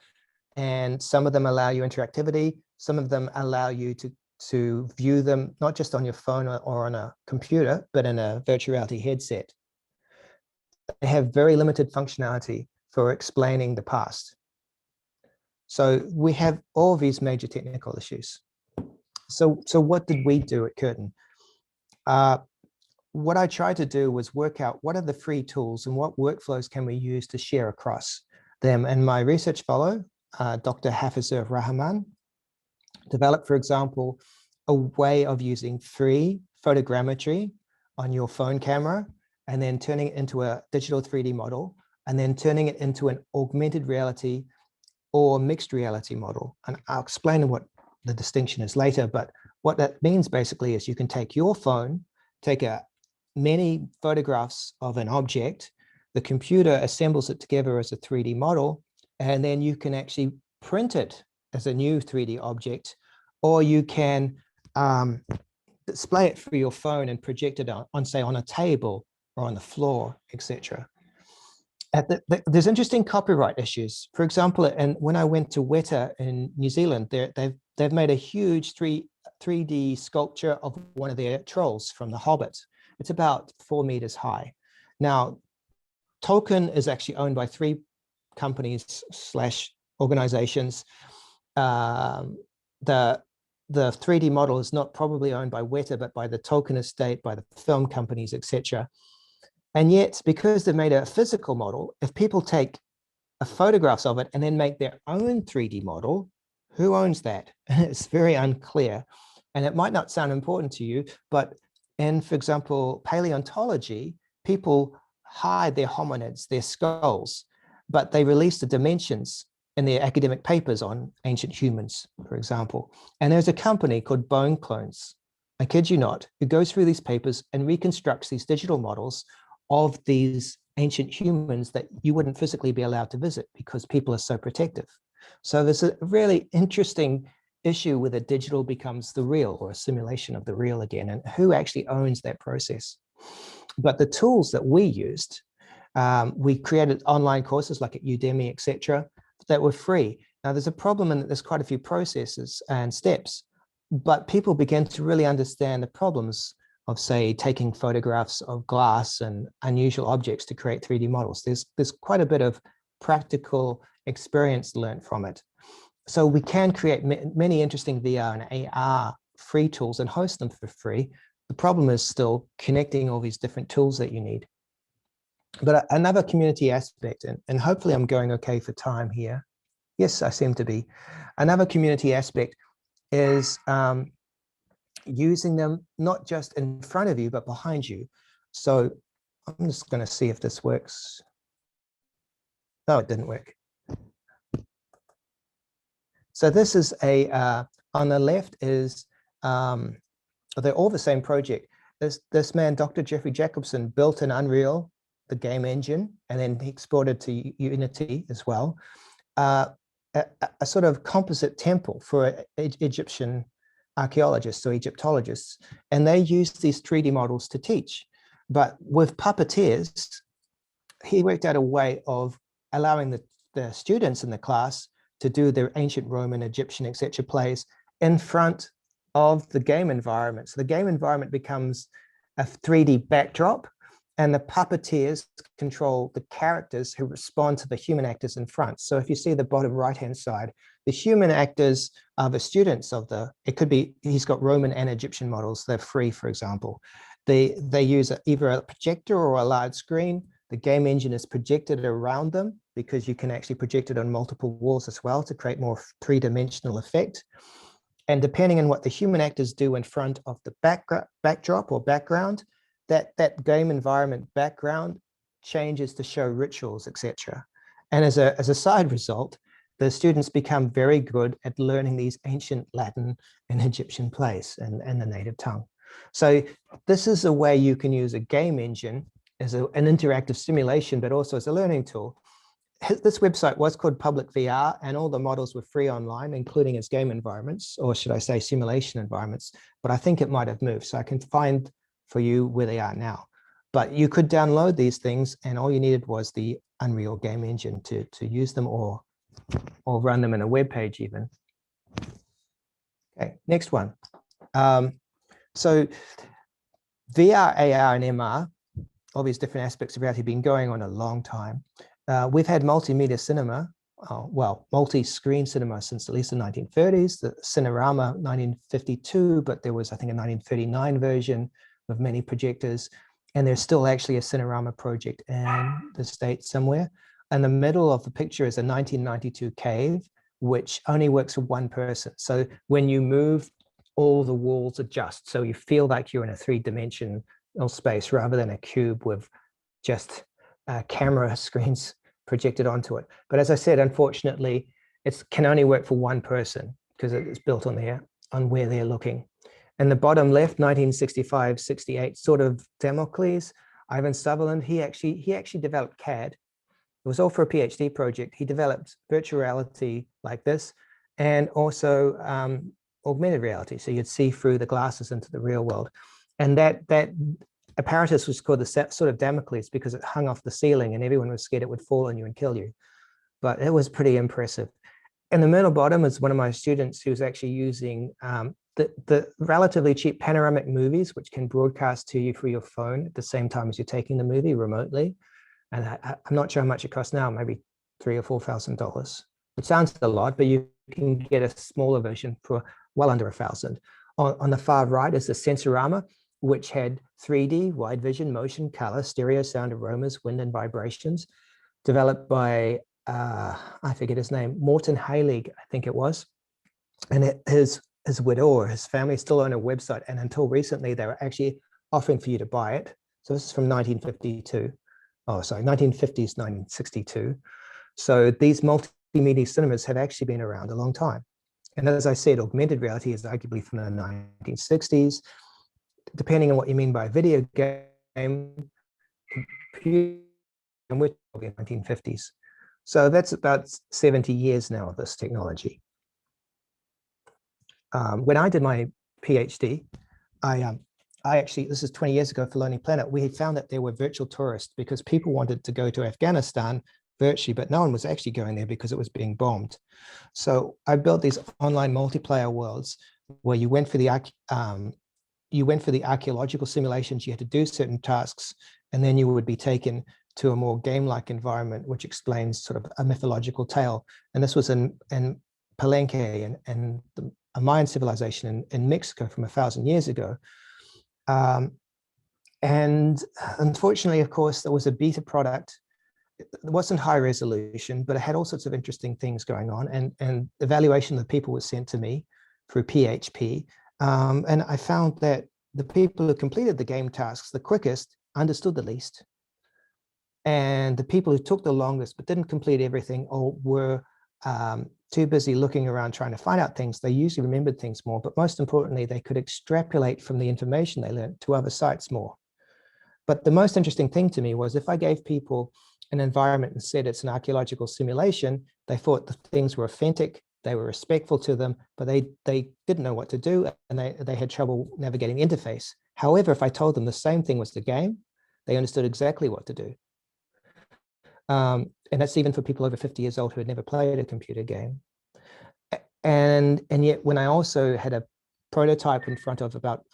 and some of them allow you interactivity. Some of them allow you to view them, not just on your phone or on a computer, but in a virtual reality headset. They have very limited functionality for explaining the past. So we have all these major technical issues. So what did we do at Curtin? What I tried to do was work out what are the free tools and what workflows can we use to share across them. And my research fellow, Dr. Hafizur Rahman, developed, for example, a way of using free photogrammetry on your phone camera and then turning it into a digital 3D model and then turning it into an augmented reality or mixed reality model. And I'll explain what the distinction is later, but what that means basically is you can take your phone, take many photographs of an object, the computer assembles it together as a 3D model, and then you can actually print it as a new 3D object, or you can display it through your phone and project it on, say, on a table or on the floor, etc. There's interesting copyright issues. For example, and when I went to Weta in New Zealand, they've made a huge 3D sculpture of one of their trolls from The Hobbit. It's about 4 meters high. Now, Tolkien is actually owned by 3 companies / organizations. The 3D model is not probably owned by Weta, but by the Tolkien estate, by the film companies, etc. And yet, because they've made a physical model, if people take photographs of it and then make their own 3D model, who owns that? It's very unclear. And it might not sound important to you, but in, for example, paleontology, people hide their hominids, their skulls, but they release the dimensions in their academic papers on ancient humans, for example. And there's a company called Bone Clones, I kid you not, who goes through these papers and reconstructs these digital models of these ancient humans that you wouldn't physically be allowed to visit because people are so protective. So there's a really interesting issue where the digital becomes the real or a simulation of the real again, and who actually owns that process. But the tools that we used, we created online courses like at Udemy, etc., that were free. Now there's a problem in that there's quite a few processes and steps, but people began to really understand the problems of, say, taking photographs of glass and unusual objects to create 3D models. There's quite a bit of practical experience learned from it. So we can create many interesting VR and AR free tools and host them for free, The problem is still connecting all these different tools that you need. But another community aspect, and hopefully I'm going okay for time here. Yes, I seem to be. Another community aspect is using them not just in front of you, but behind you. So I'm just going to see if this works. No, it didn't work. So this is on the left is, they're all the same project. This man, Dr. Jeffrey Jacobson, built an Unreal, the game engine, and then he exported to Unity as well, a sort of composite temple for Egyptian archaeologists or Egyptologists. And they used these 3D models to teach. But with puppeteers, he worked out a way of allowing the students in the class to do their ancient Roman, Egyptian, etc. plays in front of the game environment. So the game environment becomes a 3D backdrop, and the puppeteers control the characters who respond to the human actors in front. So if you see the bottom right-hand side, the human actors are the students of it could be, he's got Roman and Egyptian models, they're free, for example. They use either a projector or a large screen. The game engine is projected around them because you can actually project it on multiple walls as well to create more three-dimensional effect. And depending on what the human actors do in front of the backdrop or background, that game environment background changes to show rituals, etc. And as a side result, the students become very good at learning these ancient Latin and Egyptian plays and the native tongue. So this is a way you can use a game engine as an interactive simulation, but also as a learning tool. This website was called Public VR, and all the models were free online, including its game environments, or should I say simulation environments, but I think it might have moved, so I can find for you where they are now. But you could download these things, and all you needed was the Unreal game engine to use them, or run them in a web page even. Okay, next one. So VR, AR, and MR, all these different aspects of reality have been going on a long time. We've had multimedia cinema, multi-screen cinema since at least the 1930s, the Cinerama 1952, but there was, I think, a 1939 version with many projectors. And there's still actually a Cinerama project in the States somewhere. In the middle of the picture is a 1992 cave, which only works for one person. So when you move, all the walls adjust. So you feel like you're in a three-dimensional space rather than a cube with just camera screens projected onto it. But as I said, unfortunately, it can only work for one person because it's built on where they're looking. And the bottom left, 1965, 68, sort of Damocles, Ivan Sutherland, he actually developed CAD. It was all for a PhD project. He developed virtual reality like this, and also augmented reality. So you'd see through the glasses into the real world. And that apparatus was called the sort of Damocles because it hung off the ceiling and everyone was scared it would fall on you and kill you. But it was pretty impressive. In the middle bottom is one of my students who's actually using the relatively cheap panoramic movies, which can broadcast to you through your phone at the same time as you're taking the movie remotely. And I'm not sure how much it costs now, maybe $3,000 or $4,000. It sounds a lot, but you can get a smaller version for well under $1,000. On the far right is the Sensorama, which had 3D, wide vision, motion, color, stereo, sound, aromas, wind, and vibrations, developed by, I forget his name, Morton Heilig, I think it was. And his widow or his family still own a website. And until recently, they were actually offering for you to buy it. So this is from 1952. Oh, sorry, 1950s, 1962. So these multimedia cinemas have actually been around a long time. And as I said, augmented reality is arguably from the 1960s. Depending on what you mean by video game, computer, and we're talking 1950s. So that's about 70 years now of this technology. When I did my PhD, I actually, this is 20 years ago for Lonely Planet, we had found that there were virtual tourists because people wanted to go to Afghanistan virtually, but no one was actually going there because it was being bombed. So I built these online multiplayer worlds where you went for the archaeological simulations, you had to do certain tasks, and then you would be taken to a more game-like environment, which explains sort of a mythological tale. And this was in Palenque and a Mayan civilization in Mexico from 1,000 years ago. And unfortunately, of course, there was a beta product. It wasn't high resolution, but it had all sorts of interesting things going on. And evaluation of the people was sent to me through PHP. And I found that the people who completed the game tasks the quickest understood the least. And the people who took the longest but didn't complete everything or were too busy looking around trying to find out things, they usually remembered things more. But most importantly, they could extrapolate from the information they learned to other sites more. But the most interesting thing to me was if I gave people an environment and said it's an archaeological simulation, they thought the things were authentic, they were respectful to them, but they didn't know what to do and they had trouble navigating the interface. However, if I told them the same thing was the game, they understood exactly what to do. And that's even for people over 50 years old who had never played a computer game. And yet when I also had a prototype in front of about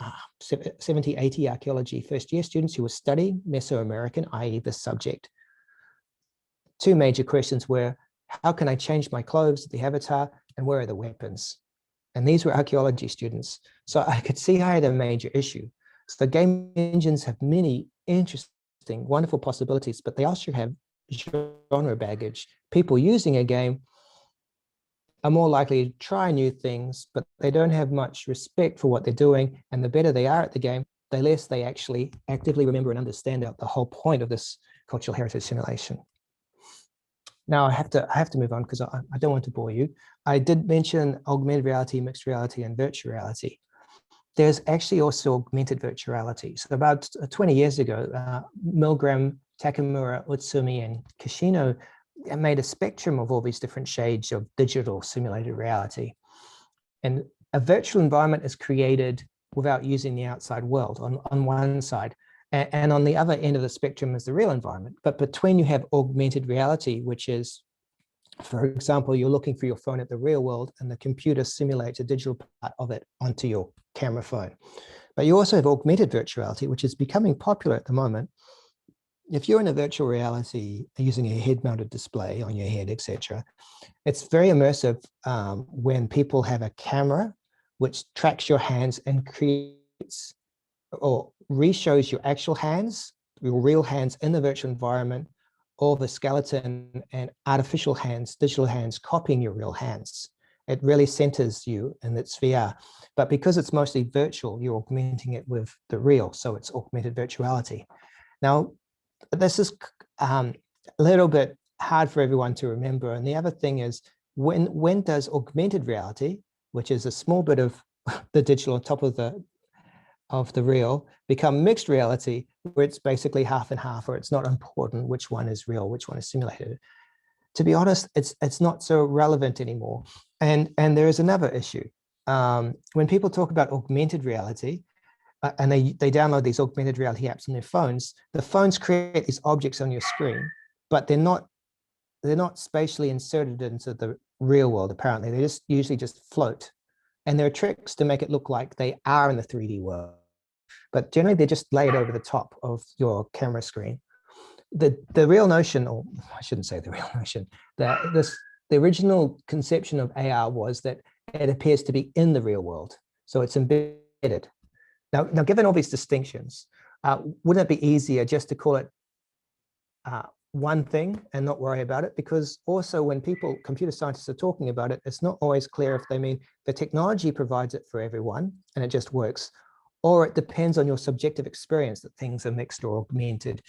70, 80 archaeology first year students who were studying Mesoamerican, i.e. the subject, two major questions were, how can I change my clothes, the avatar, and where are the weapons? And these were archaeology students. So I could see I had a major issue. So game engines have many interesting, wonderful possibilities, but they also have genre baggage. People using a game are more likely to try new things, but they don't have much respect for what they're doing. And the better they are at the game, the less they actually actively remember and understand the whole point of this cultural heritage simulation. Now I have to move on because I don't want to bore you. I did mention augmented reality, mixed reality, and virtual reality. There's actually also augmented virtuality. So about 20 years ago, Milgram, Takamura, Utsumi, and Kishino made a spectrum of all these different shades of digital simulated reality. And a virtual environment is created without using the outside world on one side. And on the other end of the spectrum is the real environment. But between you have augmented reality, which is, for example, you're looking for your phone at the real world and the computer simulates a digital part of it onto your camera phone. But you also have augmented virtuality, which is becoming popular at the moment. If you're in a virtual reality using a head-mounted display on your head, etc., it's very immersive when people have a camera which tracks your hands and creates or re-shows your actual hands, your real hands in the virtual environment, or the skeleton and artificial hands, digital hands copying your real hands. It really centers you and it's VR. But because it's mostly virtual, you're augmenting it with the real, so it's augmented virtuality. Now, this is a little bit hard for everyone to remember. And the other thing is, when does augmented reality, which is a small bit of the digital on top of the real, become mixed reality, where it's basically half and half, or it's not important which one is real, which one is simulated? To be honest, it's not so relevant anymore. And there is another issue. When people talk about augmented reality, and they download these augmented reality apps on their phones, the phones create these objects on your screen, but they're not spatially inserted into the real world, apparently. They usually just float. And there are tricks to make it look like they are in the 3D world. But generally, they're just laid over the top of your camera screen. The real notion, or I shouldn't say the real notion, the original conception of AR was that it appears to be in the real world. So it's embedded. Now, given all these distinctions, wouldn't it be easier just to call it one thing and not worry about it? Because also when computer scientists are talking about it, it's not always clear if they mean the technology provides it for everyone and it just works, or it depends on your subjective experience that things are mixed or augmented,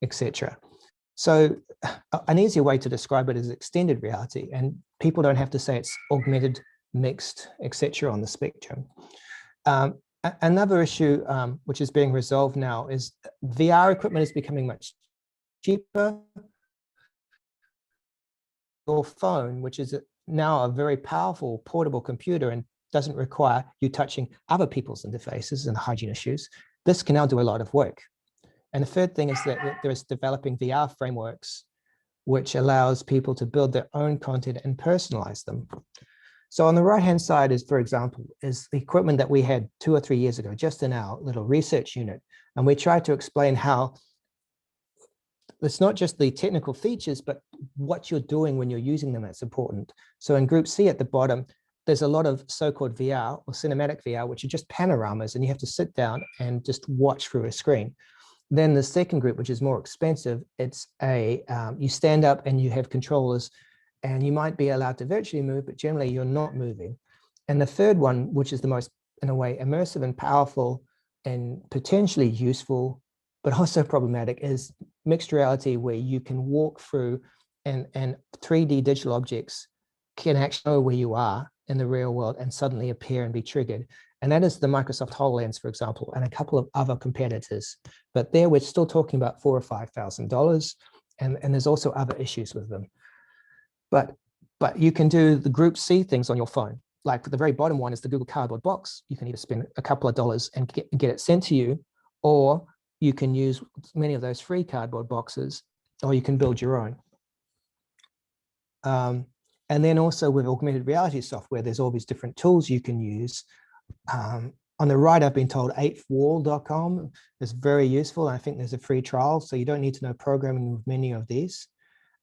etc. So an easier way to describe it is extended reality, and people don't have to say it's augmented, mixed, etc. on the spectrum. Another issue which is being resolved now is VR equipment is becoming much cheaper. Your phone, which is now a very powerful portable computer and doesn't require you touching other people's interfaces and hygiene issues, this can now do a lot of work. And the third thing is that there is developing VR frameworks, which allows people to build their own content and personalize them. So on the right-hand side is, for example, is the equipment that we had 2 or 3 years ago, just in our little research unit. And we tried to explain how it's not just the technical features, but what you're doing when you're using them that's important. So in group C at the bottom, there's a lot of so-called VR or cinematic VR, which are just panoramas, and you have to sit down and just watch through a screen. Then the second group, which is more expensive, it's you stand up and you have controllers, and you might be allowed to virtually move, but generally you're not moving. And the third one, which is the most, in a way, immersive and powerful and potentially useful, but also problematic, is mixed reality, where you can walk through and 3D digital objects can actually know where you are in the real world and suddenly appear and be triggered. And that is the Microsoft HoloLens, for example, and a couple of other competitors. But there we're still talking about $4,000 or $5,000, and there's also other issues with them. But you can do the group C things on your phone. Like the very bottom one is the Google Cardboard box. You can either spend a couple of dollars and get it sent to you, or you can use many of those free cardboard boxes, or you can build your own. And then also with augmented reality software, there's all these different tools you can use. On the right, I've been told 8thwall.com is very useful. I think there's a free trial, so you don't need to know programming with many of these.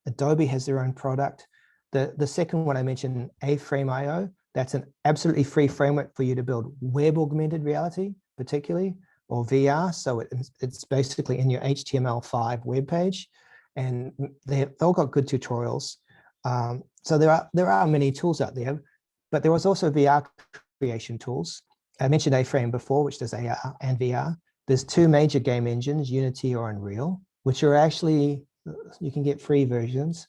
Adobe has their own product. The second one I mentioned, A-Frame.io, that's an absolutely free framework for you to build web augmented reality, particularly, or VR. So it's basically in your HTML5 web page, and they've all got good tutorials. So there are many tools out there, but there was also VR creation tools. I mentioned A-Frame before, which does AR and VR. There's two major game engines, Unity or Unreal, which are actually, you can get free versions.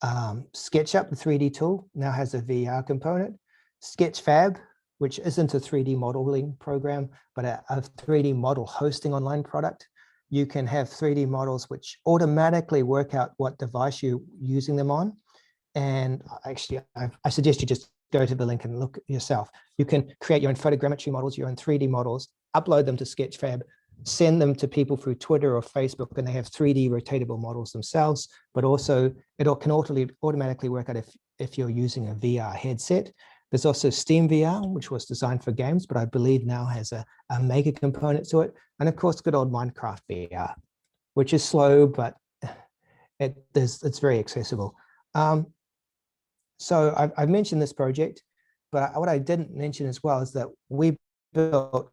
SketchUp, the 3D tool, now has a VR component. Sketchfab, which isn't a 3D modeling program, but a 3D model hosting online product. You can have 3D models which automatically work out what device you're using them on. And actually, I suggest you just go to the link and look yourself. You can create your own photogrammetry models, your own 3D models, upload them to Sketchfab, send them to people through Twitter or Facebook, and they have 3D rotatable models themselves, but also it can automatically work out if you're using a VR headset. There's also Steam VR, which was designed for games, but I believe now has a maker component to it. And of course, good old Minecraft VR, which is slow, but it's very accessible. So I've mentioned this project, but what I didn't mention as well is that we built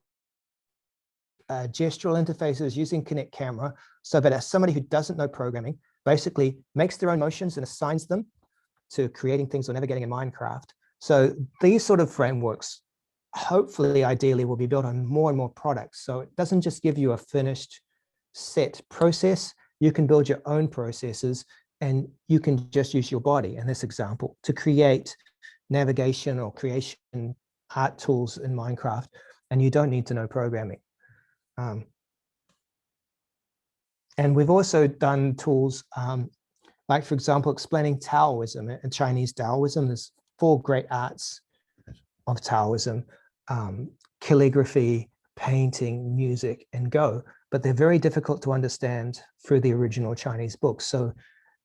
gestural interfaces using Kinect camera, so that as somebody who doesn't know programming basically makes their own motions and assigns them to creating things or navigating in Minecraft. So these sort of frameworks, hopefully, ideally, will be built on more and more products. So it doesn't just give you a finished set process. You can build your own processes, and you can just use your body in this example to create navigation or creation art tools in Minecraft, and you don't need to know programming. And we've also done tools like, for example, explaining Taoism and Chinese Taoism. There's 4 great arts of Taoism: calligraphy, painting, music, and Go. But they're very difficult to understand through the original Chinese books. So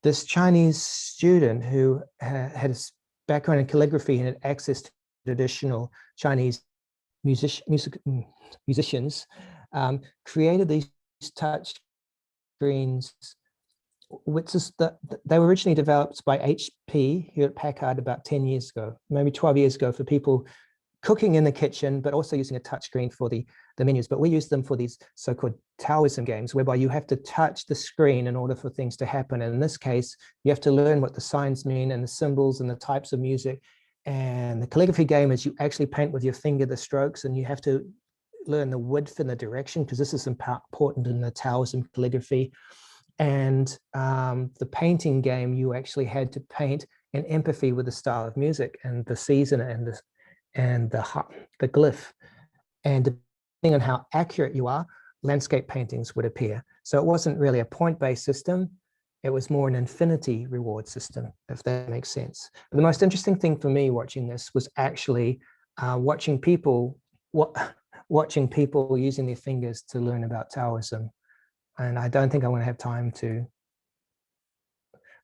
this Chinese student who had a background in calligraphy and had access to traditional Chinese musicians created these touch screens, which is they were originally developed by HP here at Packard about 10 years ago, maybe 12 years ago, for people cooking in the kitchen, but also using a touchscreen for the menus. But we use them for these so-called Taoism games, whereby you have to touch the screen in order for things to happen. And in this case, you have to learn what the signs mean and the symbols and the types of music. And the calligraphy game is you actually paint with your finger the strokes, and you have to learn the width and the direction, because this is important in the Taoism calligraphy. And the painting game, you actually had to paint in empathy with the style of music and the season and the glyph. And depending on how accurate you are, landscape paintings would appear. So it wasn't really a point-based system. It was more an infinity reward system, if that makes sense. But the most interesting thing for me watching this was actually watching people using their fingers to learn about Taoism. And I don't think I'm going to have time to.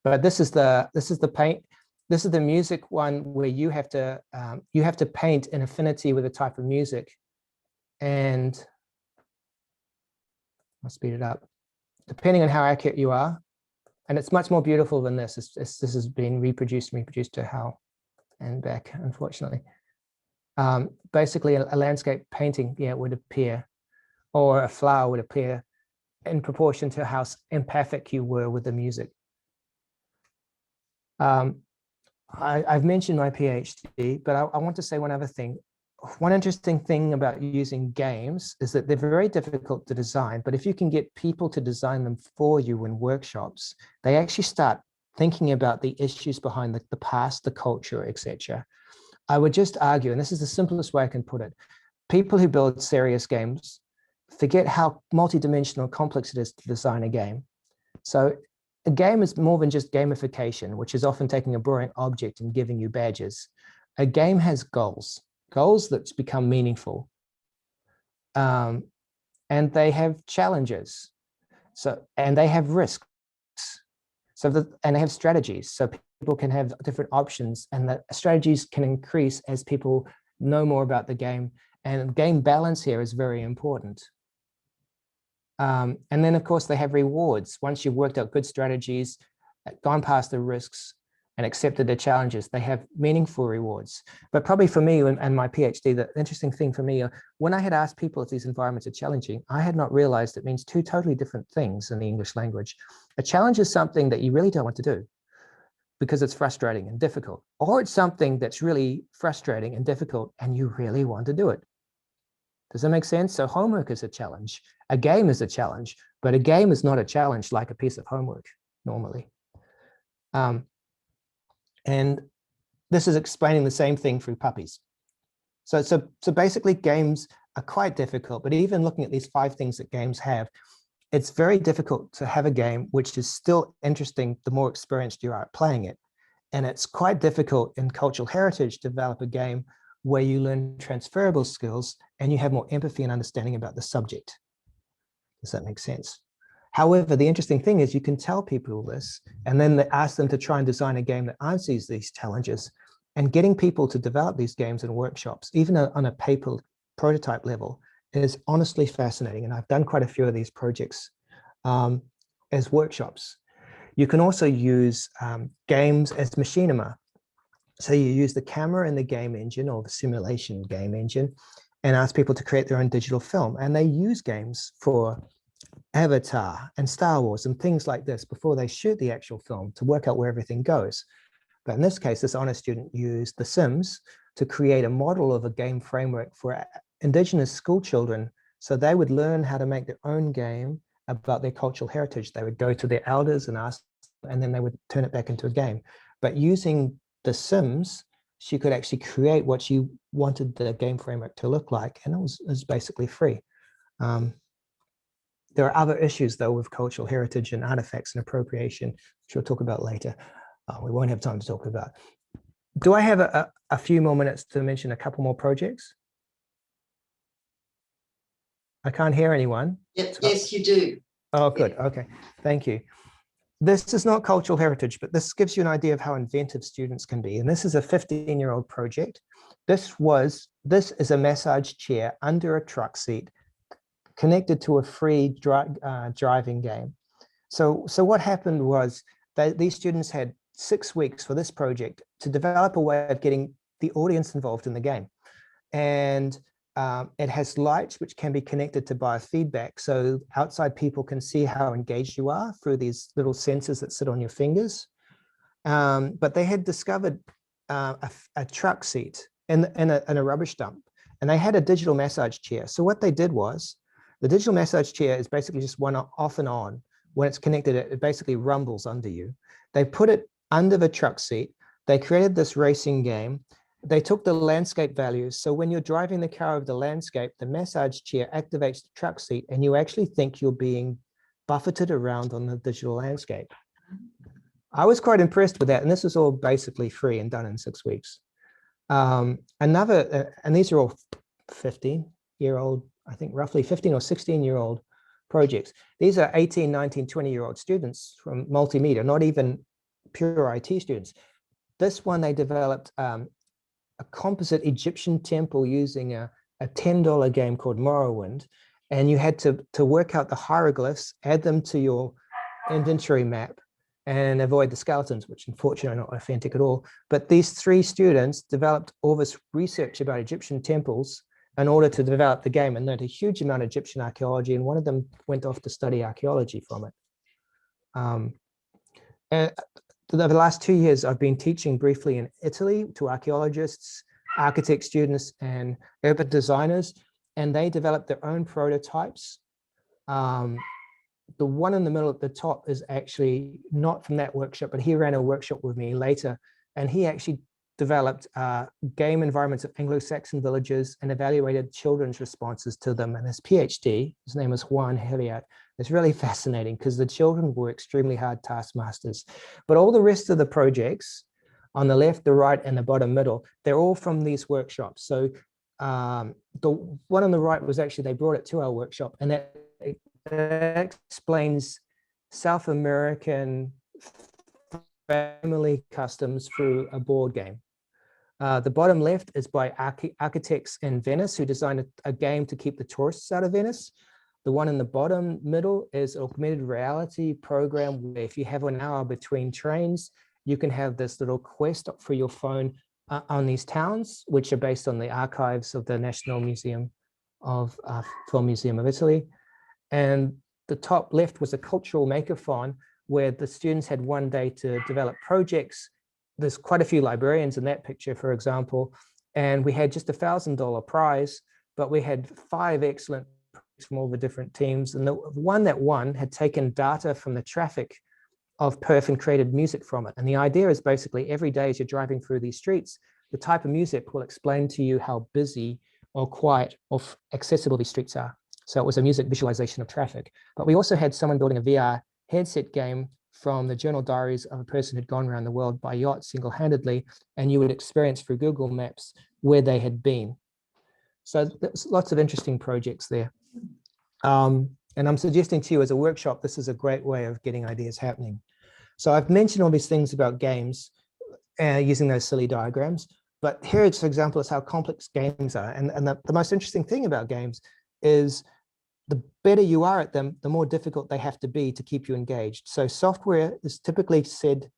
But this is the paint. This is the music one, where you have to paint in affinity with a type of music. And I'll speed it up. Depending on how accurate you are, and it's much more beautiful than this. This has been reproduced to hell and back, unfortunately. Basically, a landscape painting, yeah, would appear, or a flower would appear in proportion to how empathic you were with the music. I've mentioned my PhD, but I want to say one other thing. One interesting thing about using games is that they're very difficult to design, but if you can get people to design them for you in workshops, they actually start thinking about the issues behind the past, the culture, etc. I would just argue, and this is the simplest way I can put it, people who build serious games forget how multidimensional complex it is to design a game. So a game is more than just gamification, which is often taking a boring object and giving you badges. A game has goals that become meaningful. And they have challenges. And they have risks. And they have strategies. So people can have different options, and the strategies can increase as people know more about the game. And game balance here is very important. And then, of course, they have rewards. Once you've worked out good strategies, gone past the risks, and accepted the challenges, they have meaningful rewards. But probably for me and my PhD, the interesting thing for me, when I had asked people if these environments are challenging, I had not realized it means two totally different things in the English language. A challenge is something that you really don't want to do because it's frustrating and difficult, or it's something that's really frustrating and difficult and you really want to do it. Does that make sense? So homework is a challenge. A game is a challenge, but a game is not a challenge like a piece of homework normally. And this is explaining the same thing through puppies. So basically games are quite difficult, but even looking at these 5 things that games have, it's very difficult to have a game which is still interesting the more experienced you are at playing it. And it's quite difficult in cultural heritage to develop a game where you learn transferable skills and you have more empathy and understanding about the subject. Does that make sense? However, the interesting thing is you can tell people this and then ask them to try and design a game that answers these challenges, and getting people to develop these games in workshops, even on a paper prototype level, is honestly fascinating. And I've done quite a few of these projects as workshops. You can also use games as machinima. So you use the camera in the game engine or the simulation game engine and ask people to create their own digital film. And they use games for Avatar and Star Wars and things like this before they shoot the actual film to work out where everything goes. But in this case, this honor student used The Sims to create a model of a game framework for Indigenous school children, so they would learn how to make their own game about their cultural heritage. They would go to their elders and ask, and then they would turn it back into a game. But using The Sims, she could actually create what she wanted the game framework to look like, and it was basically free. There are other issues, though, with cultural heritage and artifacts and appropriation, which we'll talk about later. We won't have time to talk about. Do I have a few more minutes to mention a couple more projects? I can't hear anyone. Yep, yes, you do. Oh, good. Okay, thank you. This is not cultural heritage, but this gives you an idea of how inventive students can be. And this is a 15-year-old project. This is a massage chair under a truck seat connected to a free driving game. So what happened was that these students had 6 weeks for this project to develop a way of getting the audience involved in the game. And it has lights which can be connected to biofeedback. So outside people can see how engaged you are through these little sensors that sit on your fingers. But they had discovered a truck seat in a rubbish dump, and they had a digital massage chair. So what they did was, the digital massage chair is basically just one off and on. When it's connected, it basically rumbles under you. They put it under the truck seat. They created this racing game. They took the landscape values. So when you're driving the car over the landscape, the massage chair activates the truck seat, and you actually think you're being buffeted around on the digital landscape. I was quite impressed with that. And this is all basically free and done in 6 weeks. And these are all 15-year-old, I think roughly 15 or 16-year-old projects. These are 18, 19, 20-year-old students from multimedia, not even pure IT students. This one, they developed a composite Egyptian temple using a $10 game called Morrowind. And you had to work out the hieroglyphs, add them to your inventory map, and avoid the skeletons, which unfortunately are not authentic at all. But these 3 students developed all this research about Egyptian temples in order to develop the game, and learned a huge amount of Egyptian archaeology, and one of them went off to study archaeology from it. And the last 2 years, I've been teaching briefly in Italy to archaeologists, architect students, and urban designers, and they developed their own prototypes. The one in the middle at the top is actually not from that workshop, but he ran a workshop with me later, and he actually developed game environments of Anglo-Saxon villages and evaluated children's responses to them. And his PhD, his name is Juan Heliat, it's really fascinating because the children were extremely hard taskmasters. But all the rest of the projects on the left, the right, and the bottom middle, they're all from these workshops. So the one on the right was actually, they brought it to our workshop, and that explains South American family customs through a board game. The bottom left is by architects in Venice who designed a game to keep the tourists out of Venice. The one in the bottom middle is an augmented reality program where if you have an hour between trains, you can have this little quest for your phone on these towns, which are based on the archives of the National Museum of Film Museum of Italy. And the top left was a cultural makeathon where the students had one day to develop projects. There's quite a few librarians in that picture, for example, and we had just $1,000 prize, but we had 5 excellent from all the different teams. And the one that won had taken data from the traffic of Perth and created music from it. And the idea is basically every day as you're driving through these streets, the type of music will explain to you how busy or quiet or accessible these streets are. So it was a music visualization of traffic. But we also had someone building a VR headset game from the journal diaries of a person who'd gone around the world by yacht single-handedly, and you would experience through Google Maps where they had been. So there's lots of interesting projects there. And I'm suggesting to you as a workshop, this is a great way of getting ideas happening. So I've mentioned all these things about games using those silly diagrams, but here it's an example of how complex games are. And the most interesting thing about games is the better you are at them, the more difficult they have to be to keep you engaged. So software is typically said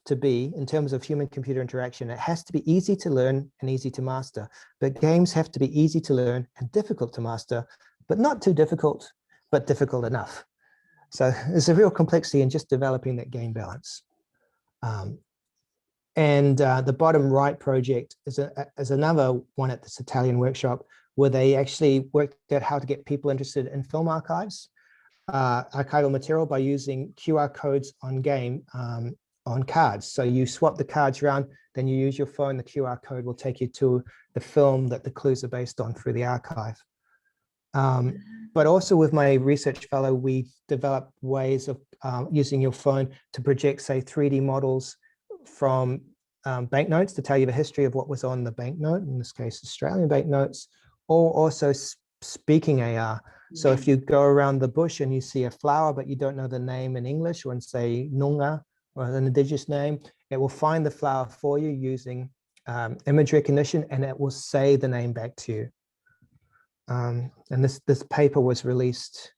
to be, in terms of human-computer interaction, it has to be easy to learn and easy to master. But games have to be easy to learn and difficult to master, but not too difficult, but difficult enough. So there's a real complexity in just developing that game balance. The bottom right project is another one at this Italian workshop where they actually worked out how to get people interested in film archives, archival material by using QR codes on cards. So you swap the cards around, then you use your phone, the QR code will take you to the film that the clues are based on through the archive. But also with my research fellow, we developed ways of using your phone to project, say, 3D models from banknotes to tell you the history of what was on the banknote, in this case, Australian banknotes, or also speaking AR. So if you go around the bush and you see a flower, but you don't know the name in English, or say Nunga, or an indigenous name, it will find the flower for you using image recognition, and it will say the name back to you. And this paper was released,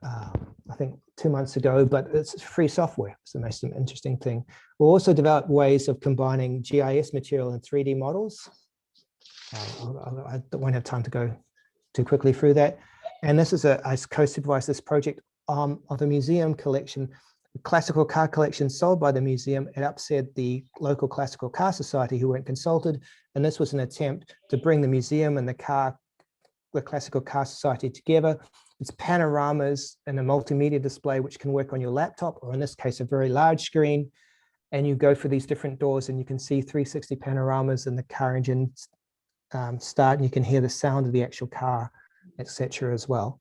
I think 2 months ago, but it's free software. It's the most interesting thing. We'll also develop ways of combining GIS material and 3D models. I won't have time to go too quickly through that. And this is I co-supervise this project of a museum collection, a classical car collection sold by the museum. It upset the local classical car society who weren't consulted. And this was an attempt to bring the museum and the classical car society together. It's panoramas and a multimedia display which can work on your laptop, or in this case, a very large screen. And you go through these different doors and you can see 360 panoramas and the car engine start, and you can hear the sound of the actual car, etc. as well.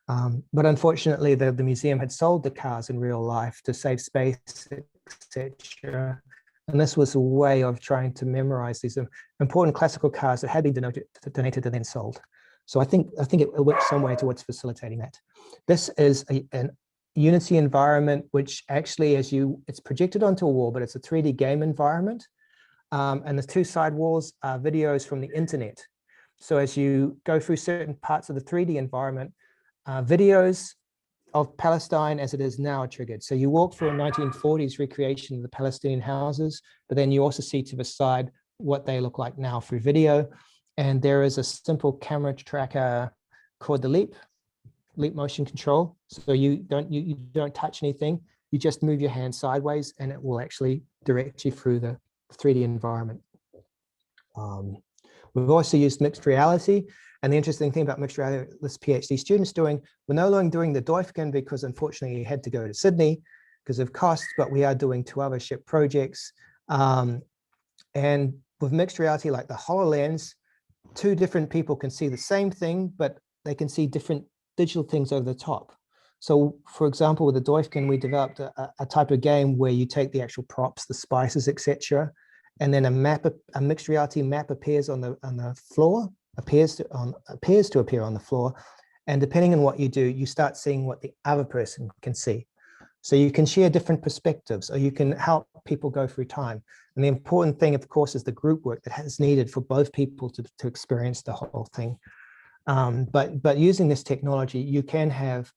But unfortunately, the museum had sold the cars in real life to save space, etc. And this was a way of trying to memorize these important classical cars that had been donated and then sold. So I think it works some way towards facilitating that. This is an Unity environment, which actually, it's projected onto a wall, but it's a 3D game environment. And the 2 side walls are videos from the internet. So as you go through certain parts of the 3D environment, videos of Palestine as it is now are triggered. So you walk through a 1940s recreation of the Palestinian houses, but then you also see to the side what they look like now through video. And there is a simple camera tracker called the leap motion control. So you don't touch anything. You just move your hand sideways and it will actually direct you through the 3D environment. We've also used mixed reality. And the interesting thing about mixed reality, this PhD student's doing, we're no longer doing the Doifkin because unfortunately he had to go to Sydney because of costs, but we are doing 2 other ship projects. And with mixed reality, like the HoloLens, 2 different people can see the same thing, but they can see different digital things over the top. So for example, with the Doifkin, we developed a type of game where you take the actual props, the spices, etc., and then a mixed reality map appears on the floor, appears to appear on the floor, and depending on what you do, you start seeing what the other person can see. So you can share different perspectives, or you can help people go through time. And the important thing, of course, is the group work that is needed for both people to experience the whole thing. But using this technology, you can have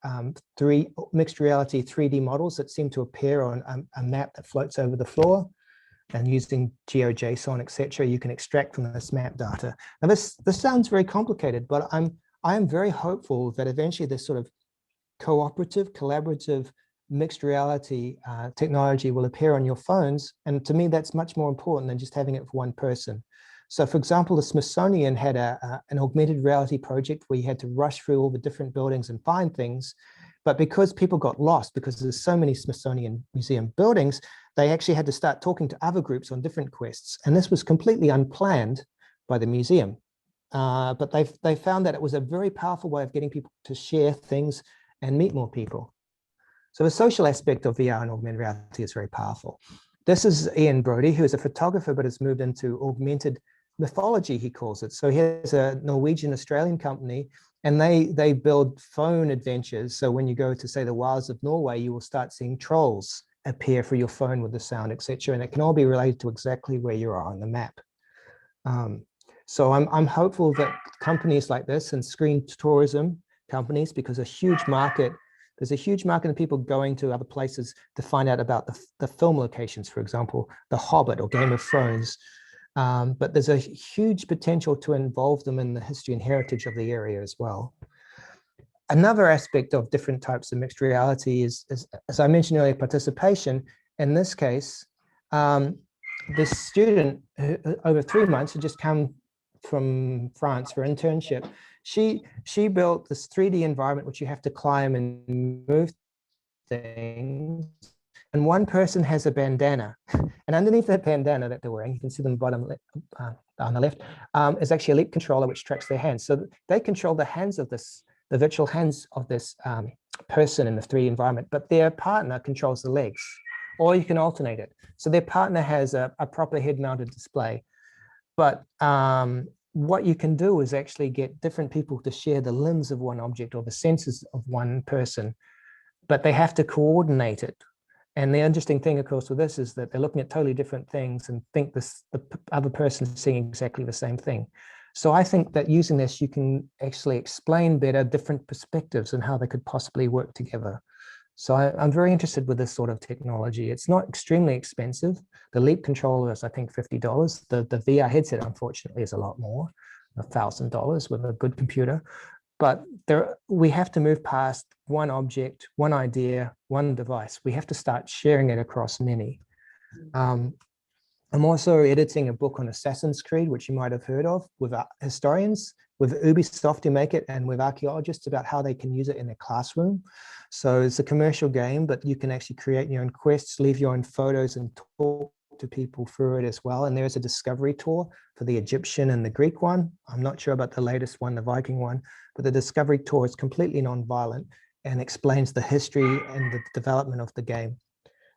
3 mixed reality 3D models that seem to appear on a map that floats over the floor. And using GeoJSON, etc., you can extract from this map data. Now, this sounds very complicated, but I am very hopeful that eventually this sort of cooperative, collaborative, mixed reality technology will appear on your phones. And to me, that's much more important than just having it for one person. So for example, the Smithsonian had an augmented reality project where you had to rush through all the different buildings and find things. But because people got lost, because there's so many Smithsonian Museum buildings, they actually had to start talking to other groups on different quests. And this was completely unplanned by the museum. But they found that it was a very powerful way of getting people to share things and meet more people. So the social aspect of VR and augmented reality is very powerful. This is Ian Brody, who is a photographer, but has moved into augmented mythology, he calls it. So here's a Norwegian-Australian company, and they build phone adventures. So when you go to, say, the wilds of Norway, you will start seeing trolls appear for your phone with the sound, etc. And it can all be related to exactly where you are on the map. So I'm hopeful that companies like this and screen tourism companies, because there's a huge market of people going to other places to find out about the film locations, for example, The Hobbit or Game of Thrones. But there's a huge potential to involve them in the history and heritage of the area as well. Another aspect of different types of mixed reality is as I mentioned earlier, participation. In this case, this student who, over 3 months, had just come from France for internship. She built this 3D environment which you have to climb and move things. And one person has a bandana, and underneath that bandana that they're wearing, you can see them bottom on the left, is actually a leap controller which tracks their hands. So they control the hands of this, the virtual hands of this person in the 3D environment, but their partner controls the legs, or you can alternate it. So their partner has a proper head-mounted display. But what you can do is actually get different people to share the limbs of one object or the senses of one person, but they have to coordinate it. And the interesting thing, of course, with this is that they're looking at totally different things and think the other person is seeing exactly the same thing. So I think that using this, you can actually explain better different perspectives and how they could possibly work together. So I'm very interested with this sort of technology. It's not extremely expensive. The Leap controller is, I think, $50. The VR headset, unfortunately, is a lot more, $1,000 with a good computer. But we have to move past one object, one idea, one device. We have to start sharing it across many. I'm also editing a book on Assassin's Creed, which you might have heard of, with historians, with Ubisoft who make it, and with archaeologists about how they can use it in their classroom. So it's a commercial game, but you can actually create your own quests, leave your own photos, and talk to people through it as well. And there's a discovery tour for the Egyptian and the Greek one. I'm not sure about the latest one, the Viking one, but the discovery tour is completely non-violent and explains the history and the development of the game.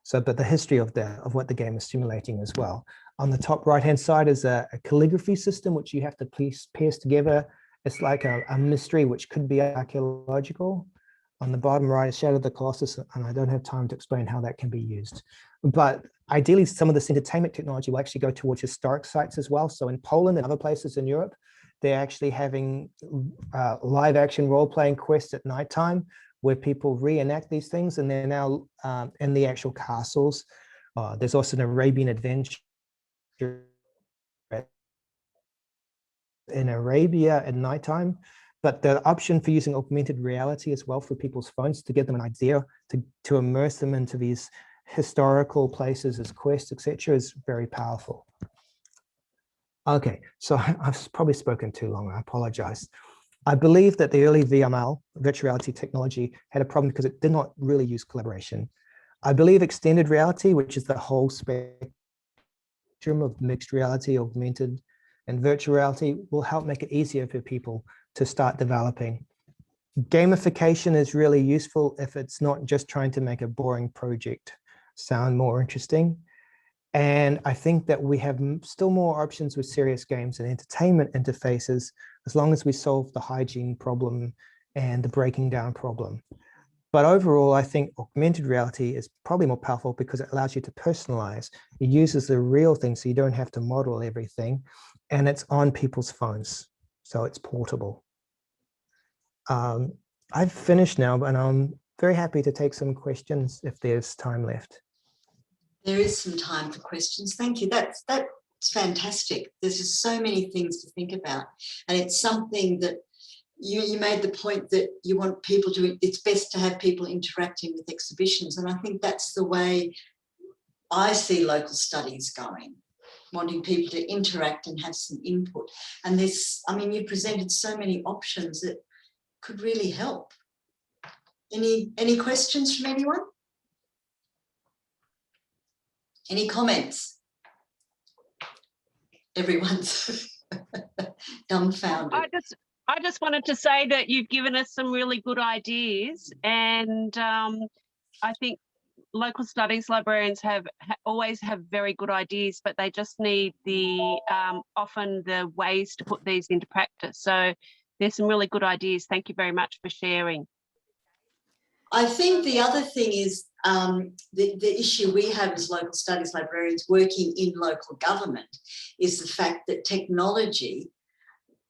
So, but the history of what the game is simulating as well. On the top right-hand side is a calligraphy system, which you have to piece together. It's like a mystery, which could be archaeological. On the bottom right is Shadow of the Colossus, and I don't have time to explain how that can be used. But ideally, some of this entertainment technology will actually go towards historic sites as well. So in Poland and other places in Europe, they're actually having live action role-playing quests at nighttime, where people reenact these things, and they're now in the actual castles. There's also an Arabian adventure in Arabia at nighttime, but the option for using augmented reality as well for people's phones to give them an idea, to immerse them into these historical places as quests, etc., is very powerful. Okay, so I've probably spoken too long, I apologize. I believe that the early VML, virtual reality technology, had a problem because it did not really use collaboration. I believe extended reality, which is the whole spectrum of mixed reality, augmented, and virtual reality, will help make it easier for people to start developing. Gamification is really useful if it's not just trying to make a boring project sound more interesting. And I think that we have still more options with serious games and entertainment interfaces, as long as we solve the hygiene problem and the breaking down problem. But overall, I think augmented reality is probably more powerful because it allows you to personalize. It uses the real thing, so you don't have to model everything, and it's on people's phones, so it's portable. I've finished now, but I'm very happy to take some questions if there's time left. There is some time for questions. Thank you. That's fantastic. There's just so many things to think about. And it's something that you made the point that you want people to, it's best to have people interacting with exhibitions. And I think that's the way I see local studies going, wanting people to interact and have some input. And this, I mean, you presented so many options that could really help. Any questions from anyone? Any comments? Everyone's dumbfounded. I just wanted to say that you've given us some really good ideas, and I think local studies librarians always have very good ideas, but they just need the often the ways to put these into practice. So there's some really good ideas. Thank you very much for sharing. I think the other thing is the issue we have as local studies librarians working in local government is the fact that technology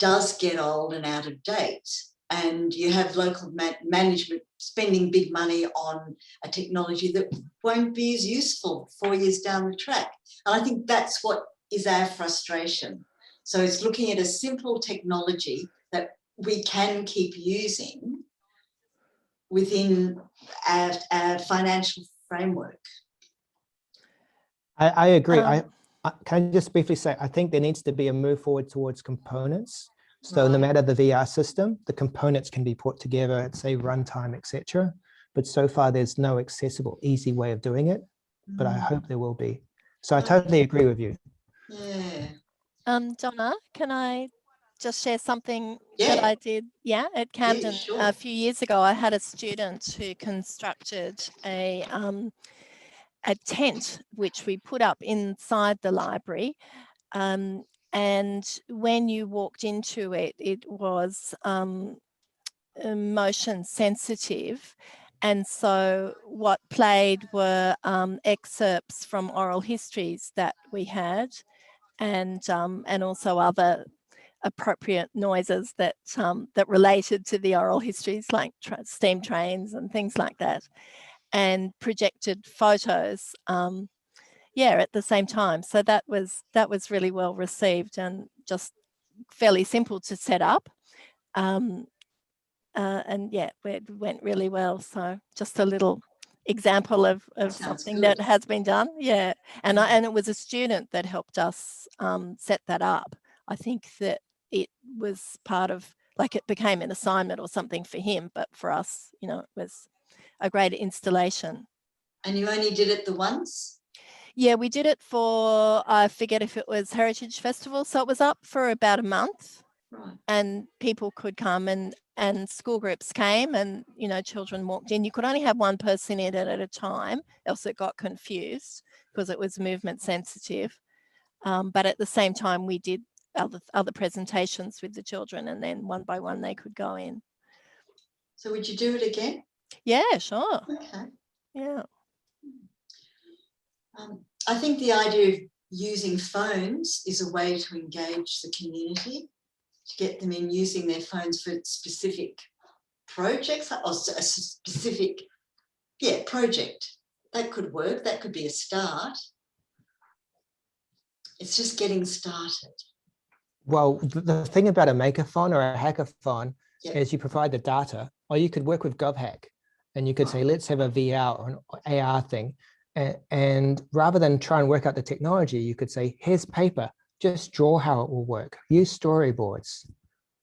does get old and out of date, and you have local management spending big money on a technology that won't be as useful 4 years down the track. And I think that's what is our frustration. So it's looking at a simple technology that we can keep using within our financial framework. I agree. Can I just briefly say, I think there needs to be a move forward towards components. So no matter the VR system, the components can be put together at, say, runtime, etc. But so far, there's no accessible, easy way of doing it. But I hope there will be. So I totally agree with you. Yeah. Donna, can I just share something that I did? Yeah, at Camden a few years ago, I had a student who constructed a tent which we put up inside the library, and when you walked into it, it was motion sensitive, and so what played were excerpts from oral histories that we had, and also other appropriate noises that that related to the oral histories, like steam trains and things like that, and projected photos at the same time. So that was really well received and just fairly simple to set up, and it went really well. So just a little example of something that has been done. And it was a student that helped us set that up. I think that it was part of, like, it became an assignment or something for him, but for us, it was a great installation. And you only did it the once? Yeah, we did it for, I forget if it was Heritage Festival, so it was up for about a month. Right. And people could come, and school groups came, and children walked in. You could only have one person in it at a time, else it got confused because it was movement sensitive. But at the same time, we did other presentations with the children, and then one by one they could go in. So would you do it again? Yeah, sure. Okay. Yeah. I think the idea of using phones is a way to engage the community, to get them in using their phones for specific projects or a specific, project. That could work. That could be a start. It's just getting started. Well, the thing about a makeathon or a hackathon Yep. is you provide the data, or you could work with GovHack and you could say, let's have a VR or an AR thing. And rather than try and work out the technology, you could say, here's paper, just draw how it will work. Use storyboards.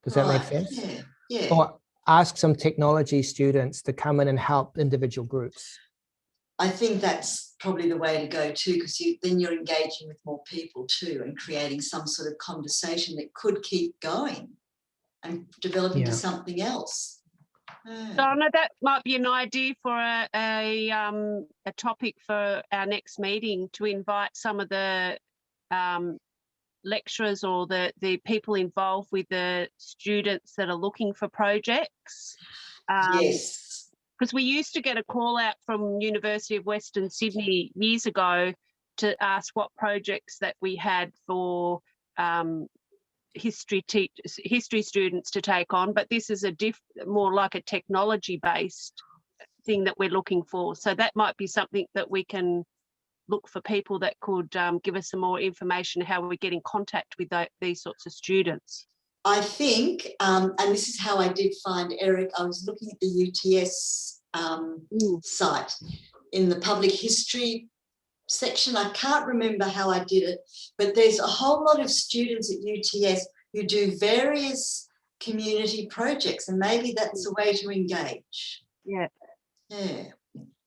Does that make sense? Yeah, yeah. Or ask some technology students to come in and help individual groups. I think that's probably the way to go too, because then you're engaging with more people too and creating some sort of conversation that could keep going and develop into something else. Donna, that might be an idea for a topic for our next meeting, to invite some of the lecturers or the people involved with the students that are looking for projects. Yes. Because we used to get a call out from University of Western Sydney years ago to ask what projects that we had for history students to take on, but this is more like a technology-based thing that we're looking for. So that might be something that we can look for people that could give us some more information how we get in contact with these sorts of students. I think, and this is how I did find Eric, I was looking at the UTS site in the public history section. I can't remember how I did it, but there's a whole lot of students at UTS who do various community projects, and maybe that's a way to engage. Yeah. Yeah.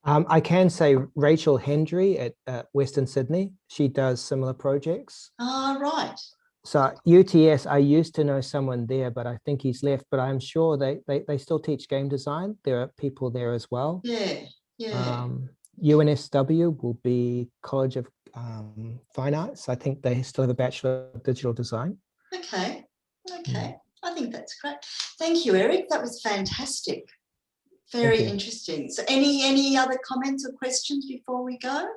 I can say Rachel Hendry at Western Sydney, she does similar projects. Oh, right. So UTS, I used to know someone there, but I think he's left, but I'm sure they still teach game design. There are people there as well. Yeah, yeah. UNSW will be College of Fine Arts. I think they still have a Bachelor of Digital Design. Okay, okay. I think that's great. Thank you, Eric. That was fantastic. Very interesting. So any other comments or questions before we go?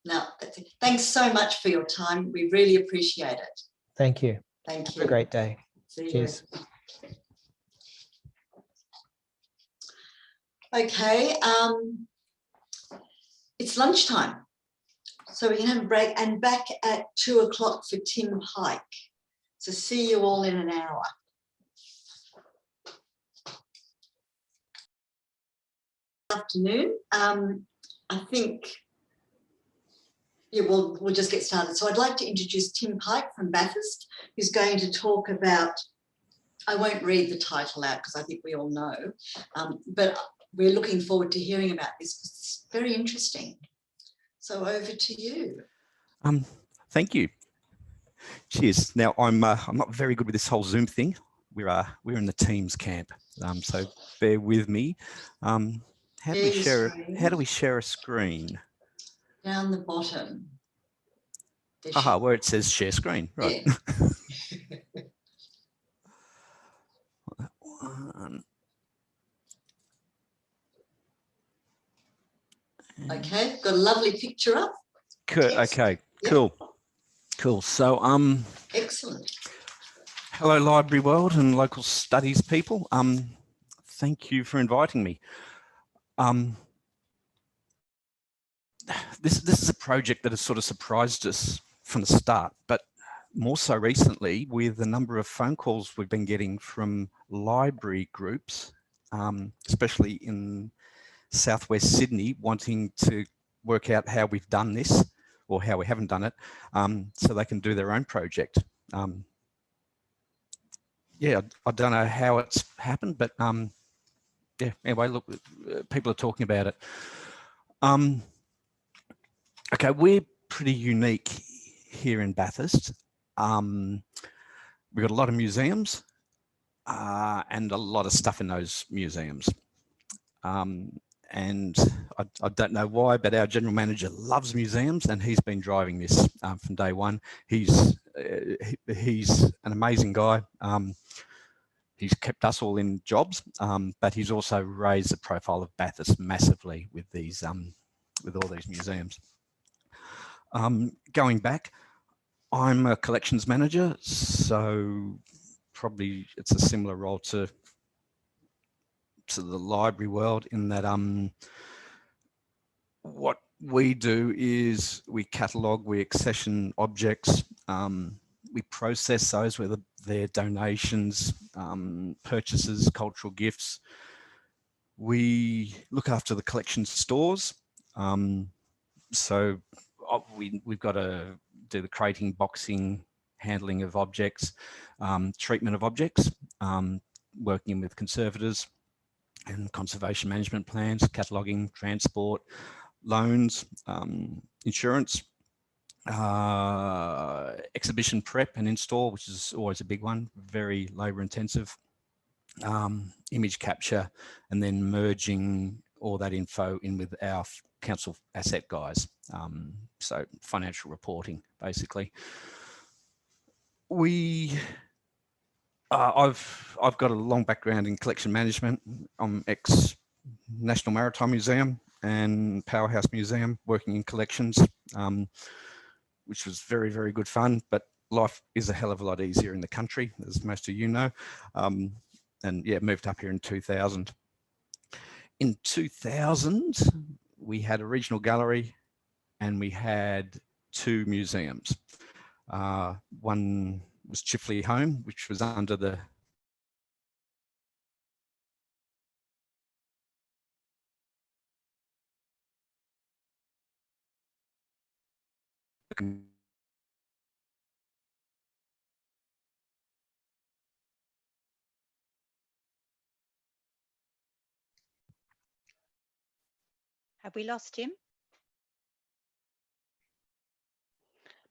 No, that's it. Thanks so much for your time. We really appreciate it. Thank you. Thank you. Have a great day. See Cheers. you. Okay, it's lunchtime, so we can have a break and back at 2 o'clock for Tim Pike. So see you all in an hour. Afternoon. I think we'll just get started. So I'd like to introduce Tim Pike from Bathurst, who's going to talk about, I won't read the title out because I think we all know, but we're looking forward to hearing about this. It's very interesting. So over to you. Thank you. Cheers. Now I'm not very good with this whole Zoom thing. We're in the Teams camp, so bear with me. How do we share a screen? Down the bottom. Aha, where it says share screen, right? Yeah. That one. Okay, got a lovely picture up. Good. Okay, yep. Cool. So excellent. Hello, Library World and local studies people. Thank you for inviting me. This is a project that has sort of surprised us from the start, but more so recently with the number of phone calls we've been getting from library groups, especially in Southwest Sydney, wanting to work out how we've done this or how we haven't done it, so they can do their own project. Yeah, I don't know how it's happened, but yeah, anyway, look, people are talking about it. Okay, we're pretty unique here in Bathurst. We've got a lot of museums and a lot of stuff in those museums. And I don't know why, but our general manager loves museums and he's been driving this from day one. He's an amazing guy. He's kept us all in jobs, but he's also raised the profile of Bathurst massively with these, with all these museums. Going back, I'm a collections manager, so probably it's a similar role to sort of the library world in that what we do is we catalogue, we accession objects, we process those, whether they're donations, purchases, cultural gifts. We look after the collection stores. So we've got to do the crating, boxing, handling of objects, treatment of objects, working with conservators and conservation management plans, cataloguing, transport, loans, insurance, exhibition prep and install, which is always a big one, very labour intensive, image capture, and then merging all that info in with our council asset guys. So financial reporting, basically. I've got a long background in collection management. I'm ex National Maritime Museum and Powerhouse Museum, working in collections, which was very, very good fun. But life is a hell of a lot easier in the country, as most of you know. And yeah, moved up here in 2000. In 2000, we had a regional gallery and we had 2 museums. One was Chifley Home, which was under the Have we lost Tim?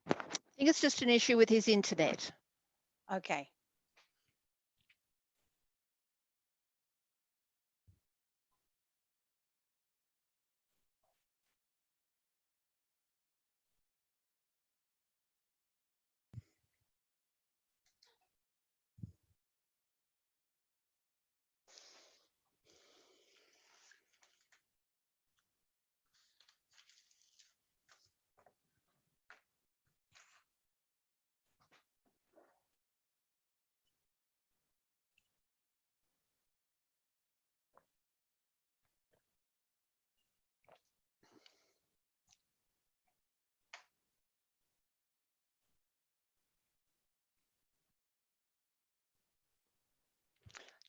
I think it's just an issue with his internet. Okay.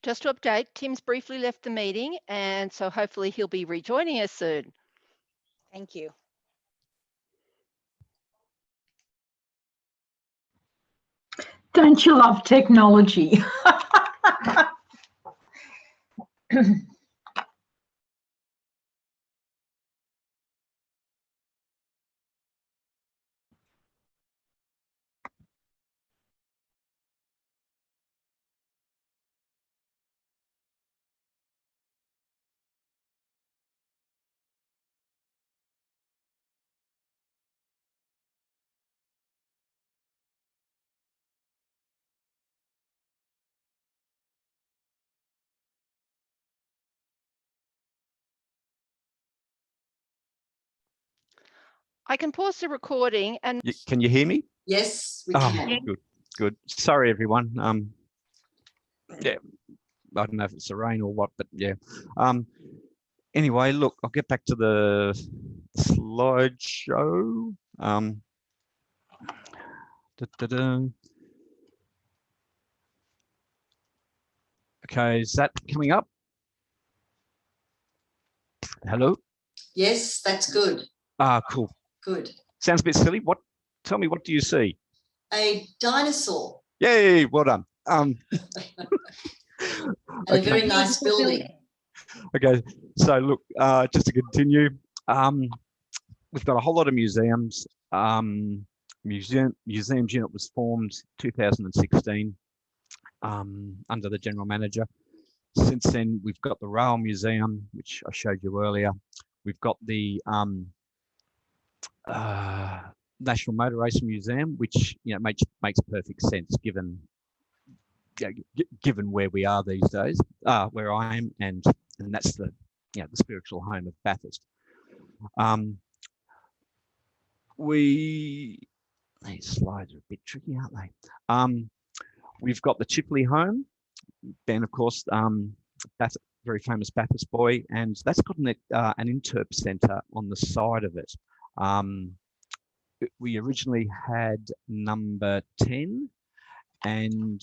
Just to update, Tim's briefly left the meeting, and so hopefully he'll be rejoining us soon. Thank you. Don't you love technology? I can pause the recording and... Can you hear me? Yes, we Oh, can. good. Sorry, everyone. Yeah, I don't know if it's the rain or what, but yeah. Anyway, look, I'll get back to the slideshow. Okay, is that coming up? Hello? Yes, that's good. Ah, cool. Good. Sounds a bit silly. Tell me, what do you see? A dinosaur. Yay, well done. And a very nice building. Okay, so look, just to continue, we've got a whole lot of museums. Museums unit was formed 2016 under the general manager. Since then, we've got the Rail Museum, which I showed you earlier. We've got the National Motor Racing Museum, which makes perfect sense given where we are these days, where I am, and that's the the spiritual home of Bathurst. These slides are a bit tricky, aren't they? We've got the Chipley home, then of course very famous Bathurst boy, and that's got an interp centre on the side of it. We originally had number 10, and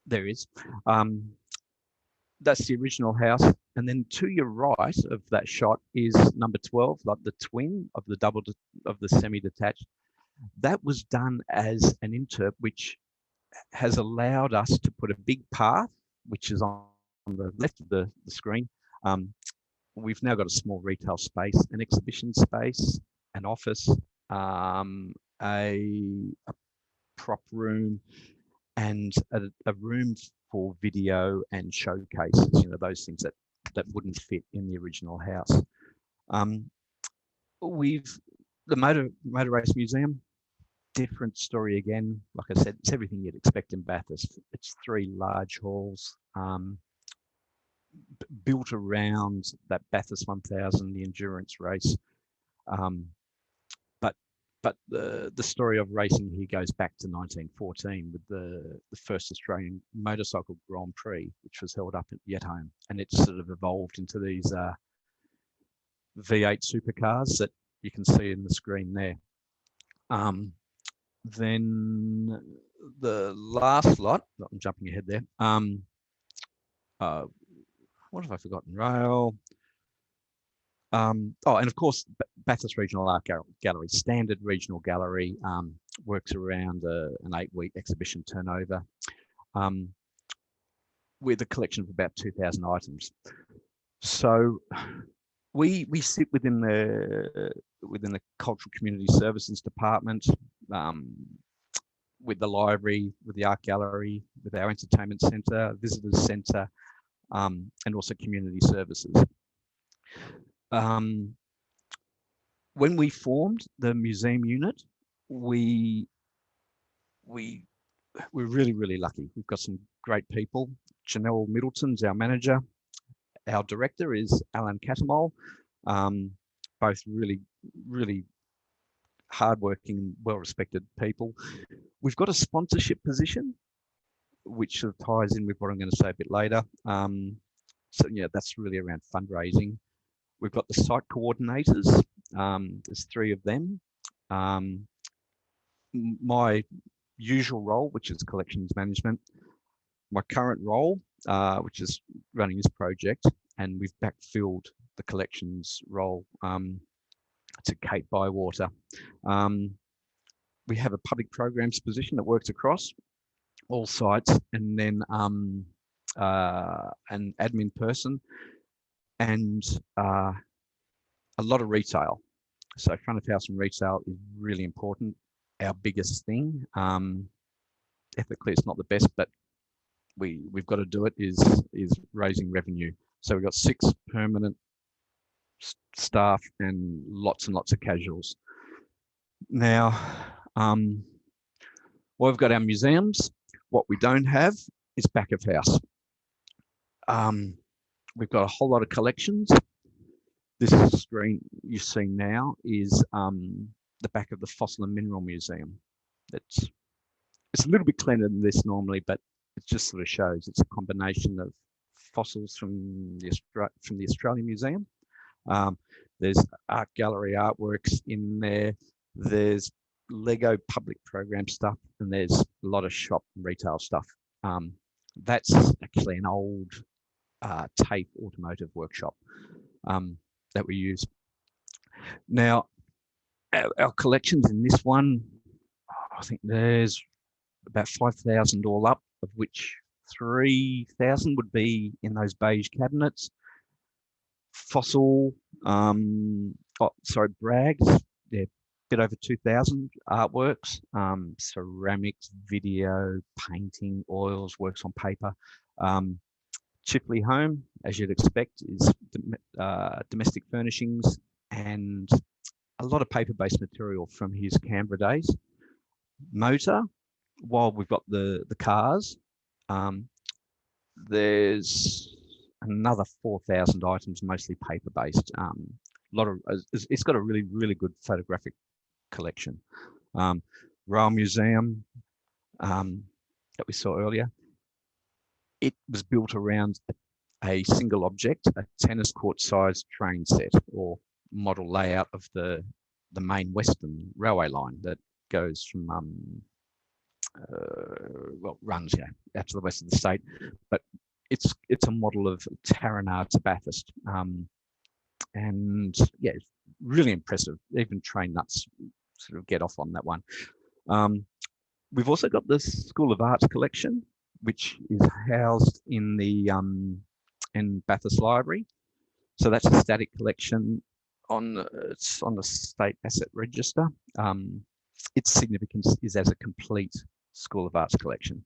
there is. That's the original house, and then to your right of that shot is number 12, like the twin of the semi-detached. That was done as an interp, which has allowed us to put a big path, which is on the left of the screen. We've now got a small retail space, an exhibition space, an office, a prop room, and a room for video and showcases, those things that wouldn't fit in the original house. The Motor Race Museum, different story again. Like I said, it's everything you'd expect in Bathurst. It's 3 large halls built around that Bathurst 1000, the endurance race. But the story of racing here goes back to 1914 with the first Australian motorcycle Grand Prix, which was held up at Yetholme, and it's sort of evolved into these V8 supercars that you can see in the screen there. Then the last lot, I'm jumping ahead there. What have I forgotten? Rail. And of course, Bathurst Regional Art Gallery, standard regional gallery, works around an 8-week exhibition turnover, with a collection of about 2,000 items. So we sit within the Cultural Community Services Department, with the library, with the art gallery, with our entertainment centre, visitors centre, and also community services. When we formed the museum unit, we're really, really lucky. We've got some great people. Janelle Middleton's our manager. Our director is Alan Catamol. Both really, really hardworking, well-respected people. We've got a sponsorship position, which sort of ties in with what I'm going to say a bit later. So yeah, that's really around fundraising. We've got the site coordinators. There's 3 of them. My usual role, which is collections management. My current role, which is running this project, and we've backfilled the collections role to Kate Bywater. We have a public programs position that works across all sites, and then an admin person, and a lot of retail. So front of house and retail is really important. Our biggest thing. Ethically, it's not the best, but we've got to do it. Is raising revenue. So we've got 6 permanent staff and lots of casuals. Now, we've got our museums. What we don't have is back of house. We've got a whole lot of collections. This screen you see now is the back of the Fossil and Mineral Museum. It's a little bit cleaner than this normally, but it just sort of shows it's a combination of fossils from the Australian Museum. There's art gallery artworks in there. There's Lego public program stuff, and there's a lot of shop and retail stuff. That's actually an old TAFE automotive workshop that we use. Now, our collections in this one, I think there's about 5,000 all up, of which 3,000 would be in those beige cabinets. Fossil, Brags, yeah, a bit over 2,000 artworks, ceramics, video, painting, oils, works on paper. Chifley Home, as you'd expect, is domestic furnishings and a lot of paper-based material from his Canberra days. Motor, while we've got the cars, there's another 4,000 items, mostly paper-based. It's got a really, really good photographic collection. Rail Museum that we saw earlier. it was built around a single object, a tennis court sized train set or model layout of the main Western railway line that goes from well, runs out to the west of the state, but it's a model of Taranah to Bathurst, and yeah, it's really impressive. Even train nuts sort of get off on that one. We've also got the School of Arts collection, which is housed in the in Bathurst Library. So that's a static collection it's on the State Asset Register. Its significance is as a complete School of Arts collection.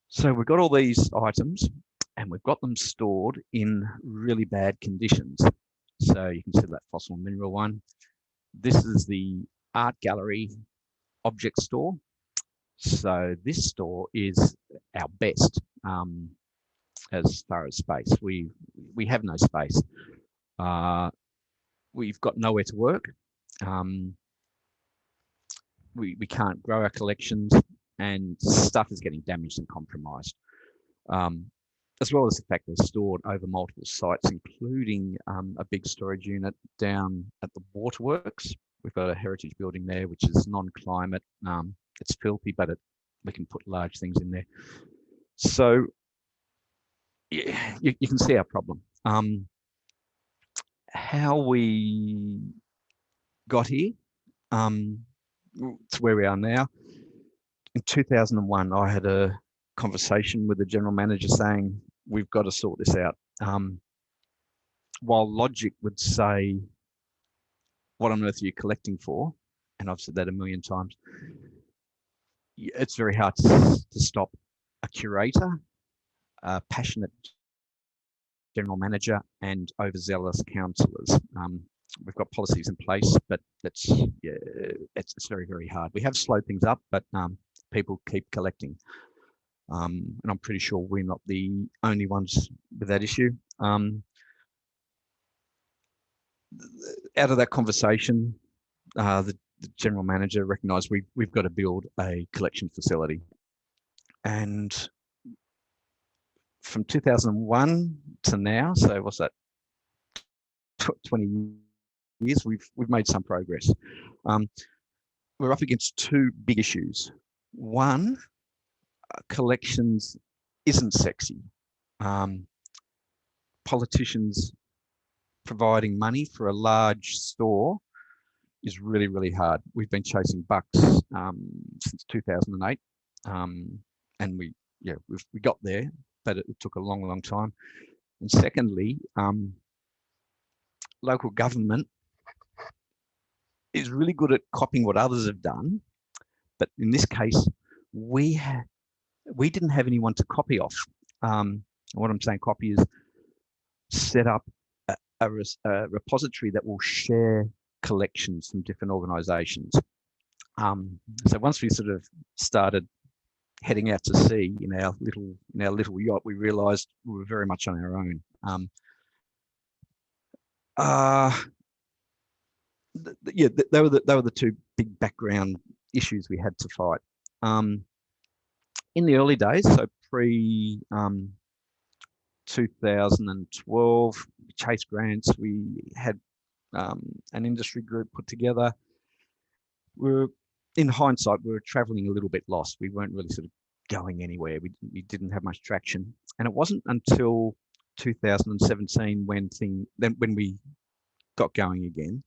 So we've got all these items and we've got them stored in really bad conditions. So you can see that fossil mineral one. This is the art gallery object store. So this store is our best as far as space. We have no space. We've got nowhere to work. We can't grow our collections, and stuff is getting damaged and compromised. As well as the fact they're stored over multiple sites, including a big storage unit down at the waterworks. We've got a heritage building there, which is non-climate. It's filthy, but we can put large things in there. So yeah, you can see our problem. How we got here to where we are now. In 2001, I had a conversation with the general manager saying, we've got to sort this out. While logic would say, what on earth are you collecting for? And I've said that a million times. It's very hard to stop a curator, a passionate general manager, and overzealous councillors. We've got policies in place, but it's very, very hard. We have slowed things up, but people keep collecting. And I'm pretty sure we're not the only ones with that issue. Out of that conversation, the general manager recognised we've got to build a collection facility. And from 2001 to now, so what's that, 20 years, we've made some progress. We're up against two big issues. One, collections isn't sexy. Politicians providing money for a large store is really, really hard. We've been chasing bucks since 2008, and we got there, but it took a long, long time. And secondly, local government is really good at copying what others have done, but in this case, we didn't have anyone to copy off. What I'm saying copy is set up a repository that will share collections from different organisations. So once we sort of started heading out to sea in our little yacht, we realised we were very much on our own. They were the two big background issues we had to fight. In the early days, so pre 2012, Chase grants, we had an industry group put together. In hindsight, we were traveling a little bit lost. We weren't really sort of going anywhere. We didn't have much traction. And it wasn't until 2017 when we got going again.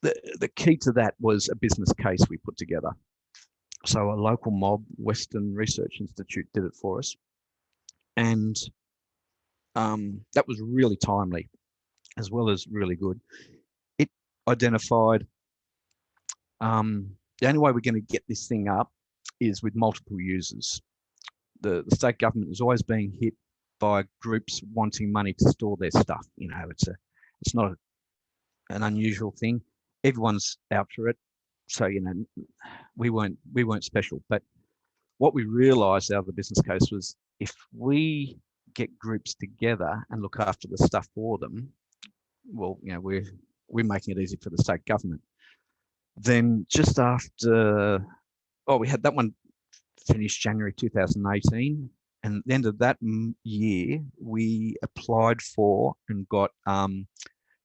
The key to that was a business case we put together. So a local mob, Western Research Institute, did it for us. And that was really timely, as well as really good. It identified the only way we're going to get this thing up is with multiple users. The state government is always being hit by groups wanting money to store their stuff. You know, it's not an unusual thing. Everyone's out for it. So, you know, we weren't special. But what we realised out of the business case was if we get groups together and look after the stuff for them, well, you know, we're making it easy for the state government. Then just after, we had that one finished January 2018. And at the end of that year, we applied for and got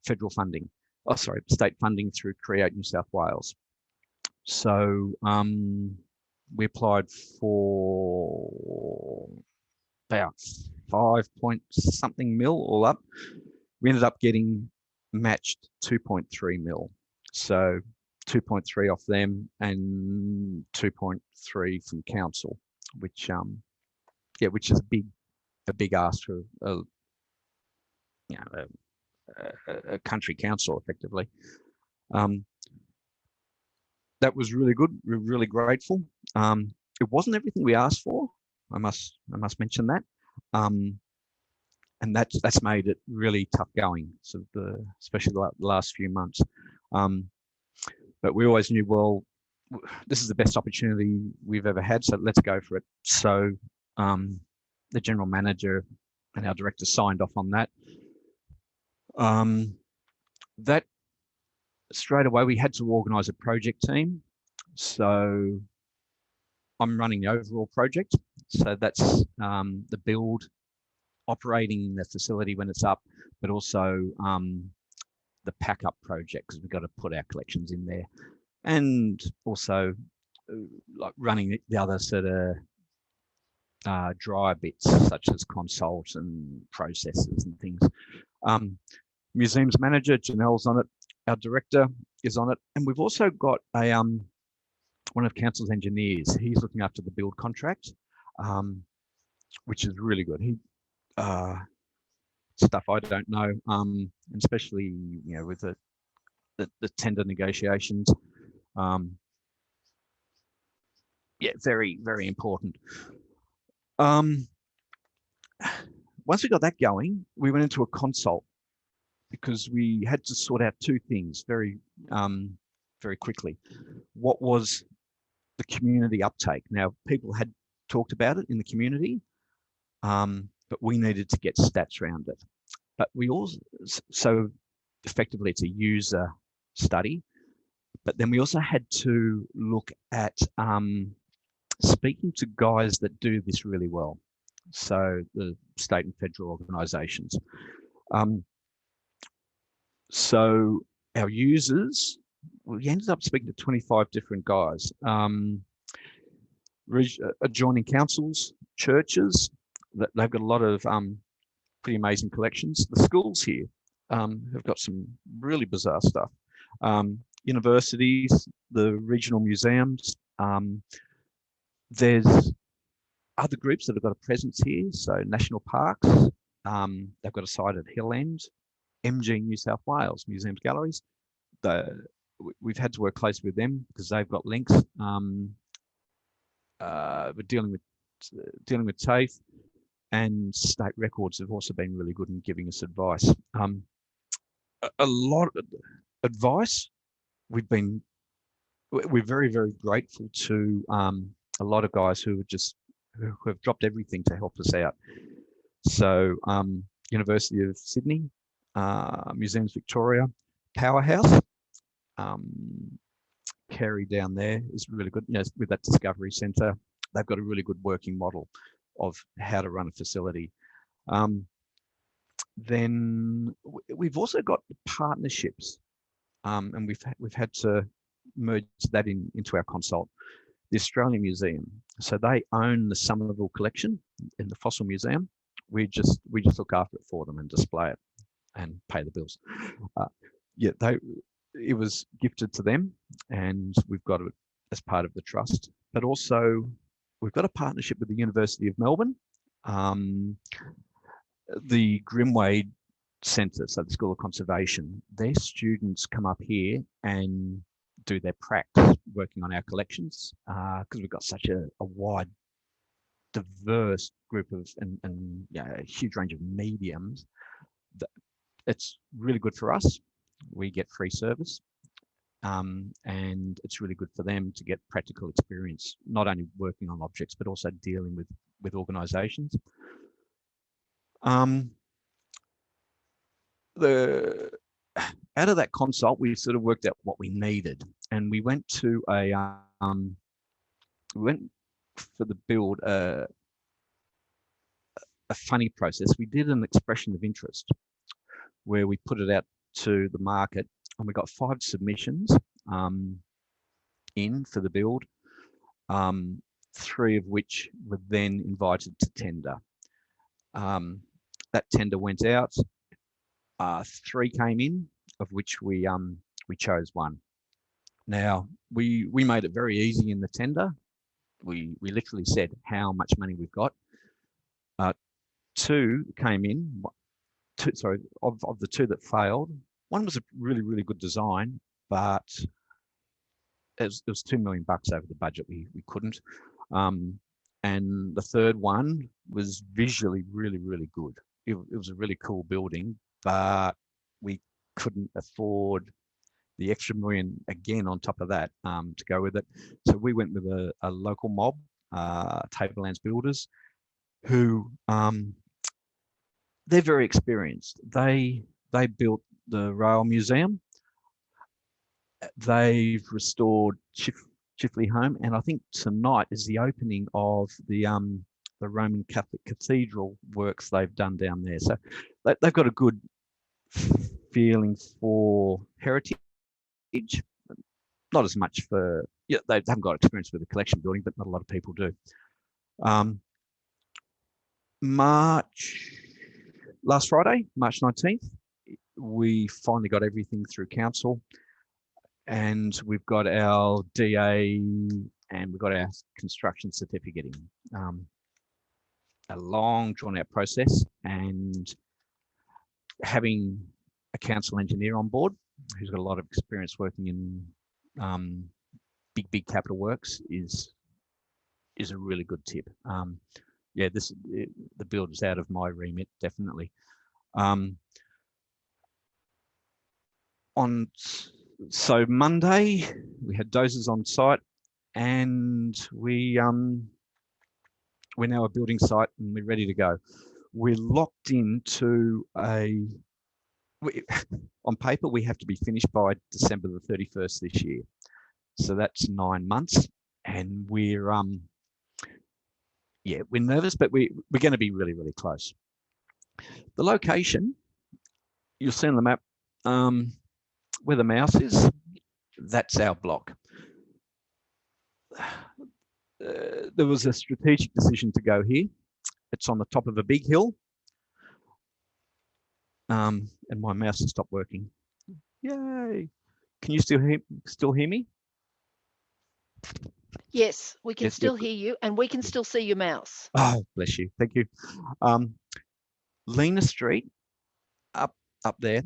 federal funding. Oh, sorry, state funding through Create New South Wales. So we applied for about 5 point something mil all up. We ended up getting matched 2.3 mil. So 2.3 off them and 2.3 from council, which which is a big ask for a country council effectively. That was really good. We're really grateful. It wasn't everything we asked for. I must mention that. And that's made it really tough going. So especially the last few months. But we always knew, well, this is the best opportunity we've ever had, so let's go for it. So the general manager and our director signed off on that. That straight away we had to organise a project team. So I'm running the overall project. So that's the build, operating the facility when it's up, but also the pack up project, because we've got to put our collections in there, and also like running the other sort of dry bits such as consoles and processes and things. Museums manager Janelle's on it, our director is on it, and we've also got a one of council's engineers. He's looking after the build contract, which is really good. He stuff I don't know, and especially with the tender negotiations. Very, very important. Once we got that going, we went into a consult because we had to sort out two things very quickly. What was the community uptake? Now, people had talked about it in the community, but we needed to get stats around it. But we also, so effectively it's a user study, but then we also had to look at speaking to guys that do this really well. So the state and federal organisations. So our users, we ended up speaking to 25 different guys. Adjoining councils, churches, they've got a lot of pretty amazing collections. The schools here have got some really bizarre stuff. Universities, the regional museums. There's other groups that have got a presence here. So national parks, they've got a site at Hill End, MG New South Wales, Museums Galleries. We've had to work closely with them because they've got links. We're dealing with TAFE, and State Records have also been really good in giving us advice. A lot of advice. We're very, very grateful to a lot of guys who have dropped everything to help us out. So University of Sydney, Museums Victoria, Powerhouse, Kerry down there is really good. With that Discovery Centre, they've got a really good working model of how to run a facility. Then we've also got partnerships, and we've had to merge that into our consult. The Australian Museum, so they own the Somerville collection in the Fossil Museum. We just look after it for them and display it and pay the bills. It was gifted to them, and we've got it as part of the trust. But also, we've got a partnership with the University of Melbourne, the Grimwade Centre, so the School of Conservation. Their students come up here and do their pracs working on our collections because we've got such a wide, diverse group of and a huge range of mediums. That it's really good for us. We get free service, and it's really good for them to get practical experience, not only working on objects but also dealing with organisations. Out of that consult, we sort of worked out what we needed, and we went to for the build a funny process. We did an expression of interest where we put it out to the market, and we got 5 submissions in for the build, 3 of which were then invited to tender. That tender went out. 3 came in, of which we chose 1. Now we made it very easy in the tender. We literally said how much money we've got. 2 came in. Of the 2 that failed, 1 was a really good design, but it was $2 million over the budget. We couldn't. And the 3rd one was visually really good. It was a really cool building, but we couldn't afford the extra $1 million again on top of that to go with it. So we went with a local mob, Tablelands Builders, who they're very experienced. They built the Rail Museum. They've restored Chifley Home, and I think tonight is the opening of the Roman Catholic Cathedral works they've done down there. So they've got a good feeling for heritage. Not as much for, yeah, they haven't got experience with the collection building, but not a lot of people do. Last Friday, March 19th, we finally got everything through council, and we've got our DA and we've got our construction certificate in. A long drawn out process, and having a council engineer on board who's got a lot of experience working in big capital works is a really good tip. Yeah, the build is out of my remit, definitely. So Monday we had dozers on site, and we're now a building site and we're ready to go. We're locked into on paper we have to be finished by December the 31st this year. So that's 9 months, and we're nervous, but we're going to be really close. The location, you'll see on the map where the mouse is, that's our block. There was a strategic decision to go here. It's on the top of a big hill. And my mouse has stopped working. Yay! Can you still hear me? Yes, we can Yes, still hear you, and we can still see your mouse. Oh, bless you. Thank you. Lena Street, up there.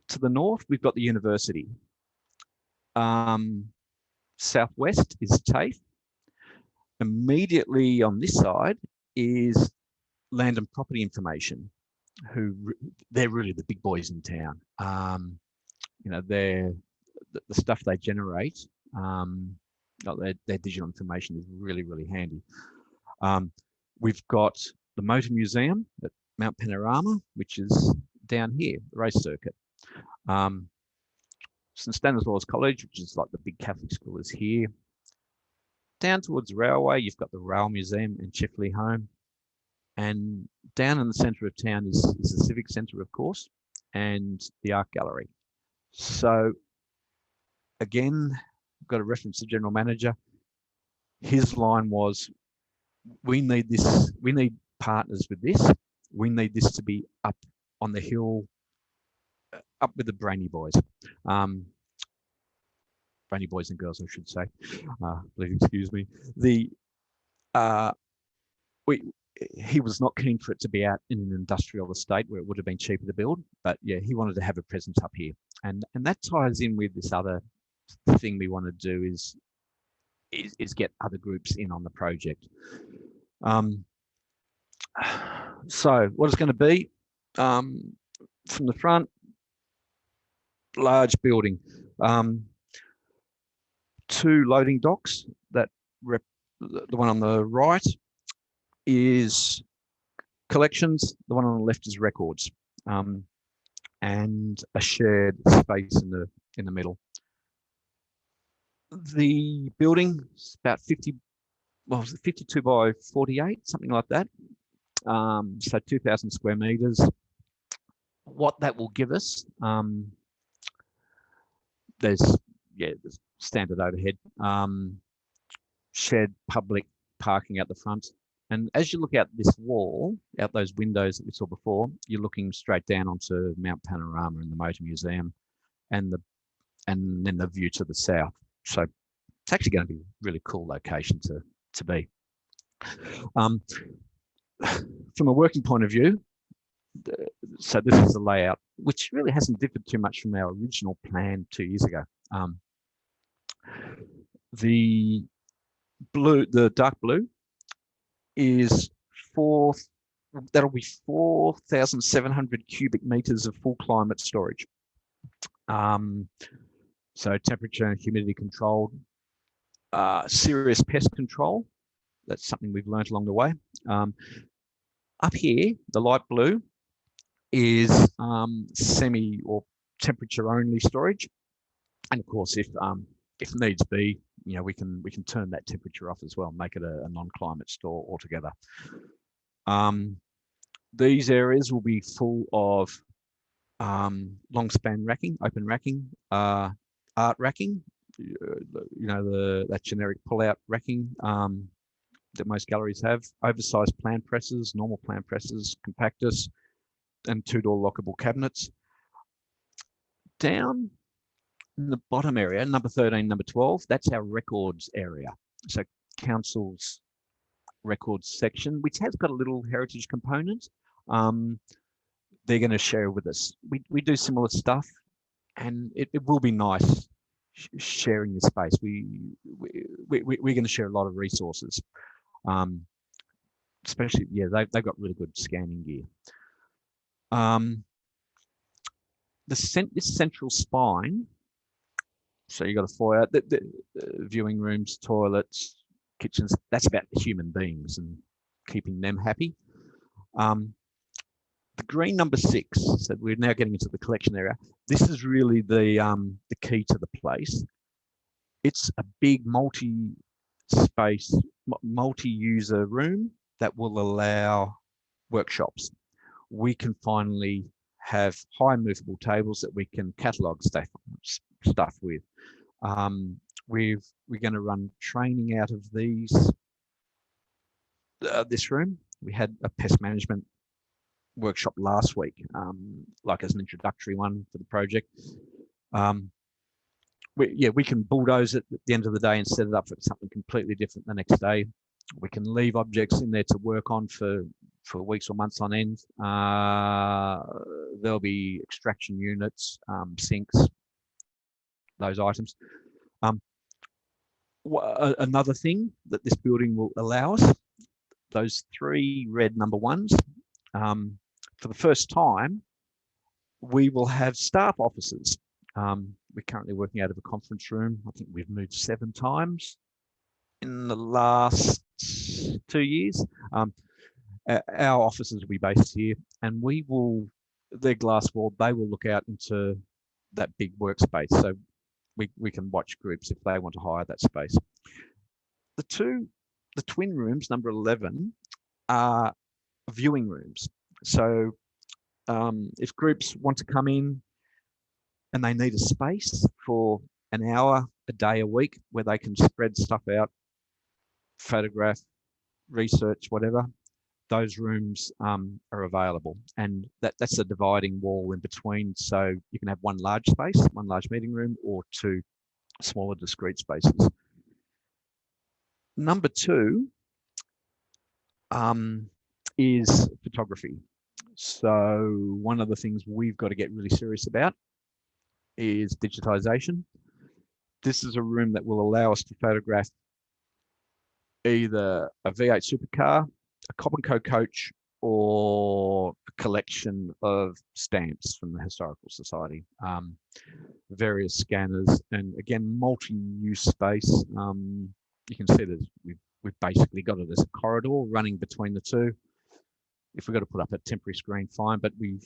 To the north, we've got the university. Southwest is TAFE. Immediately on this side is Land and Property Information, they're really the big boys in town. You know, they're the stuff they generate. Their digital information is really handy. We've got the Motor Museum at Mount Panorama, which is down here, the race circuit. St Stanislaus College, which is like the big Catholic school, is here. Down towards the railway, you've got the Rail Museum and Chifley Home. And down in the centre of town is the Civic Centre, of course, and the Art Gallery. So again, I've got a reference to General Manager. His line was, we need partners with this. We need this to be up on the hill, up with the brainy boys. Brainy boys and girls, I should say. Please excuse me. He was not keen for it to be out in an industrial estate where it would have been cheaper to build, but yeah, he wanted to have a presence up here. And that ties in with this other thing we want to do is get other groups in on the project. So what it's going to be, from the front, large building, 2 loading docks. The one on the right is collections, the one on the left is records, and a shared space in the middle. The building is about 52 by 48, something like that. So 2,000 square meters. What that will give us, there's standard overhead, shared public parking out the front. And as you look out this wall, out those windows that we saw before, you're looking straight down onto Mount Panorama and the Motor Museum, and then the view to the south. So it's actually going to be a really cool location to be. From a working point of view, so this is the layout, which really hasn't differed too much from our original plan 2 years ago. The dark blue is that'll be 4,700 cubic meters of full climate storage. So temperature and humidity controlled, serious pest control. That's something we've learned along the way. Up here, the light blue is semi or temperature only storage. And of course, if needs be, we can turn that temperature off as well, make it a non-climate store altogether. These areas will be full of long span racking, open racking, art racking, that generic pull-out racking that most galleries have, oversized plant presses, normal plant presses, compactors, and two-door lockable cabinets. Down in the bottom area, number 13, number 12, that's our records area. So council's records section, which has got a little heritage component. They're going to share with us. We do similar stuff, and it will be nice sharing the space. We're going to share a lot of resources, especially they've got really good scanning gear. This central spine. So you got a foyer, the viewing rooms, toilets, kitchens. That's about the human beings and keeping them happy. The green number 6, so we're now getting into the collection area. This is really the key to the place. It's a big multi-space, multi-user room that will allow workshops. We can finally have high movable tables that we can catalogue stuff with. We're going to run training out of this room. We had a pest management workshop last week, like as an introductory one for the project. We can bulldoze it at the end of the day and set it up for something completely different the next day. We can leave objects in there to work on for weeks or months on end. There'll be extraction units, sinks, those items. Another thing that this building will allow us, those 3 red number 1s, for the first time, we will have staff offices. We're currently working out of a conference room. I think we've moved 7 times in the last 2 years. Our offices will be based here, and they're glass walled, they will look out into that big workspace. So we can watch groups if they want to hire that space. The twin rooms, number 11, are viewing rooms. So if groups want to come in and they need a space for an hour, a day, a week, where they can spread stuff out, photograph, research, whatever, those rooms are available. And that's a dividing wall in between. So you can have one large space, one large meeting room, or 2 smaller discrete spaces. Number 2 is photography. So one of the things we've got to get really serious about is digitization. This is a room that will allow us to photograph either a V8 supercar, a Cobb & Co coach, or a collection of stamps from the Historical Society, various scanners, and again, multi-use space. You can see that we've basically got it as a corridor running between the 2. If we've got to put up a temporary screen, fine, but we're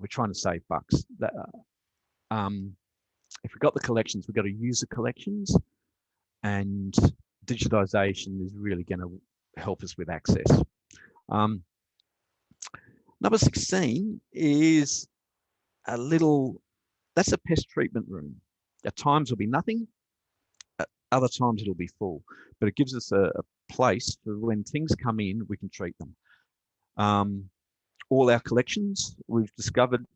trying to save bucks. if we've got the collections, we've got to use the collections, and digitisation is really going to help us with access. Number 16 is that's a pest treatment room. At times will be nothing, at other times it'll be full, but it gives us a place for when things come in, we can treat them. All our collections, we've discovered,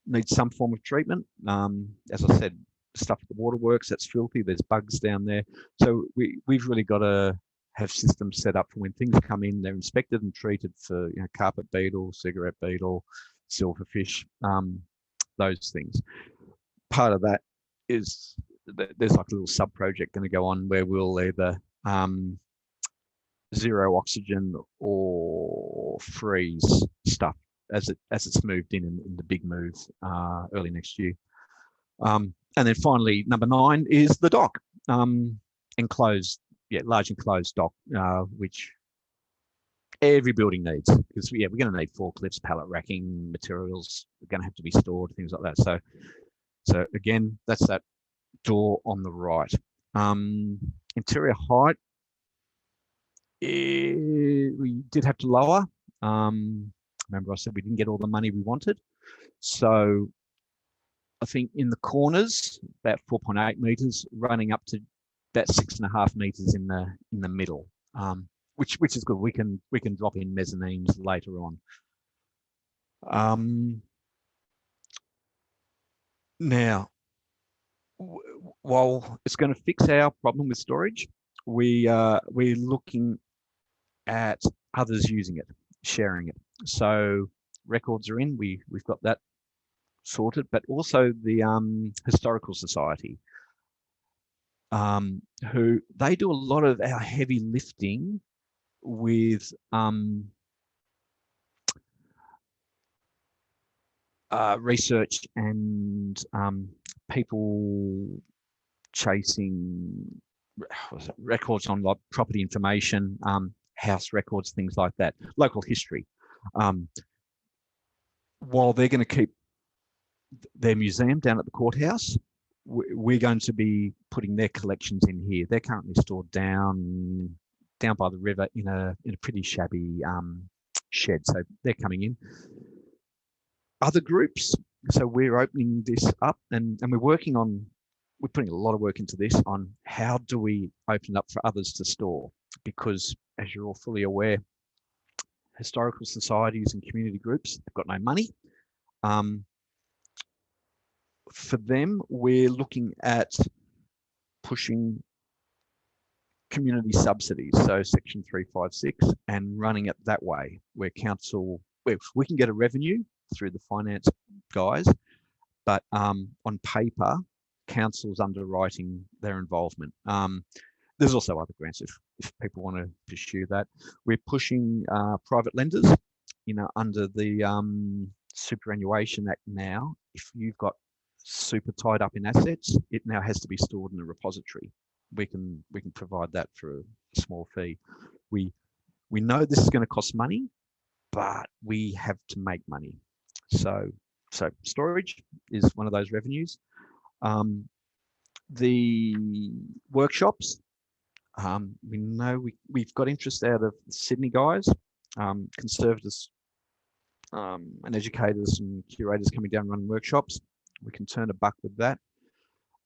need some form of treatment. As I said, stuff at the waterworks, that's filthy, there's bugs down there. So we've really got to have systems set up for when things come in, they're inspected and treated for carpet beetle, cigarette beetle, silverfish, those things. Part of that is there's like a little sub-project going to go on where we'll either zero oxygen or freeze stuff as it's moved in the big move early next year. And then finally, number 9 is the dock, enclosed, large enclosed dock, which every building needs, because we're going to need forklifts, pallet racking, materials are going to have to be stored, things like that. So again, that's that door on the right. Interior height, we did have to lower. Remember I said we didn't get all the money we wanted. So I think in the corners, about 4.8 meters, running up to about 6.5 meters in the middle, which is good. We can drop in mezzanines later on. Now, while it's going to fix our problem with storage, we're looking at others using it, sharing it. So records are in, we've got that sorted, but also the Historical Society, who they do a lot of our heavy lifting with research and people chasing records on like property information, house records, things like that, local history. While they're going to keep their museum down at the courthouse, we're going to be putting their collections in here. They're currently stored down by the river in a pretty shabby shed, so they're coming in. Other groups, so we're opening this up, and we're putting a lot of work into this on how do we open it up for others to store, because as you're all fully aware, historical societies and community groups have got no money. For them, we're looking at pushing community subsidies, so Section 356, and running it that way, where we can get a revenue through the finance guys, but on paper, council's underwriting their involvement. There's also other grants if people want to pursue that. We're pushing private lenders, under the Superannuation Act now. If you've got super tied up in assets, it now has to be stored in a repository. We can provide that for a small fee. We know this is going to cost money, but we have to make money. So storage is one of those revenues. The workshops, we know we've got interest out of Sydney guys, conservators and educators and curators coming down running workshops. We can turn a buck with that.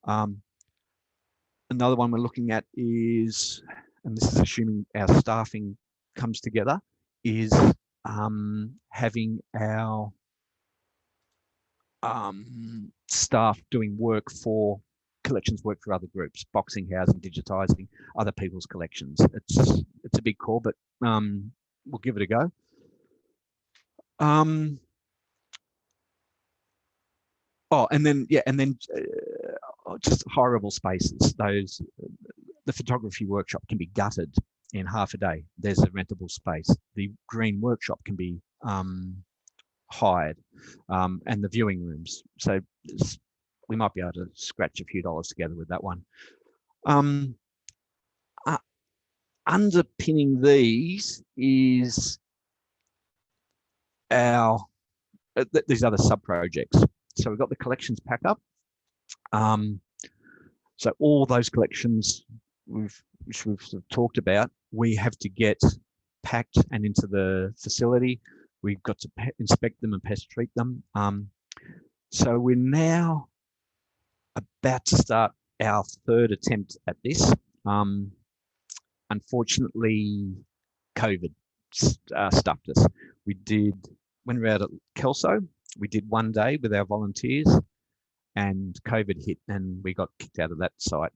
Another one we're looking at is, and this is assuming our staffing comes together, is having our staff doing collections work for other groups, boxing, housing, digitising other people's collections. It's a big call, but we'll give it a go. Just horrible spaces. The photography workshop can be gutted in half a day. There's a rentable space. The green workshop can be hired, and the viewing rooms. So we might be able to scratch a few dollars together with that one. Underpinning these is these other sub projects. so we've got the collections pack up. So all those collections which we've sort of talked about, we have to get packed and into the facility. We've got to inspect them and pest treat them. So we're now about to start our third attempt at this. Unfortunately, COVID stuffed us. When we were out at Kelso, we did one day with our volunteers and COVID hit and we got kicked out of that site.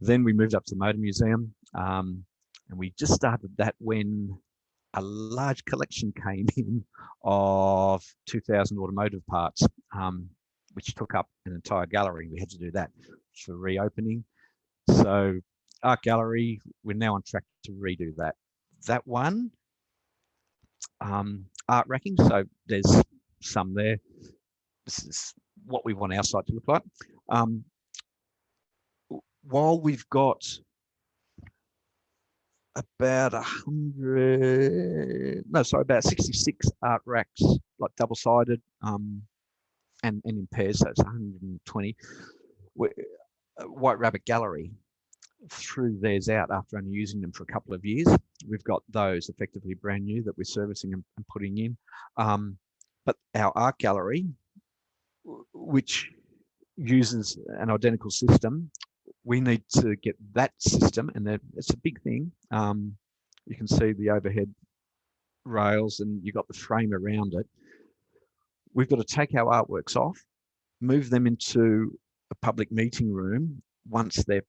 Then we moved up to the Motor Museum and we just started that when a large collection came in of 2,000 automotive parts, which took up an entire gallery. We had to do that for reopening. So art gallery, we're now on track to redo that. That one, art racking, so there's some there. This is what we want our site to look like. While we've got about about 66 art racks, like double-sided and in pairs, so it's 120. White Rabbit Gallery threw theirs out after only using them for a couple of years. We've got those effectively brand new that we're servicing and putting in. But our art gallery, which uses an identical system, we need to get that system, and it's a big thing. You can see the overhead rails and you've got the frame around it. We've got to take our artworks off, move them into a public meeting room once they're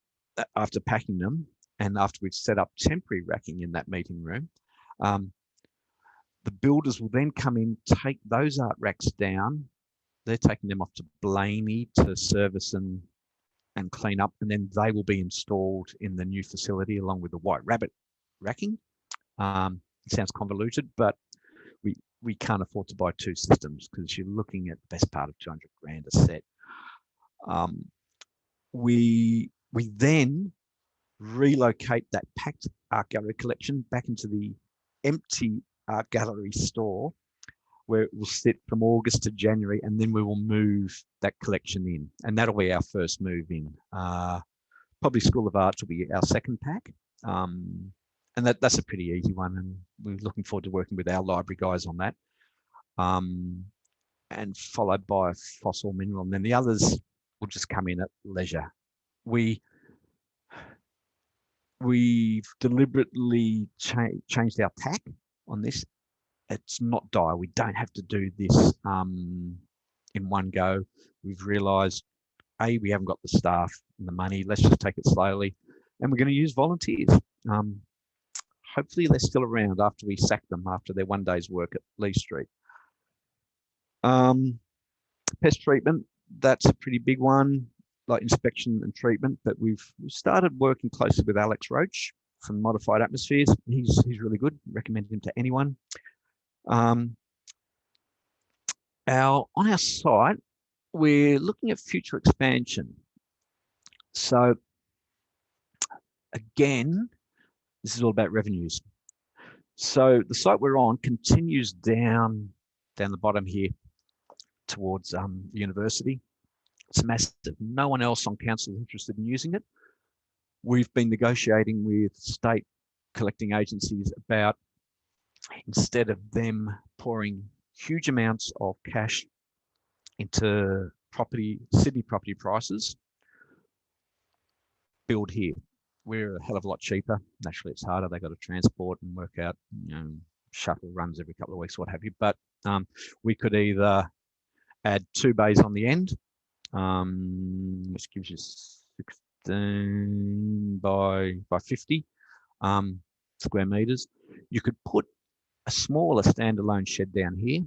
after packing them and after we've set up temporary racking in that meeting room. The builders will then come in, take those art racks down. They're taking them off to Blaney to service and clean up, and then they will be installed in the new facility along with the White Rabbit racking. It sounds convoluted, but we can't afford to buy two systems because you're looking at the best part of 200 grand a set. We then relocate that packed art gallery collection back into the empty art gallery store where it will sit from August to January, and then we will move that collection in, and that'll be our first move in. Probably School of Arts will be our second pack, and that's a pretty easy one, and we're looking forward to working with our library guys on that, and followed by Fossil Mineral, and then the others will just come in at leisure. We've deliberately changed our tack on this. It's not dire. We don't have to do this in one go. We've realised, we haven't got the staff and the money. Let's just take it slowly, and we're going to use volunteers. Hopefully, they're still around after we sack them after their one day's work at Lee Street. Pest treatment, that's a pretty big one, like inspection and treatment. But we've started working closely with Alex Roach from Modified Atmospheres. He's really good. Recommend him to anyone. On our site, we're looking at future expansion. So again, this is all about revenues. So the site we're on continues down the bottom here towards the university. It's massive. No one else on council is interested in using it. We've been negotiating with state collecting agencies about, instead of them pouring huge amounts of cash into city property prices, build here. We're a hell of a lot cheaper. Naturally, it's harder. They've got to transport and work out, shuttle runs every couple of weeks, what have you. But we could either add 2 bays on the end, which gives you 16 by 50 square meters. You could put a smaller standalone shed down here,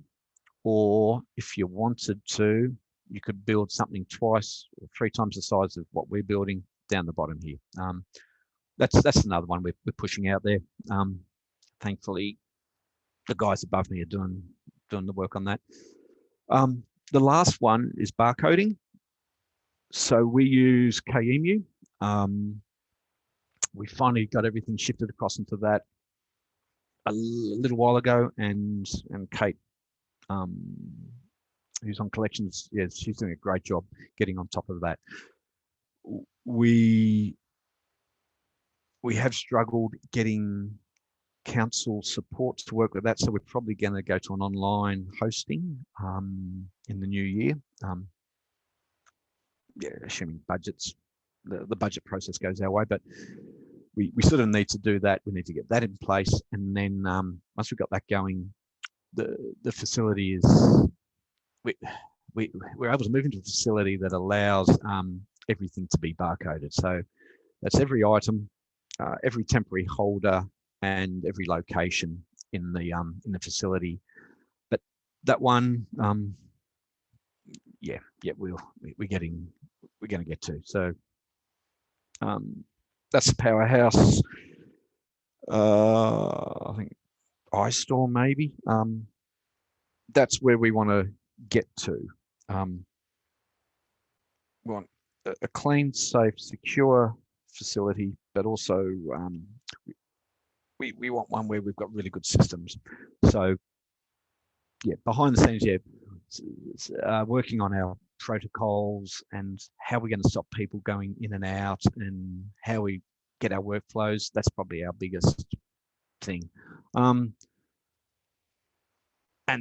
or if you wanted to, you could build something 2 or 3 times the size of what we're building down the bottom here. That's another one we're pushing out there. Thankfully, the guys above me are doing the work on that. The last one is barcoding. So we use KEMU. We finally got everything shifted across into that a little while ago, and Kate who's on collections, yeah, she's doing a great job getting on top of that. We have struggled getting council support to work with that, so we're probably going to go to an online hosting in the new year. Yeah, assuming budgets, the budget process goes our way, but we sort of need to do that. We need to get that in place, and then once we've got that going, the facility is we're able to move into a facility that allows everything to be barcoded. So that's every item, every temporary holder, and every location in the facility. But that one, we're going to get to. So that's the powerhouse. I think iStore maybe. That's where we want to get to. We want a clean, safe, secure facility, but also we want one where we've got really good systems. So yeah, behind the scenes, working on our protocols and how we're going to stop people going in and out and how we get our workflows. That's probably our biggest thing. And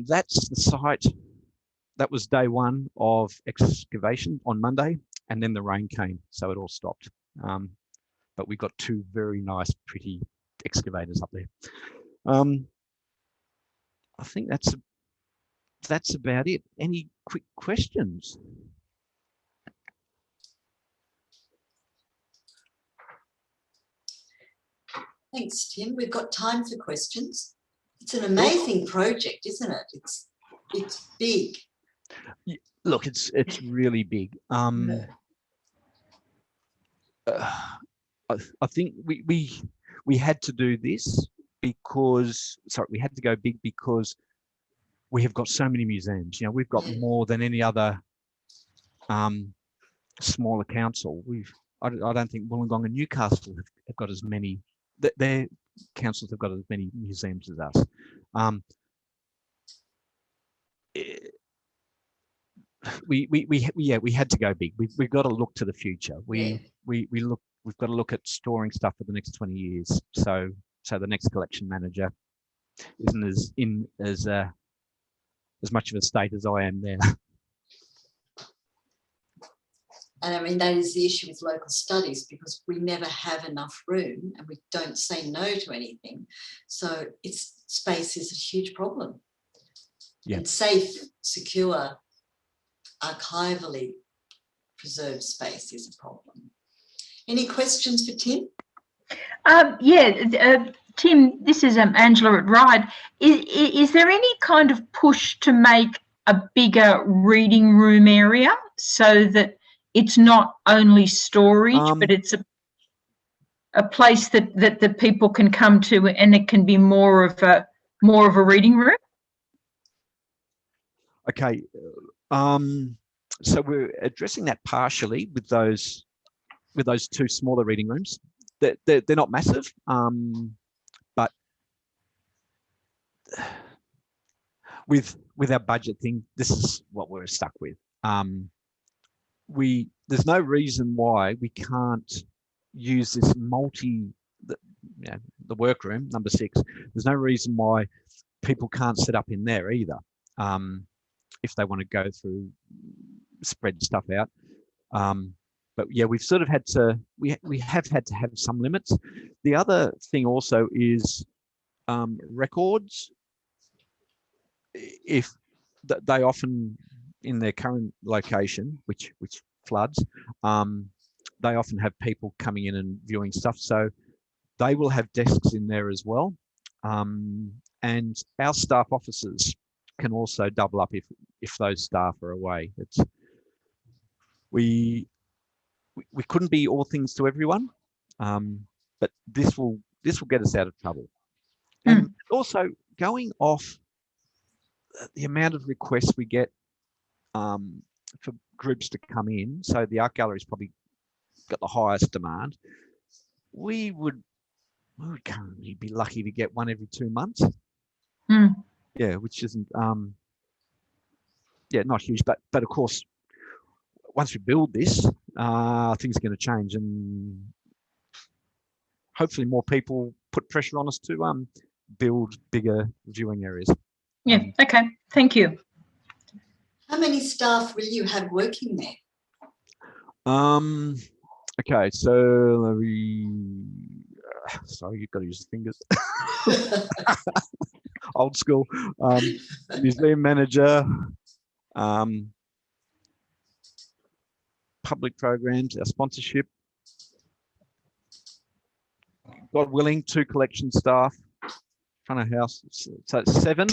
that's the site. That was day one of excavation on Monday, and then the rain came, so it all stopped. But we got two very nice, pretty excavators up there. I think that's about it. Any quick questions? Thanks, Tim. We've got time for questions. It's an amazing project, isn't it? It's big. Yeah, look, it's really big. I think we had to do this because we had to go big because we have got so many museums. You know, we've got more than any other smaller council. I don't think Wollongong and Newcastle have got as many. Their councils have got as many museums as us. We had to go big. We've got to look to the future. We've got to look at storing stuff for the next 20 years. So the next collection manager isn't as much of a state as I am now. And I mean, that is the issue with local studies, because we never have enough room and we don't say no to anything. So space is a huge problem. Yeah. And safe, secure, archivally preserved space is a problem. Any questions for Tim? Tim, this is Angela at Ryde. Is there any kind of push to make a bigger reading room area so that it's not only storage, but it's a place that people can come to, and it can be more of a reading room? Okay. So we're addressing that partially with those two smaller reading rooms. They're not massive, but with our budget thing, this is what we're stuck with. There's no reason why we can't use this the workroom, number 6. There's no reason why people can't sit up in there either, if they want to go through, spread stuff out. But yeah, we've sort of had to, we have had to have some limits. The other thing also is records. If they often, in their current location, which floods, they often have people coming in and viewing stuff. So they will have desks in there as well. And our staff officers can also double up if those staff are away. We couldn't be all things to everyone, but this will get us out of trouble. And also, going off the amount of requests we get for groups to come in, so the art gallery's probably got the highest demand. We would currently be lucky to get one every 2 months. Yeah, which isn't yeah, not huge, but of course, once we build this, things are going to change, and hopefully more people put pressure on us to build bigger viewing areas. Yeah, okay, thank you. How many staff will you have working there? Okay, so sorry, you've got to use the fingers. Old school. Museum manager, public programs, our sponsorship. God willing, 2 collection staff, front of house, so it's 7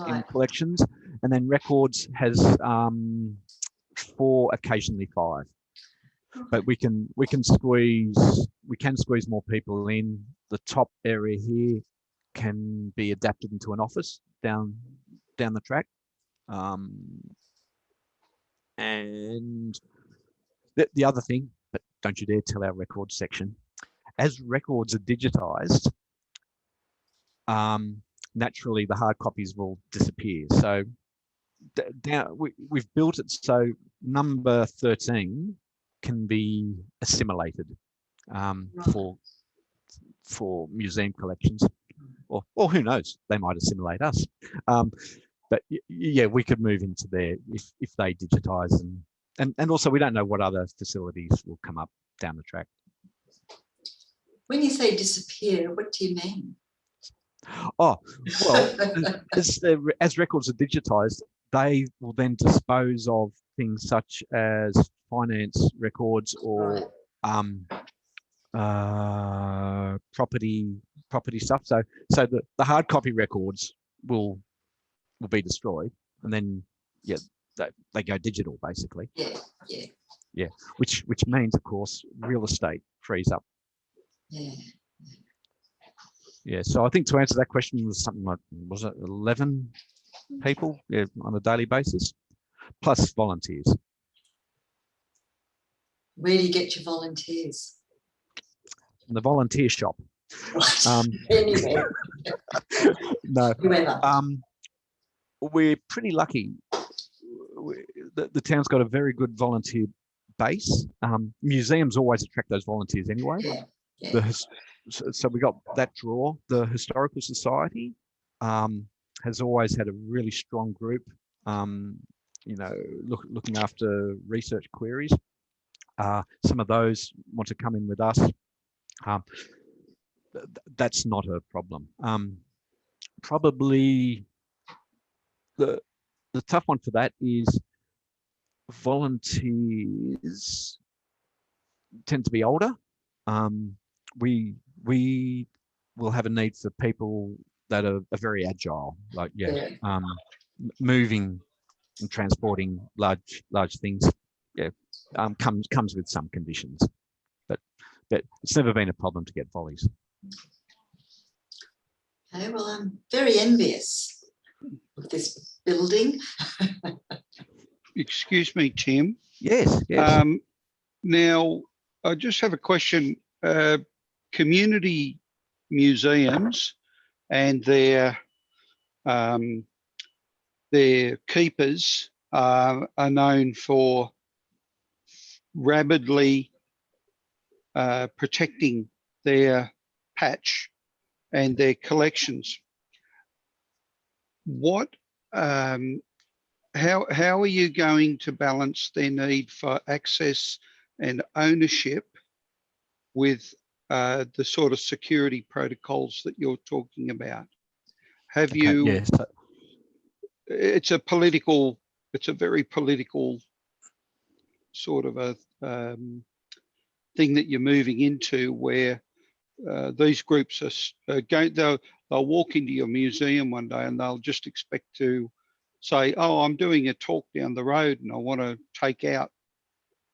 in collections, and then records has 4, occasionally 5. But we can squeeze more people in. The top area here can be adapted into an office down the track, and the other thing, but don't you dare tell our records section, as records are digitized, naturally the hard copies will disappear. So we've built it so number 13 can be assimilated for museum collections, or who knows, they might assimilate us. But yeah, we could move into there if they digitize, and also we don't know what other facilities will come up down the track. When you say disappear, what do you mean? Oh, well, as records are digitized, they will then dispose of things such as finance records or property stuff. So the hard copy records will be destroyed, and then they go digital basically. Yeah. Which means, of course, real estate frees up. Yeah. So I think to answer that question was something like, was it 11 people on a daily basis, plus volunteers. Where do you get your volunteers? From the volunteer shop. Anywhere. No. Whoever. We're pretty lucky. The town's got a very good volunteer base. Museums always attract those volunteers anyway. So we got that draw. The Historical Society has always had a really strong group, looking after research queries. Some of those want to come in with us. That's not a problem. Probably the tough one for that is volunteers tend to be older. We will have a need for people that are very agile, like moving and transporting large things. Comes with some conditions, but it's never been a problem to get volleys. Okay, well, I'm very envious of this building. Excuse me, Tim. Yes. Now, I just have a question. Community museums and their keepers are known for rabidly protecting their patch and their collections. What, how are you going to balance their need for access and ownership with the sort of security protocols that you're talking about? Have you? Yes. It's a very political sort of a thing that you're moving into, where these groups are going. They'll walk into your museum one day and they'll just expect to say, "Oh, I'm doing a talk down the road and I want to take out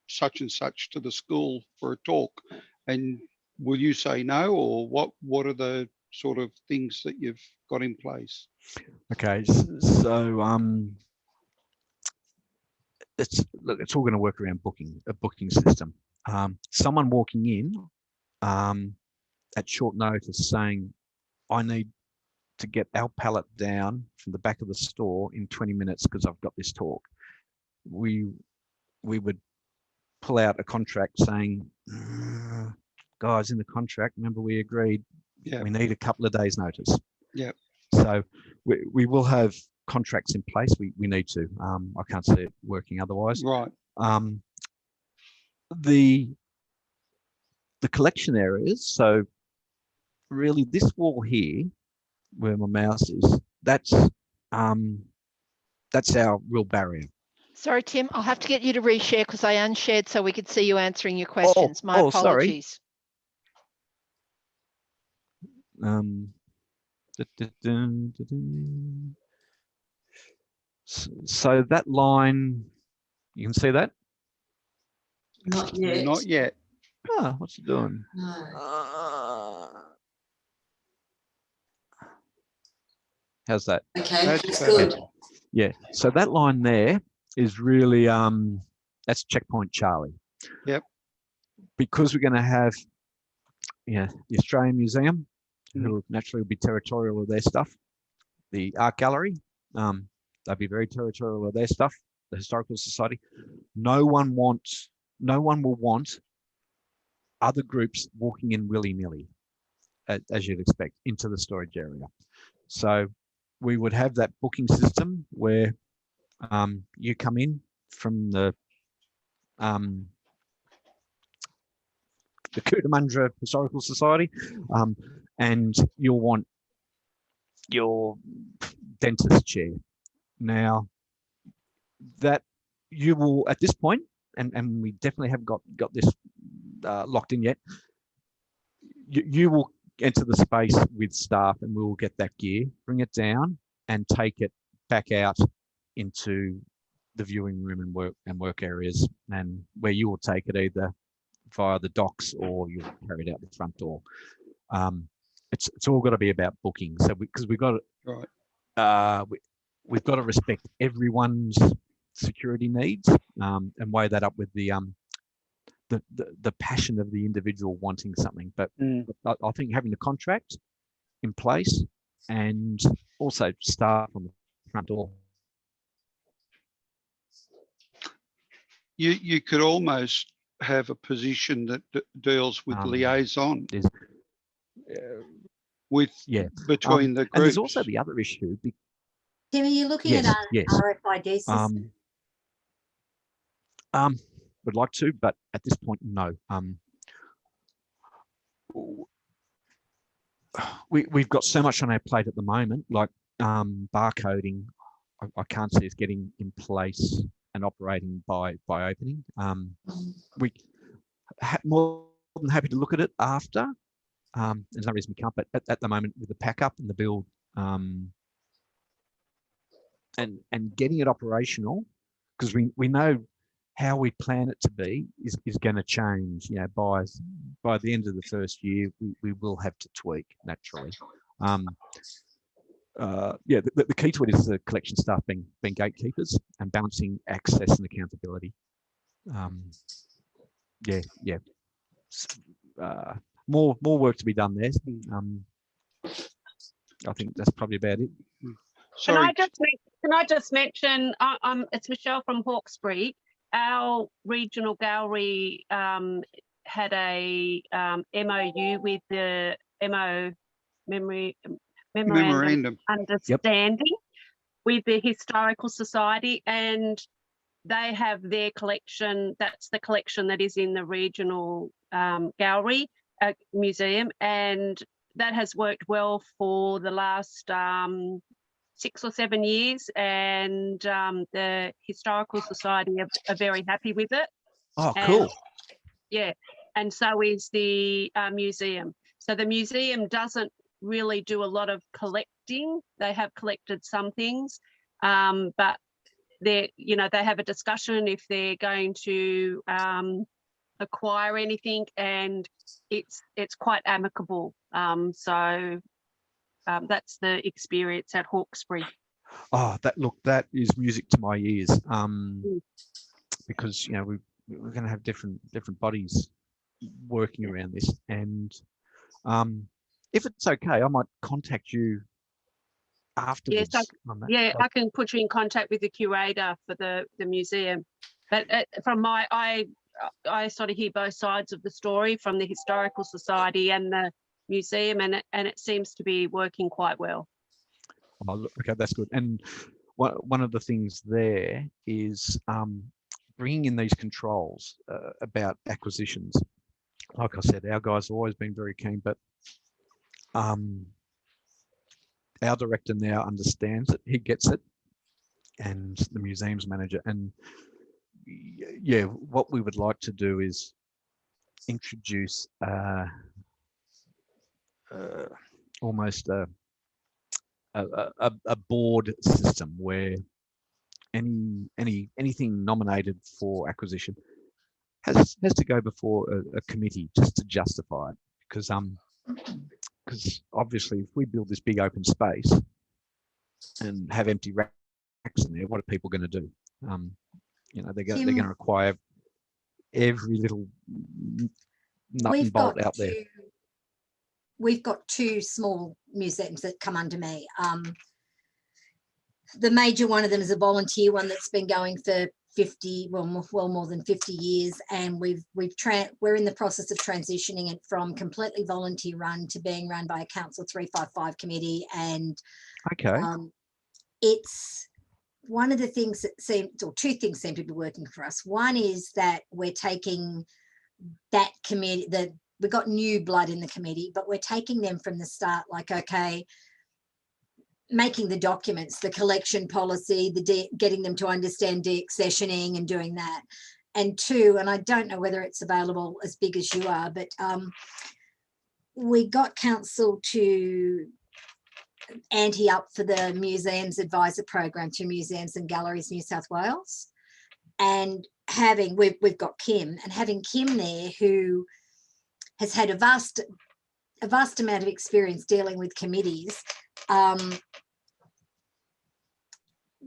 such and such to the school for a talk," and will you say no, or what are the sort of things that you've got in place? Okay, so it's all going to work around a booking system. Someone walking in at short notice saying, "I need to get our pallet down from the back of the store in 20 minutes because I've got this talk. We would pull out a contract saying, guys, in the contract, remember we agreed we need a couple of days notice. Yeah. So we will have contracts in place. We need to. I can't see it working otherwise. Right. The collection areas. So really, this wall here, where my mouse is, that's our real barrier. Sorry, Tim, I'll have to get you to reshare because I unshared so we could see you answering your questions. My apologies. Sorry. So that line, you can see that? Not yet. Not yet. Oh, what's it doing? No. How's that? Okay, that's better. good. Yeah, so that line there is really, that's checkpoint Charlie. Yep. Because we're going to have, the Australian Museum, who naturally will be territorial of their stuff. The Art Gallery, they'll be very territorial of their stuff. The Historical Society. No one will want other groups walking in willy-nilly, as you'd expect, into the storage area. So we would have that booking system where you come in from the Cootamundra Historical Society, and you'll want your dentist chair. Now, that you will, at this point, and we definitely haven't got this locked in yet, you will enter the space with staff and we will get that gear, bring it down and take it back out into the viewing room and work areas, and where you will take it either via the docks or you'll carry it out the front door. It's all got to be about booking. So because we've got right. We've got to respect everyone's security needs and weigh that up with the passion of the individual wanting something. But I think having the contract in place and also staff on the front door. You could almost have a position that deals with liaison between the groups. And there's also the other issue. Tim, are you looking at RFID system? Would like to, but at this point, no. We've got so much on our plate at the moment, like barcoding. I can't see us getting in place and operating by opening. We more than happy to look at it after. There's no reason we can't, but at the moment with the pack up and the build and getting it operational, because we know how we plan it to be is going to change. By the end of the first year, we will have to tweak naturally. The key to it is the collection staff being gatekeepers and balancing access and accountability. More work to be done there. I think that's probably about it. Sorry. Can I just mention? It's Michelle from Hawkesbury. Our regional gallery had a MOU with the memorandum understanding with the Historical Society, and they have their collection. That's the collection that is in the regional gallery museum, and that has worked well for the last 6 or 7 years, and the Historical Society are very happy with it. Oh, cool. And so is the museum. So the museum doesn't really do a lot of collecting. They have collected some things, but they have a discussion if they're going to acquire anything, and it's quite amicable. That's the experience at Hawkesbury. Oh, that is music to my ears. Because we're going to have different bodies working around this, and if it's okay, I might contact you afterwards. Yes, on that. yeah, I can put you in contact with the curator for the museum. But from I sort of hear both sides of the story from the Historical Society and the museum, and it seems to be working quite well. Oh, okay, that's good. And one of the things there is bringing in these controls about acquisitions. Like I said, our guys have always been very keen, but our director now understands it. He gets it, and the museum's manager. And yeah, what we would like to do is introduce almost a board system where anything nominated for acquisition has to go before a committee just to justify it, because obviously if we build this big open space and have empty racks in there, what are people going to do? You know, they're going to require every little nut and bolt out there. We've got two small museums that come under me. The major one of them is a volunteer one that's been going for 50, well more than 50 years, and we're in the process of transitioning it from completely volunteer run to being run by a Council 355 committee. And okay, it's one of the things that two things seem to be working for us. One is that we're taking that committee, we've got new blood in the committee, but we're taking them from the start, like, okay, making the documents, the collection policy, getting them to understand deaccessioning and doing that. And two, and I don't know whether it's available as big as you are, but we got council to ante up for the Museums Advisor Program through Museums and Galleries New South Wales. And we've got Kim, and having Kim there, who has had a vast amount of experience dealing with committees.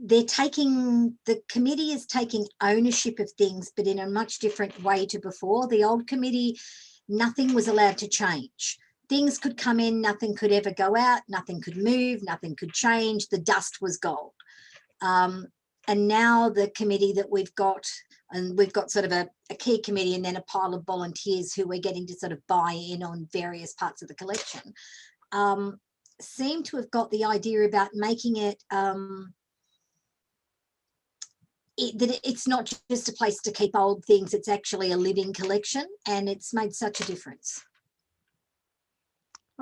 The committee is taking ownership of things, but in a much different way to before. The old committee, nothing was allowed to change. Things could come in, nothing could ever go out, nothing could move, nothing could change. The dust was gold. And now the committee that we've got, and we've got sort of a key committee and then a pile of volunteers who we're getting to sort of buy in on various parts of the collection, seem to have got the idea about making it, that it's not just a place to keep old things, it's actually a living collection, and it's made such a difference.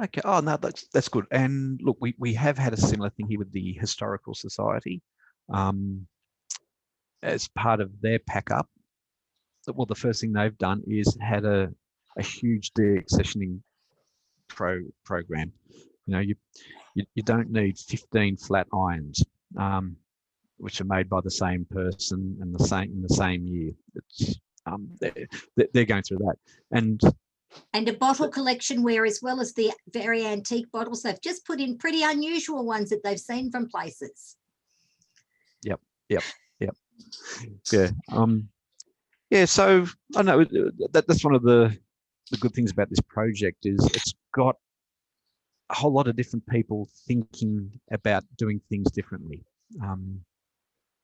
Okay. Oh no, that's good. And look, we have had a similar thing here with the Historical Society. As part of their pack up, well, the first thing they've done is had a huge deaccessioning program. You know, you don't need 15 flat irons, which are made by the same person and in the same year. It's they're going through that, and a bottle collection where, as well as the very antique bottles, they've just put in pretty unusual ones that they've seen from places. Yep. Yeah. Yeah. So I know that's one of the good things about this project is it's got a whole lot of different people thinking about doing things differently.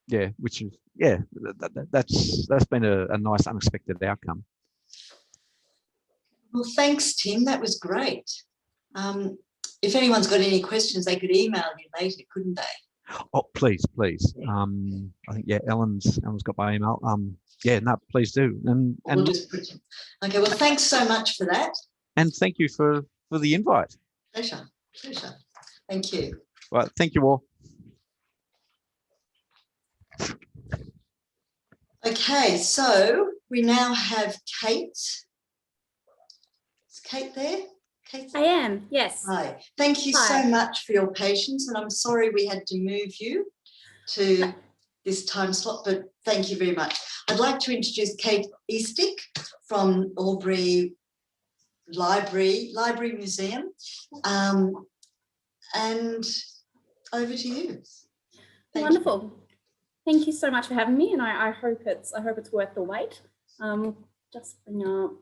Yeah, which is that's been a nice unexpected outcome. Well, thanks, Tim. That was great. If anyone's got any questions, they could email you later, couldn't they? Oh, please. I think Ellen's got my email. No, please do. And we'll just put you. Okay. Well, thanks so much for that. And thank you for the invite. Pleasure. Thank you. Well, thank you all. Okay, so we now have Kate. Is Kate there? Kate? I am, yes. Hi. Thank you so much for your patience, and I'm sorry we had to move you to this time slot, but thank you very much. I'd like to introduce Kate Eastick from Albury Library Museum, and over to you. Wonderful. Thank you so much for having me, and I hope it's worth the wait. Just bring up.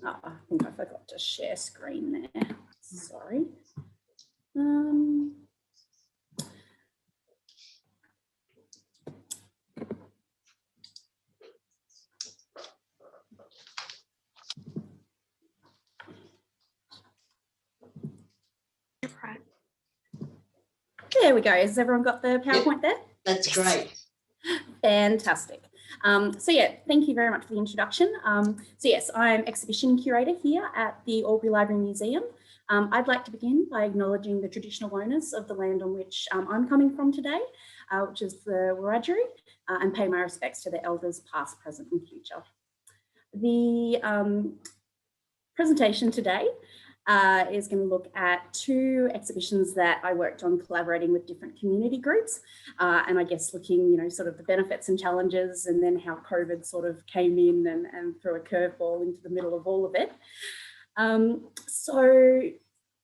Oh, I think I forgot to share screen there. Sorry. There we go. Has everyone got the PowerPoint there? That's great. Fantastic. So yeah, thank you very much for the introduction. So yes, I'm exhibition curator here at the Albury Library Museum. I'd like to begin by acknowledging the traditional owners of the land on which I'm coming from today, which is the Wiradjuri, and pay my respects to the elders past, present and future. The presentation today is going to look at two exhibitions that I worked on collaborating with different community groups, and I guess looking, you know, sort of the benefits and challenges, and then how COVID sort of came in and threw a curveball into the middle of all of it. So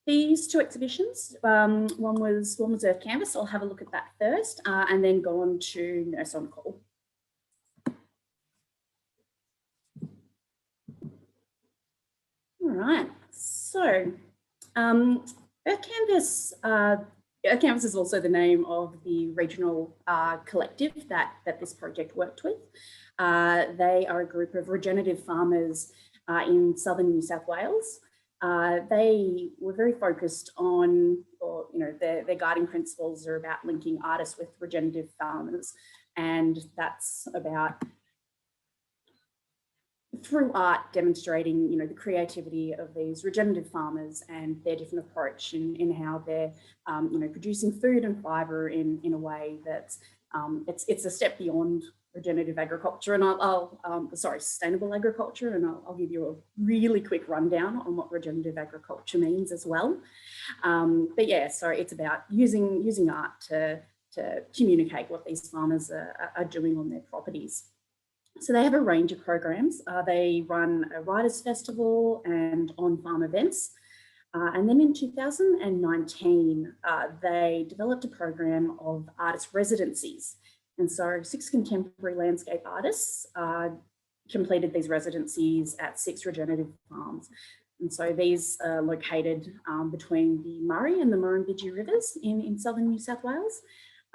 these two exhibitions, one was Earth Canvas. I'll have a look at that first, and then go on to Nurse on Call. All right, so Earth Canvas is also the name of the regional collective that this project worked with. They are a group of regenerative farmers in southern New South Wales. They were very focused on, or you know, their guiding principles are about linking artists with regenerative farmers, and that's about, through art, demonstrating, you know, the creativity of these regenerative farmers and their different approach in how they're, you know, producing food and fibre in a way that's, it's a step beyond regenerative agriculture, and sustainable agriculture, and I'll give you a really quick rundown on what regenerative agriculture means as well. But yeah, so it's about using art to communicate what these farmers are doing on their properties. So they have a range of programs. They run a writers' festival and on-farm events. And then in 2019, they developed a program of artist residencies. And so 6 contemporary landscape artists completed these residencies at 6 regenerative farms. And so these are located between the Murray and the Murrumbidgee rivers in southern New South Wales.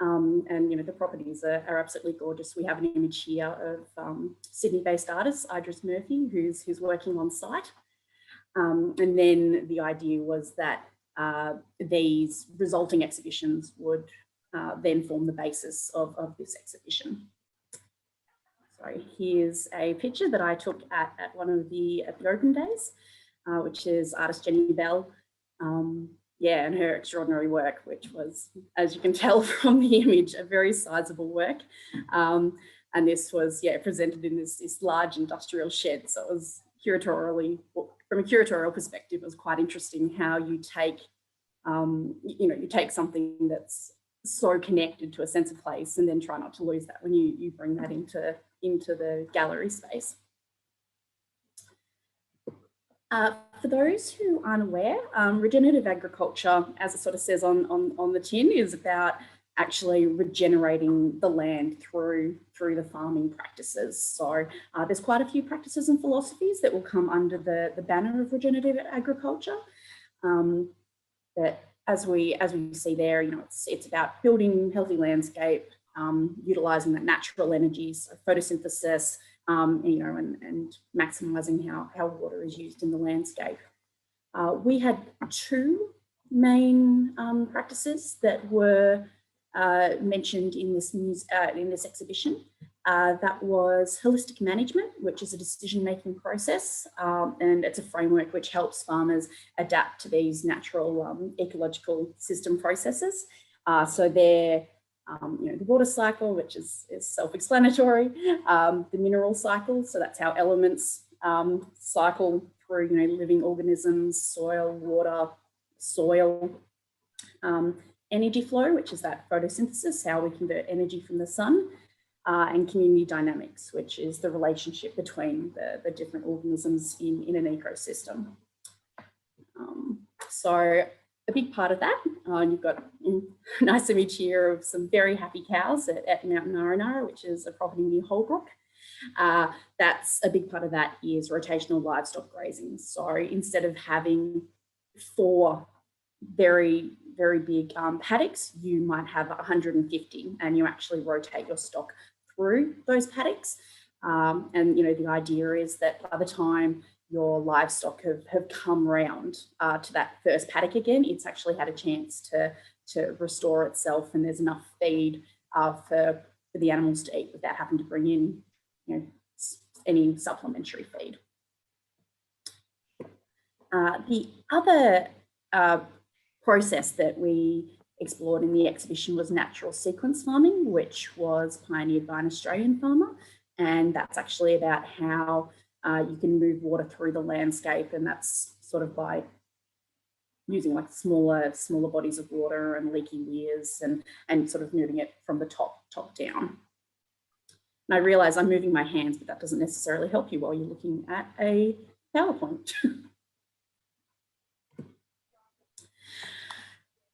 And you know, the properties are absolutely gorgeous. We have an image here of Sydney-based artist Idris Murphy, who's working on site. And then the idea was that these resulting exhibitions would then form the basis of this exhibition. So here's a picture that I took at one of the open days, which is artist Jenny Bell. Yeah, and her extraordinary work, which was, as you can tell from the image, a very sizable work. And this was, yeah, presented in this large industrial shed. So it was curatorially, from a curatorial perspective, it was quite interesting how you take, you know, you take something that's so connected to a sense of place and then try not to lose that when you bring that into the gallery space. For those who aren't aware, regenerative agriculture, as it sort of says on the tin, is about actually regenerating the land through the farming practices. So there's quite a few practices and philosophies that will come under the banner of regenerative agriculture. That as we see there, you know, it's about building healthy landscape, utilising that natural energies, so photosynthesis, you know, and maximising how water is used in the landscape. We had 2 main practices that were mentioned in this exhibition. That was holistic management, which is a decision-making process, and it's a framework which helps farmers adapt to these natural ecological system processes. So they're you know, the water cycle, which is self-explanatory, the mineral cycle, so that's how elements cycle through, you know, living organisms, soil, water, soil, energy flow, which is that photosynthesis, how we convert energy from the sun, and community dynamics, which is the relationship between the different organisms in an ecosystem. So a big part of that, you've got a nice image here of some very happy cows at Mount Narranara, which is a property near Holbrook. That's a big part of that is rotational livestock grazing. So instead of having 4 very, very big paddocks, you might have 150, and you actually rotate your stock through those paddocks. And, you know, the idea is that by the time your livestock have come round to that first paddock again, it's actually had a chance to restore itself, and there's enough feed for the animals to eat without having to bring in, you know, any supplementary feed. The other process that we explored in the exhibition was natural sequence farming, which was pioneered by an Australian farmer. And that's actually about how you can move water through the landscape, and that's sort of by using like smaller bodies of water and leaky weirs and sort of moving it from the top down. And I realise I'm moving my hands, but that doesn't necessarily help you while you're looking at a PowerPoint.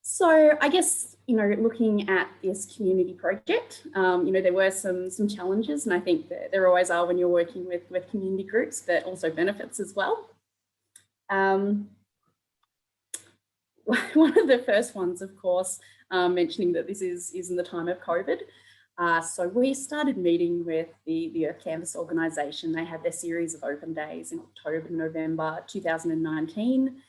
So I guess, you know, looking at this community project, you know, there were some challenges, and I think that there always are when you're working with community groups, but also benefits as well. One of the first ones, of course, mentioning that this is in the time of COVID. So we started meeting with the Earth Canvas organisation. They had their series of open days in October, November 2019.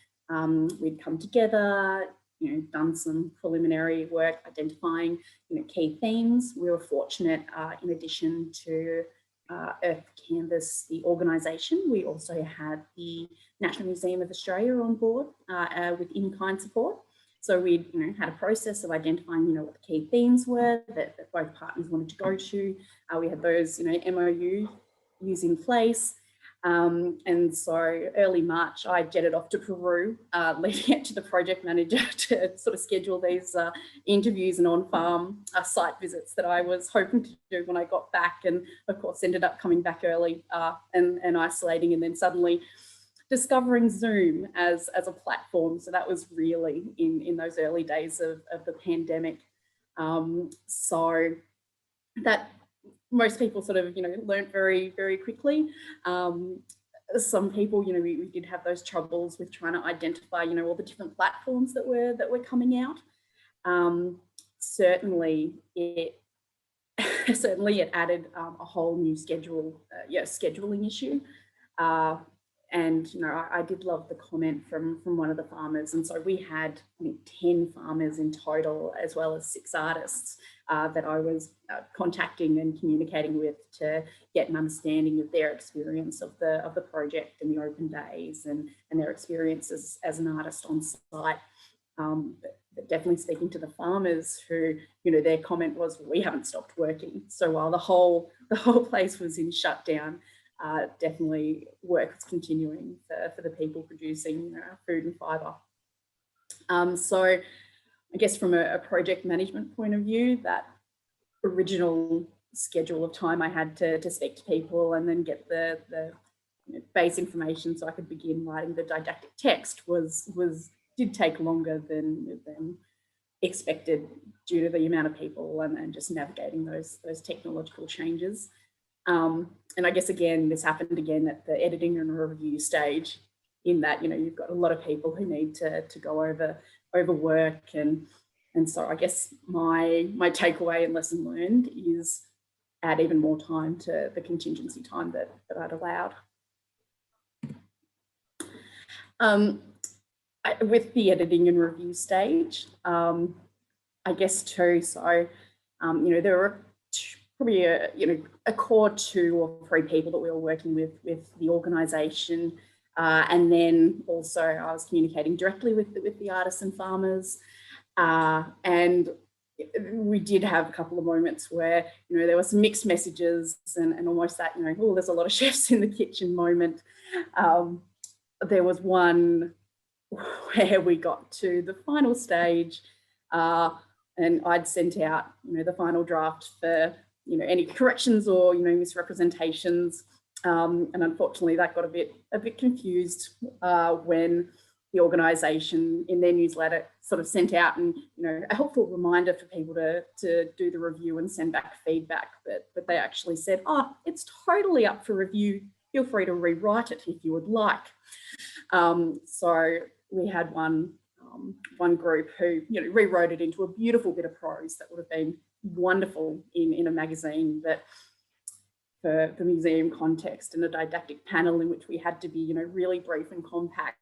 We'd come together, you know, done some preliminary work identifying, you know, key themes. We were fortunate, in addition to Earth Canvas, the organisation, we also had the National Museum of Australia on board with in-kind support. So we, you know, had a process of identifying, you know, what the key themes were that both partners wanted to go to. We had those, you know, MOUs in place. And so early March, I jetted off to Peru, leading it to the project manager to sort of schedule these interviews and on-farm site visits that I was hoping to do when I got back, and of course ended up coming back early and isolating, and then suddenly discovering Zoom as a platform. So that was really in those early days of the pandemic. So that most people sort of, you know, learned very, very quickly. Some people, you know, we did have those troubles with trying to identify, you know, all the different platforms that were coming out. Certainly it added a whole new scheduling issue. And, you know, I did love the comment from one of the farmers. And so we had, I think, 10 farmers in total, as well as 6 artists that I was contacting and communicating with to get an understanding of their experience of the project and the open days and their experiences as an artist on site. But definitely speaking to the farmers who, you know, their comment was, we haven't stopped working. So while the whole place was in shutdown, definitely work was continuing for the people producing food and fibre. So I guess from a project management point of view, that original schedule of time I had to speak to people and then get the base information so I could begin writing the didactic text did take longer than expected due to the amount of people and just navigating those technological changes. And I guess, again, this happened again at the editing and review stage, in that, you know, you've got a lot of people who need to go over work. And so I guess my takeaway and lesson learned is add even more time to the contingency time that I'd allowed. With the editing and review stage, I guess too, so, you know, there were probably a core 2 or 3 people that we were working with the organisation, and then also I was communicating directly with the artists and farmers, and we did have a couple of moments where, you know, there were some mixed messages and almost that, you know, oh, there's a lot of chefs in the kitchen moment. There was one where we got to the final stage, and I'd sent out, you know, the final draft for, you know, any corrections or, you know, misrepresentations, and unfortunately that got a bit confused when the organisation in their newsletter sort of sent out a helpful reminder for people to do the review and send back feedback, but they actually said, oh, it's totally up for review, feel free to rewrite it if you would like. So we had one one group who, you know, rewrote it into a beautiful bit of prose that would have been wonderful in a magazine, that for museum context, and a didactic panel in which we had to be, you know, really brief and compact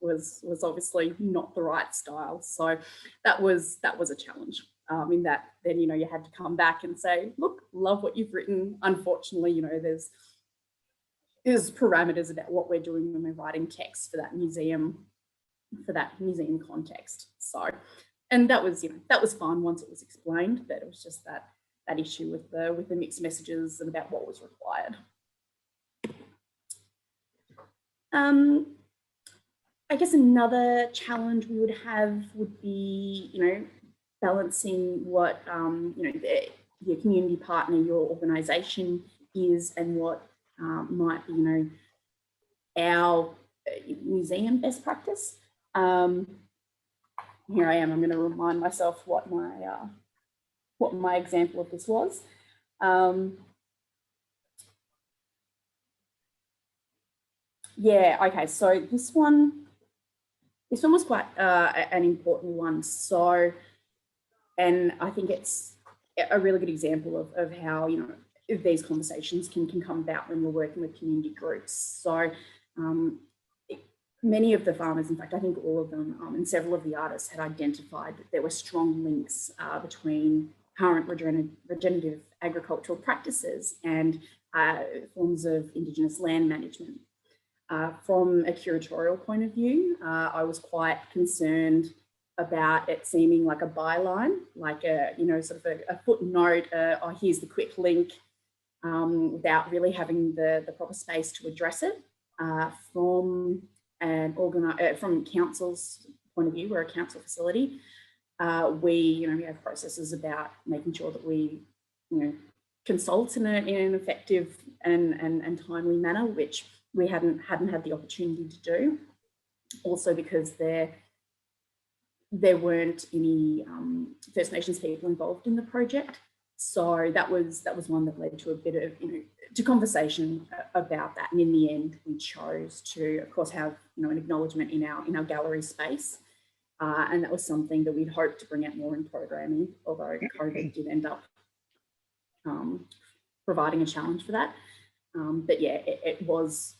was obviously not the right style. So that was a challenge. In that then, you know, you had to come back and say, look, love what you've written. Unfortunately, you know, there's parameters about what we're doing when we're writing text for that museum context. So, and that was, you know, that was fun once it was explained, but it was just that issue with the mixed messages and about what was required. I guess another challenge we would have would be, you know, balancing what, you know, your community partner, your organisation is, and what might be, you know, our museum best practice. Here I am. I'm going to remind myself what my example of this was. Yeah. Okay. So this one was quite an important one. So, and I think it's a really good example of how, you know, these conversations can come about when you're working with community groups. So many of the farmers, in fact, I think all of them, and several of the artists had identified that there were strong links between current regenerative agricultural practices and forms of Indigenous land management. From a curatorial point of view, I was quite concerned about it seeming like a byline, like a, you know, sort of a footnote, oh, here's the quick link, without really having the proper space to address it. From council's point of view, we're a council facility. We have processes about making sure that we, you know, consult in an effective and timely manner, which we hadn't had the opportunity to do. Also because there weren't any First Nations people involved in the project. So that was one that led to a bit of, you know, to conversation about that. And in the end, we chose to, of course, have, you know, an acknowledgement in our gallery space. And that was something that we'd hoped to bring out more in programming, although COVID did end up providing a challenge for that. But yeah, it was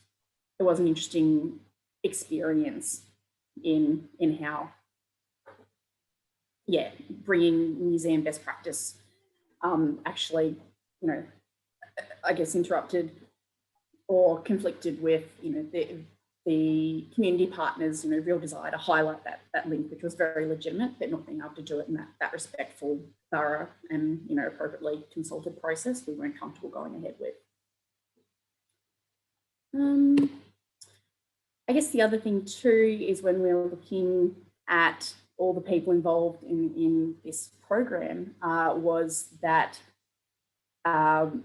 an interesting experience in how, yeah, bringing museum best practice actually, you know, I guess interrupted or conflicted with, you know, the community partners, you know, real desire to highlight that link, which was very legitimate, but not being able to do it in that respectful, thorough, and, you know, appropriately consulted process we weren't comfortable going ahead with. I guess the other thing too is when we're looking at all the people involved in this program, was that the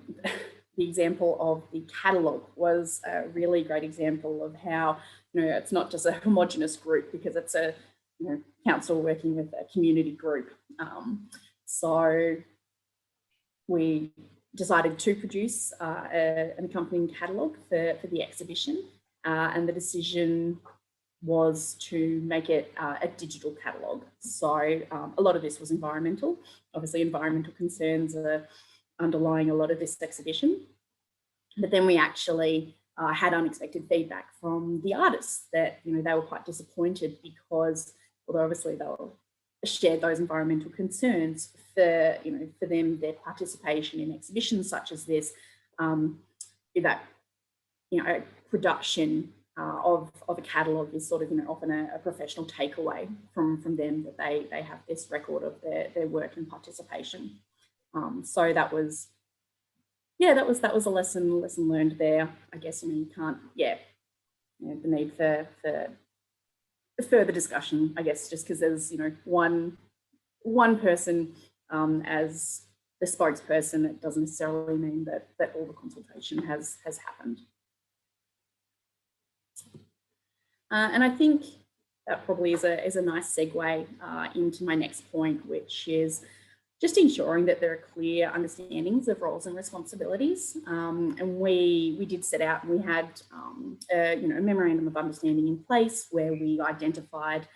example of the catalogue was a really great example of how, you know, it's not just a homogenous group, because it's a, you know, council working with a community group. So we decided to produce an accompanying catalogue for the exhibition, and the decision was to make it a digital catalogue. So a lot of this was environmental. Obviously, environmental concerns are underlying a lot of this exhibition. But then we actually had unexpected feedback from the artists that, you know, they were quite disappointed because, although obviously they shared those environmental concerns, for, you know, for them, their participation in exhibitions such as this, that, you know, production of a catalogue is sort of, you know, often a professional takeaway from them, that they have this record of their work and participation. So that was, yeah, that was a lesson learned there. I guess, you know, you can't, yeah, you know, the need for further discussion, I guess, just because there's, you know, one person as the spokesperson, it doesn't necessarily mean that all the consultation has happened. And I think that probably is a nice segue into my next point, which is just ensuring that there are clear understandings of roles and responsibilities. And we did set out, and we had you know, a memorandum of understanding in place where we identified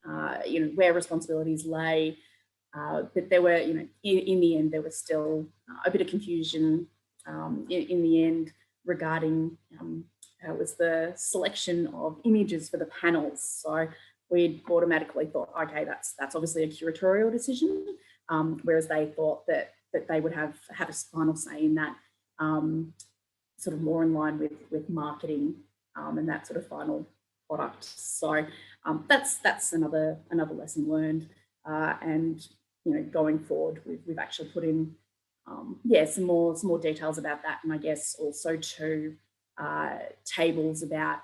where responsibilities lay. But there were, in the end, there was still a bit of confusion in the end regarding it was the selection of images for the panels. So we automatically thought, okay, that's obviously a curatorial decision, whereas they thought that they would have a final say in that, sort of more in line with marketing and that sort of final product. So that's another lesson learned, and going forward, we've actually put in some more details about that, and I guess also too tables about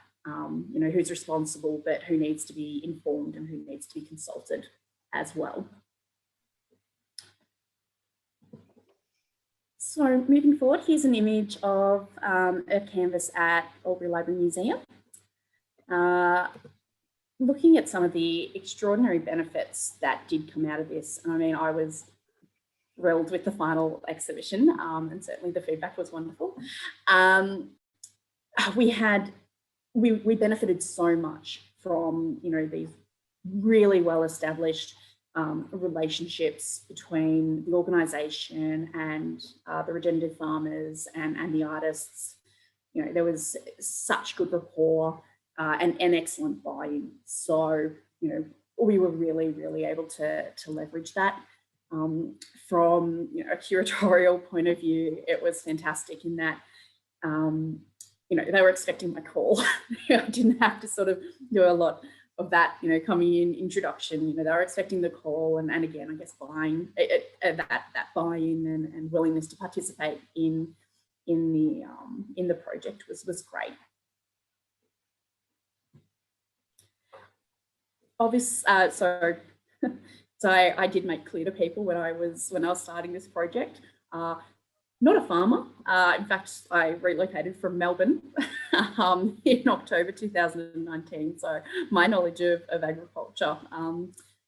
who's responsible, but who needs to be informed and who needs to be consulted as well. So moving forward, here's an image of a canvas at Albury Library Museum. Looking at some of the extraordinary benefits that did come out of this, and I mean, I was thrilled with the final exhibition, and certainly the feedback was wonderful. We benefited so much from these really well-established relationships between the organisation and the regenerative farmers and the artists. There was such good rapport and excellent buy-in. So we were really able to leverage that. From a curatorial point of view, it was fantastic in that they were expecting my call. I didn't have to sort of do a lot of that, coming in introduction. They were expecting the call, and again, I guess buying that buy-in and willingness to participate in the project was great. Obviously, so I did make clear to people when I was starting this project, not a farmer. In fact, I relocated from Melbourne in October 2019. So my knowledge of agriculture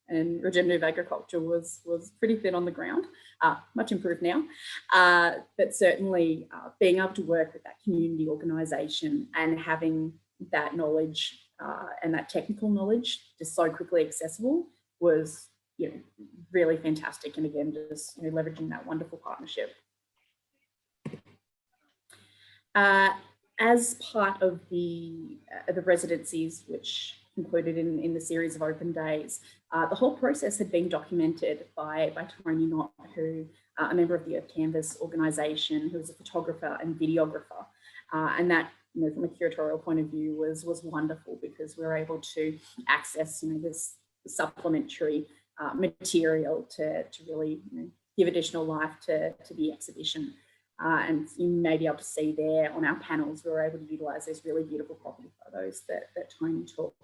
and regenerative agriculture was pretty thin on the ground, much improved now. But certainly being able to work with that community organisation and having that knowledge and that technical knowledge just so quickly accessible was really fantastic. And again, just leveraging that wonderful partnership. As part of the residencies, which included in the series of open days, the whole process had been documented by Tony Knott, who a member of the Earth Canvas organisation, who was a photographer and videographer, and that from a curatorial point of view was wonderful, because we were able to access this supplementary material to really give additional life to the exhibition. And you may be able to see there on our panels, we were able to utilise those really beautiful property photos that Tony took.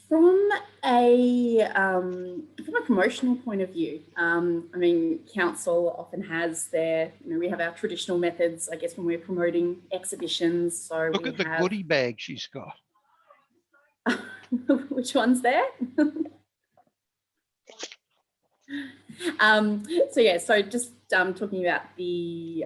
From a promotional point of view, I mean, council often has their, we have our traditional methods, I guess, when we're promoting exhibitions. So look at the goodie bag she's got. Which one's there? So just talking about the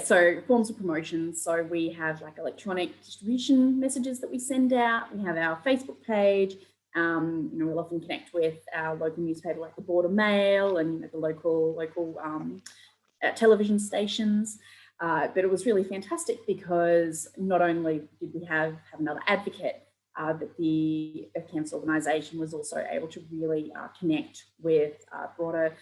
so forms of promotion. So we have like electronic distribution messages that we send out. We have our Facebook page. We'll often connect with our local newspaper like the Border Mail and the local television stations. But it was really fantastic because not only did we have another advocate, but the Earth Canvas organisation was also able to really connect with broader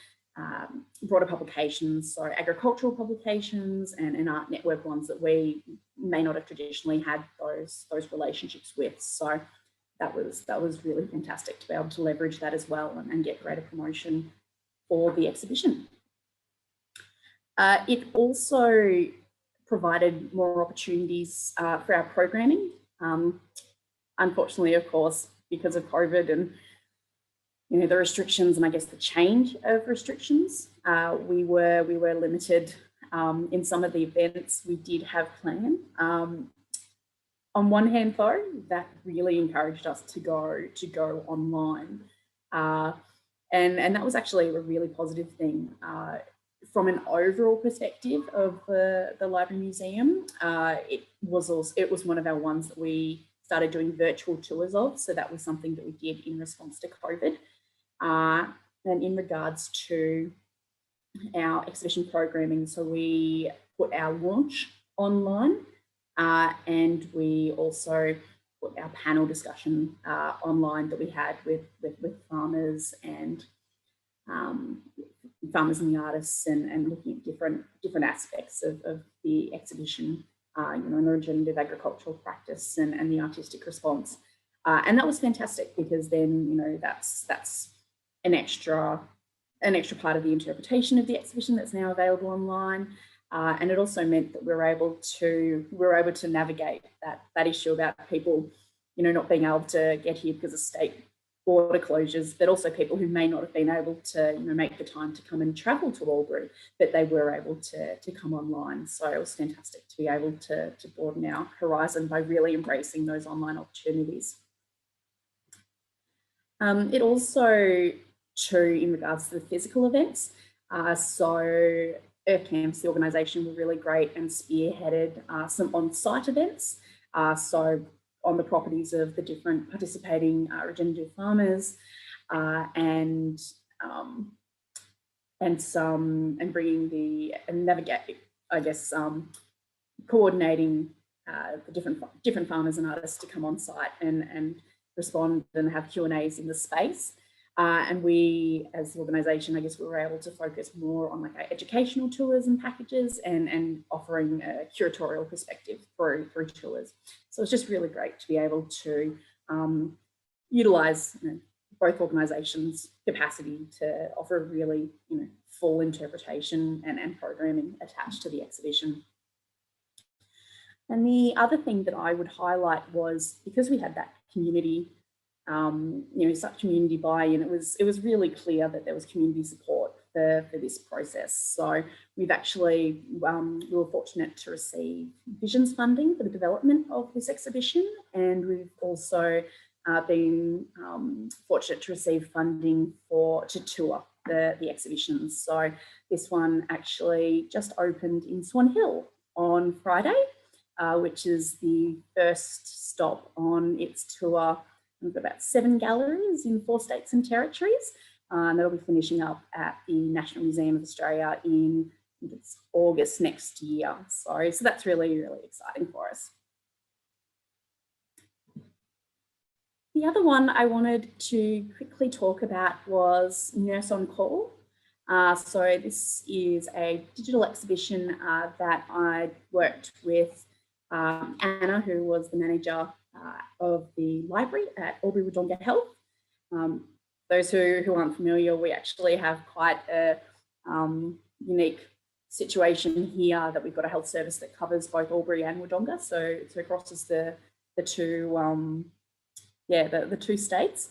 publications, so agricultural publications and art network ones that we may not have traditionally had those relationships with. So that was really fantastic to be able to leverage that as well and get greater promotion for the exhibition. It also provided more opportunities for our programming. Unfortunately, of course, because of COVID and the restrictions and I guess the change of restrictions, we were limited in some of the events we did have planned. On one hand, though, that really encouraged us to go online, and that was actually a really positive thing. from an overall perspective of the Library Museum, it was one of our ones that we started doing virtual tours of. So that was something that we did in response to COVID. And in regards to our exhibition programming, so we put our launch online, and we also put our panel discussion online that we had with farmers and farmers and the artists, and looking at different aspects of the exhibition, you know, and the regenerative agricultural practice and the artistic response. And that was fantastic, because then, you know, that's an extra part of the interpretation of the exhibition that's now available online. And it also meant that we were able to navigate that issue about people, you know, not being able to get here because of state border closures, but also people who may not have been able to, you know, make the time to come and travel to Albury, but they were able to come online. So it was fantastic to be able to broaden our horizon by really embracing those online opportunities. It also, true in regards to the physical events. So Earth Camps, the organisation, were really great and spearheaded some on-site events. So on the properties of the different participating regenerative farmers, and bringing navigate, I guess, coordinating the different farmers and artists to come on site and respond and have Q&As in the space. And we, as the organisation, I guess we were able to focus more on like our educational tours and packages, and offering a curatorial perspective through tours. So it's just really great to be able to utilise, you know, both organisations' capacity to offer a really, you know, full interpretation and programming attached to the exhibition. And the other thing that I would highlight was, because we had that community, you know, such community buy-in, it was really clear that there was community support for this process. So we've actually, we were fortunate to receive Visions funding for the development of this exhibition, and we've also been fortunate to receive funding to tour the exhibitions. So this one actually just opened in Swan Hill on Friday, which is the first stop on its tour. We've got about 7 galleries in 4 states and territories. And they'll be finishing up at the National Museum of Australia in, I think it's August next year. So that's really, really exciting for us. The other one I wanted to quickly talk about was Nurse on Call. So this is a digital exhibition that I worked with Anna, who was the manager of the library at Albury Wodonga Health. Those who aren't familiar, we actually have quite a unique situation here, that we've got a health service that covers both Albury and Wodonga, so it crosses the two the 2 states.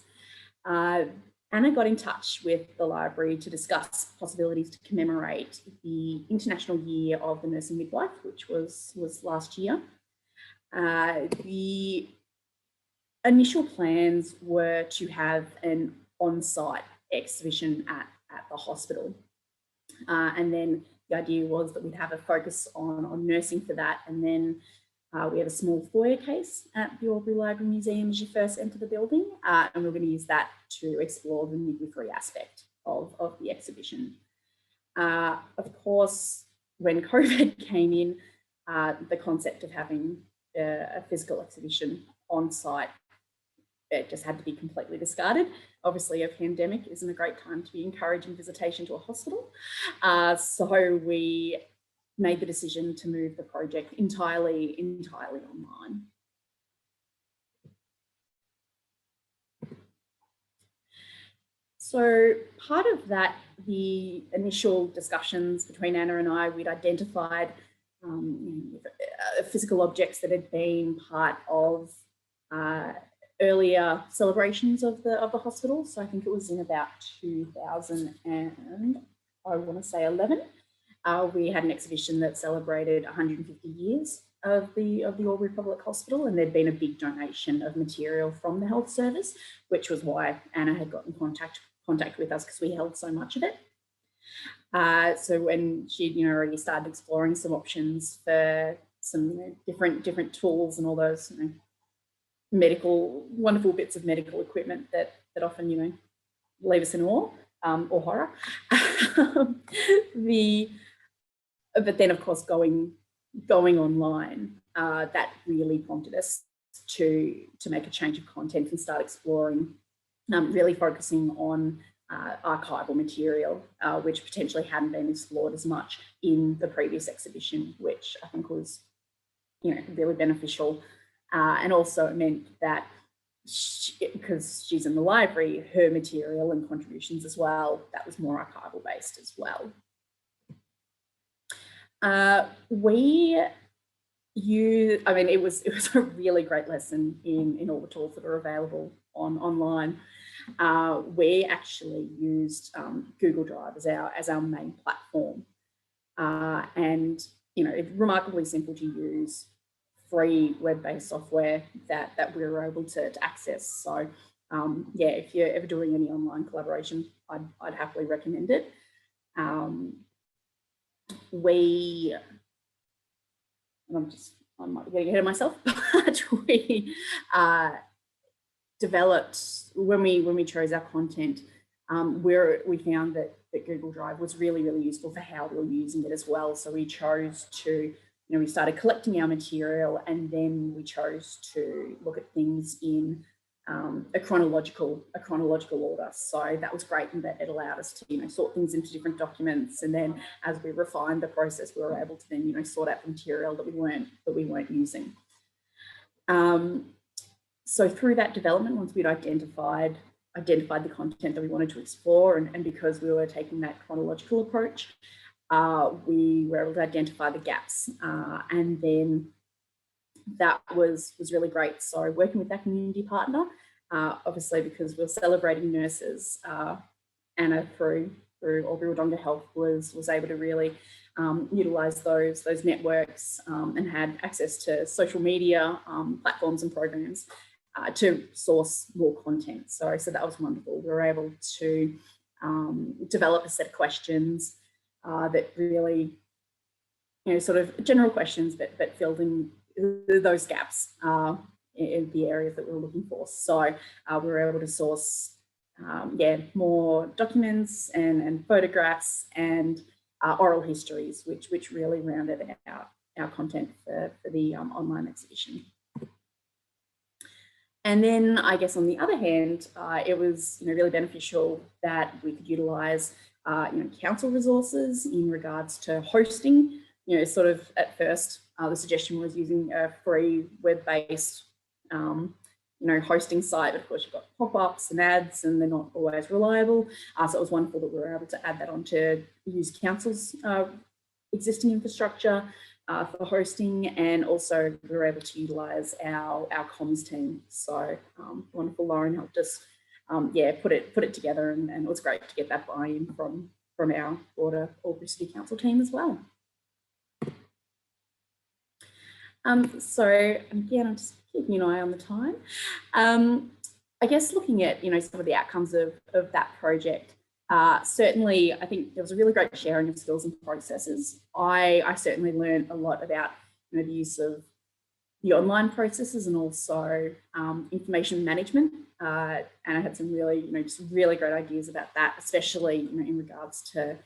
Anna got in touch with the library to discuss possibilities to commemorate the International Year of the Nurse and Midwife, which was last year. The initial plans were to have an on-site exhibition at the hospital. And then the idea was that we'd have a focus on nursing for that. And then we have a small foyer case at the Albury Library Museum as you first enter the building. And we're going to use that to explore the midwifery aspect of the exhibition. Of course, when COVID came in, the concept of having a physical exhibition on site, it just had to be completely discarded. Obviously, a pandemic isn't a great time to be encouraging visitation to a hospital. So we made the decision to move the project entirely online. So part of that, the initial discussions between Anna and I, we'd identified physical objects that had been part of earlier celebrations of the hospital. So I think it was in about 2011. We had an exhibition that celebrated 150 years of the Albury Public Hospital, and there'd been a big donation of material from the health service, which was why Anna had got in contact with us, because we held so much of it. So when she'd, already started exploring some options for some different tools and all those, wonderful bits of medical equipment that often, leave us in awe or horror. But then, of course, going online, that really prompted us to make a change of content and start exploring, really focusing on archival material, which potentially hadn't been explored as much in the previous exhibition, which I think was, really beneficial. And also it meant that because she's in the library, her material and contributions as well, that was more archival based as well. It was a really great lesson in all the tools that are available online. We actually used Google Drive as our main platform, and it's remarkably simple to use, free web-based software that we were able to access. So yeah, if you're ever doing any online collaboration, I'd happily recommend it. I might be getting ahead of myself, but we developed, when we chose our content, we found that Google Drive was really, really useful for how we were using it as well. So we chose to, we started collecting our material, and then we chose to look at things in a chronological order. So that was great in that it allowed us to, sort things into different documents. And then as we refined the process, we were able to then, sort out the material that we weren't using. So through that development, once we'd identified the content that we wanted to explore, and because we were taking that chronological approach, we were able to identify the gaps, and then that was really great. So working with that community partner, obviously because we're celebrating nurses, Anna through Albury Wodonga Health was able to really utilise those networks, and had access to social media platforms and programs to source more content. So that was wonderful. We were able to develop a set of questions that really, sort of general questions, but filled in those gaps in the areas that we were looking for. So we were able to source, more documents and photographs and oral histories, which really rounded out our content for the online exhibition. And then I guess on the other hand, it was really beneficial that we could utilise council resources in regards to hosting. Sort of at first, the suggestion was using a free web-based, hosting site, but of course you've got pop-ups and ads, and they're not always reliable. So it was wonderful that we were able to add that on to use council's existing infrastructure for hosting, and also we were able to utilise our comms team. So wonderful, Lauren helped us, put it together, and it was great to get that buy-in from our broader Albury City Council team as well. So again, I'm just keeping an eye on the time. I guess looking at some of the outcomes of that project, certainly I think there was a really great sharing of skills and processes. I certainly learned a lot about the use of the online processes and also information management, and I had some really just really great ideas about that, especially in regards to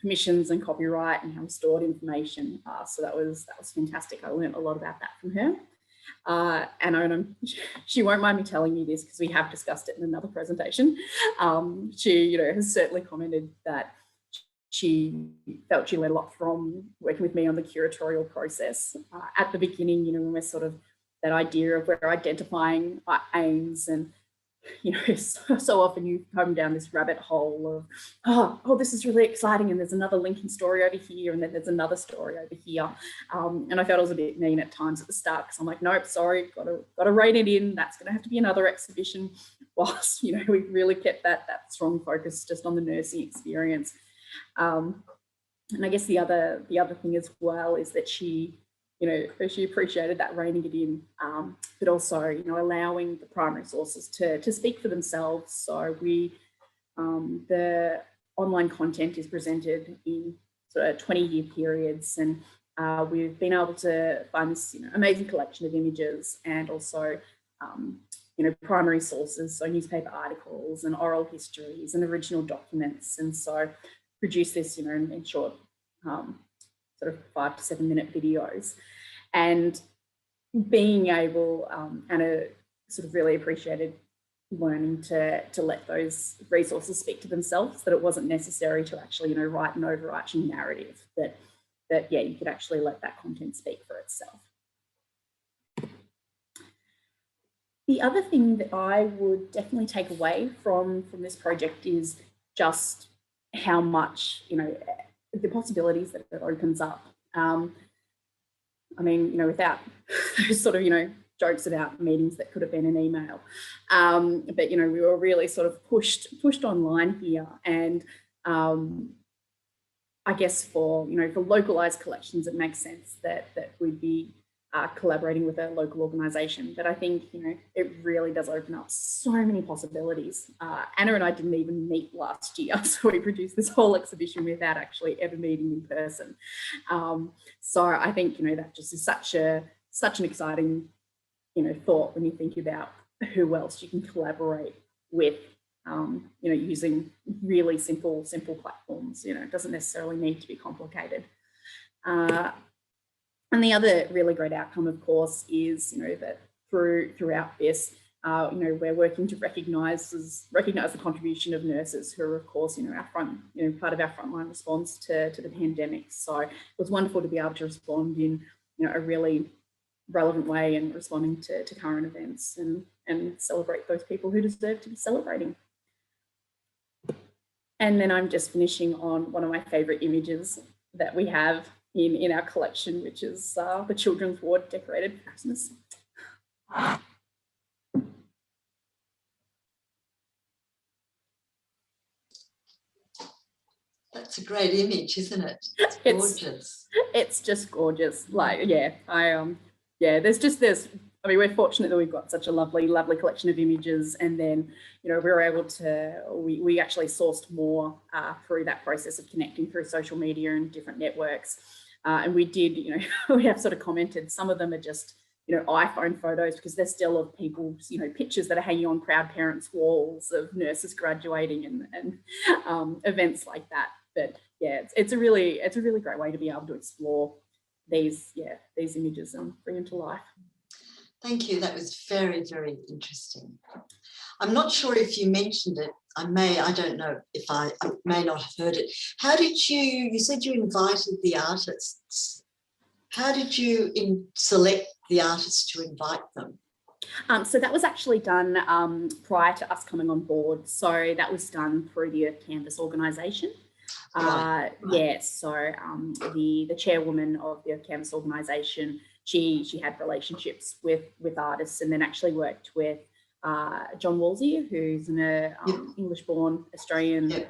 permissions and copyright and how we stored information. So that was fantastic. I learned a lot about that from her. And she won't mind me telling you this because we have discussed it in another presentation. She has certainly commented that she felt she learned a lot from working with me on the curatorial process. At the beginning, when we're sort of that idea of we're identifying our aims, and so often you come down this rabbit hole of, oh, this is really exciting, and there's another linking story over here, and then there's another story over here. And I felt it was a bit mean at times at the start, because I'm like, nope, sorry, got to rein it in. That's going to have to be another exhibition. Whilst we really kept that strong focus just on the nursing experience. And I guess the other thing as well is that she appreciated that reining it in, but also, allowing the primary sources to speak for themselves. So we, the online content is presented in sort of 20-year periods, and we've been able to find this amazing collection of images, and also primary sources, so newspaper articles and oral histories and original documents, and so produce this in short sort of 5 to 7 minute videos. And being able, Anna sort of really appreciated learning to let those resources speak to themselves, that it wasn't necessary to actually write an overarching narrative, that yeah, you could actually let that content speak for itself. The other thing that I would definitely take away from this project is just how much the possibilities that it opens up. I mean, without those sort of jokes about meetings that could have been an email, but we were really sort of pushed online here, and I guess for for localized collections, it makes sense that we'd be collaborating with a local organisation. But I think it really does open up so many possibilities. Anna and I didn't even meet last year, so we produced this whole exhibition without actually ever meeting in person. So I think that just is such an exciting thought when you think about who else you can collaborate with. Using really simple platforms. It doesn't necessarily need to be complicated. And the other really great outcome, of course, is that throughout this, we're working to recognise the contribution of nurses, who are, of course, part of our frontline response to the pandemic. So it was wonderful to be able to respond in a really relevant way, and responding to current events, and celebrate those people who deserve to be celebrating. And then I'm just finishing on one of my favourite images that we have in our collection, which is the children's ward decorated for Christmas. That's a great image, isn't it? It's gorgeous. It's just gorgeous. Like, yeah, I mean, we're fortunate that we've got such a lovely collection of images, and then we were able to we actually sourced more through that process of connecting through social media and different networks, and we did we have sort of commented some of them are just iPhone photos, because they're still of people's pictures that are hanging on proud parents' walls of nurses graduating and events like that. But yeah, it's a really great way to be able to explore these images and bring them to life. Thank you. That was very, very interesting. I'm not sure if you mentioned it. I don't know if I may not have heard it. How did you said you invited the artists. How did you select the artists to invite them? So that was actually done prior to us coming on board. So that was done through the Earth Canvas organisation. Right. Yeah, so the chairwoman of the Earth Canvas organisation, she had relationships with artists, and then actually worked with John Wolsey, who's an English-born Australian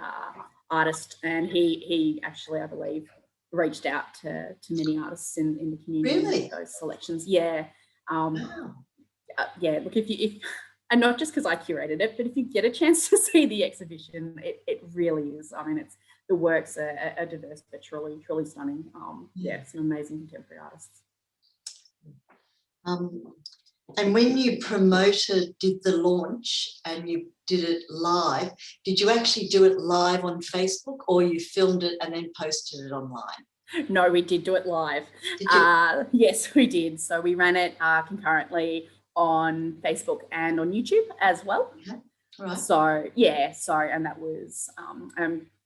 artist, and he actually, I believe, reached out to many artists in the community. Really? With those selections. Yeah. Yeah, look, if and not just because I curated it, but if you get a chance to see the exhibition, it really is. I mean, the works are diverse, but truly stunning. Yeah, some amazing contemporary artists. And when you did the launch and you did it live, did you actually do it live on Facebook, or you filmed it and then posted it online? No, we did do it live. Did you? Yes, we did. So we ran it concurrently on Facebook and on YouTube as well. Okay. All right. So yeah, and that was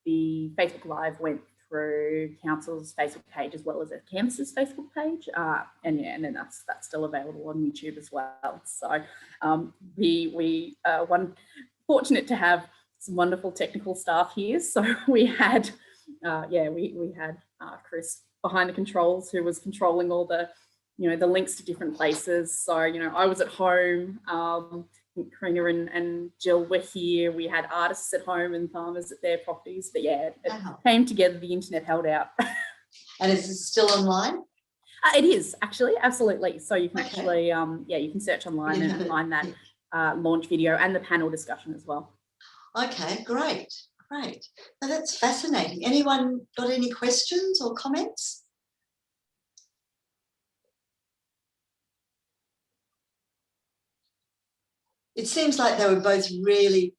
the Facebook Live went through Council's Facebook page as well as Earth Canvas's Facebook page, and then that's still available on YouTube as well. So we fortunate to have some wonderful technical staff here. So we had we had Chris behind the controls, who was controlling all the the links to different places. So I was at home. Karina and Jill were here. We had artists at home and farmers at their properties. But yeah, it came together. The internet held out. And is it still online? It is actually, absolutely. So you can actually, you can search online and find that launch video and the panel discussion as well. Okay, great. Great. Now that's fascinating. Anyone got any questions or comments? It seems like they were both really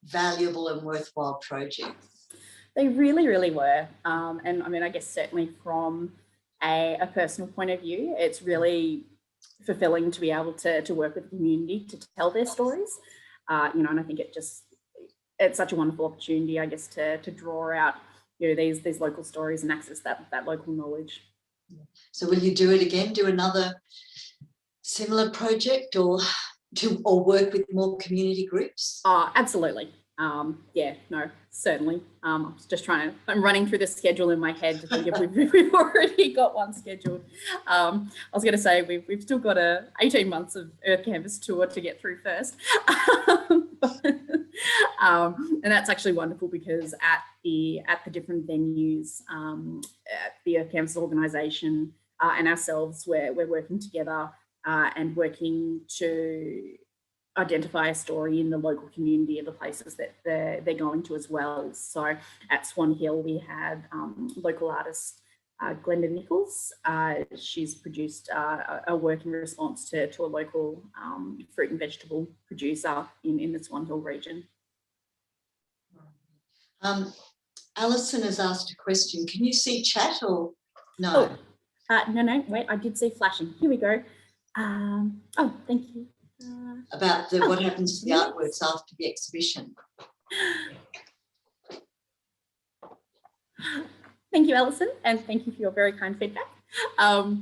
valuable and worthwhile projects. They really, really were. And I mean, I guess certainly from a personal point of view, it's really fulfilling to be able to work with the community to tell their stories. You know, and I think it's such a wonderful opportunity, I guess, to draw out, you know, these local stories and access that local knowledge. So will you do it again? Do another similar project or work with more community groups? Absolutely. Yeah, no, certainly. I was just I'm running through the schedule in my head to think if we've already got one scheduled. I was going to say we've still got 18 months of Earth Canvas tour to get through first. And that's actually wonderful because at the different venues, at the Earth Canvas organisation and ourselves, we're working together and working to identify a story in the local community of the places that they're going to as well. So at Swan Hill, we had local artist Glenda Nichols. She's produced a work in response to a local fruit and vegetable producer in the Swan Hill region. Alison has asked a question. Can you see chat or no? No, wait, I did see flashing. Here we go. Oh, thank you. About what happens to the artworks after the exhibition. Thank you, Alison, and thank you for your very kind feedback. So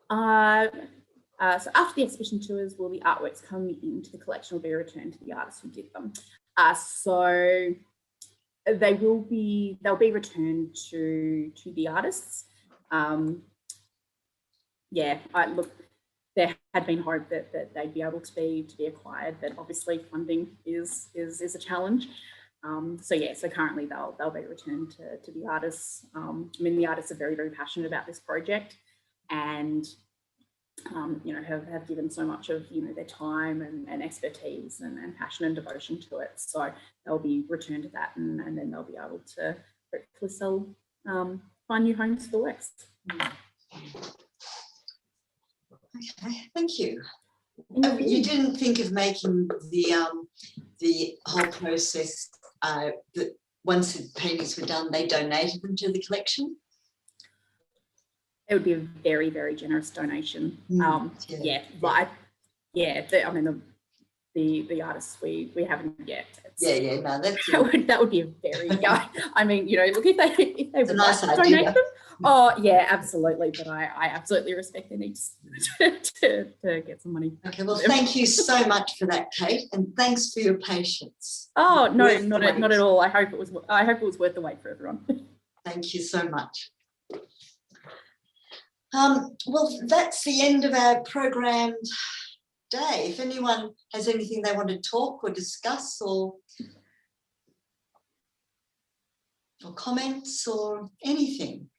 after the exhibition tours, will the artworks come into the collection or be returned to the artists who did them? So they'll be returned to the artists. Yeah, look, there had been hope that they'd be able to be acquired, but obviously funding is a challenge. So yeah, so currently they'll be returned to the artists. I mean, the artists are very, very passionate about this project, and you know, have given so much of, you know, their time and expertise and passion and devotion to it. So they'll be returned to that, and then they'll be able to hopefully find new homes for works. Okay, thank you. You didn't think of making the whole process that once the paintings were done, they donated them to the collection? It would be a very, very generous donation. Yeah, but I mean the artists we haven't yet. No, that's that would be a very I mean, you know, look, if they would nice like to donate them. Oh yeah, absolutely. But I absolutely respect their needs to get some money. Okay, well, thank you so much for that, Kate, and thanks for your patience. Oh no, not at all. I hope it was worth the wait for everyone. Thank you so much. Well, that's the end of our programmed day. If anyone has anything they want to talk or discuss or comments or anything.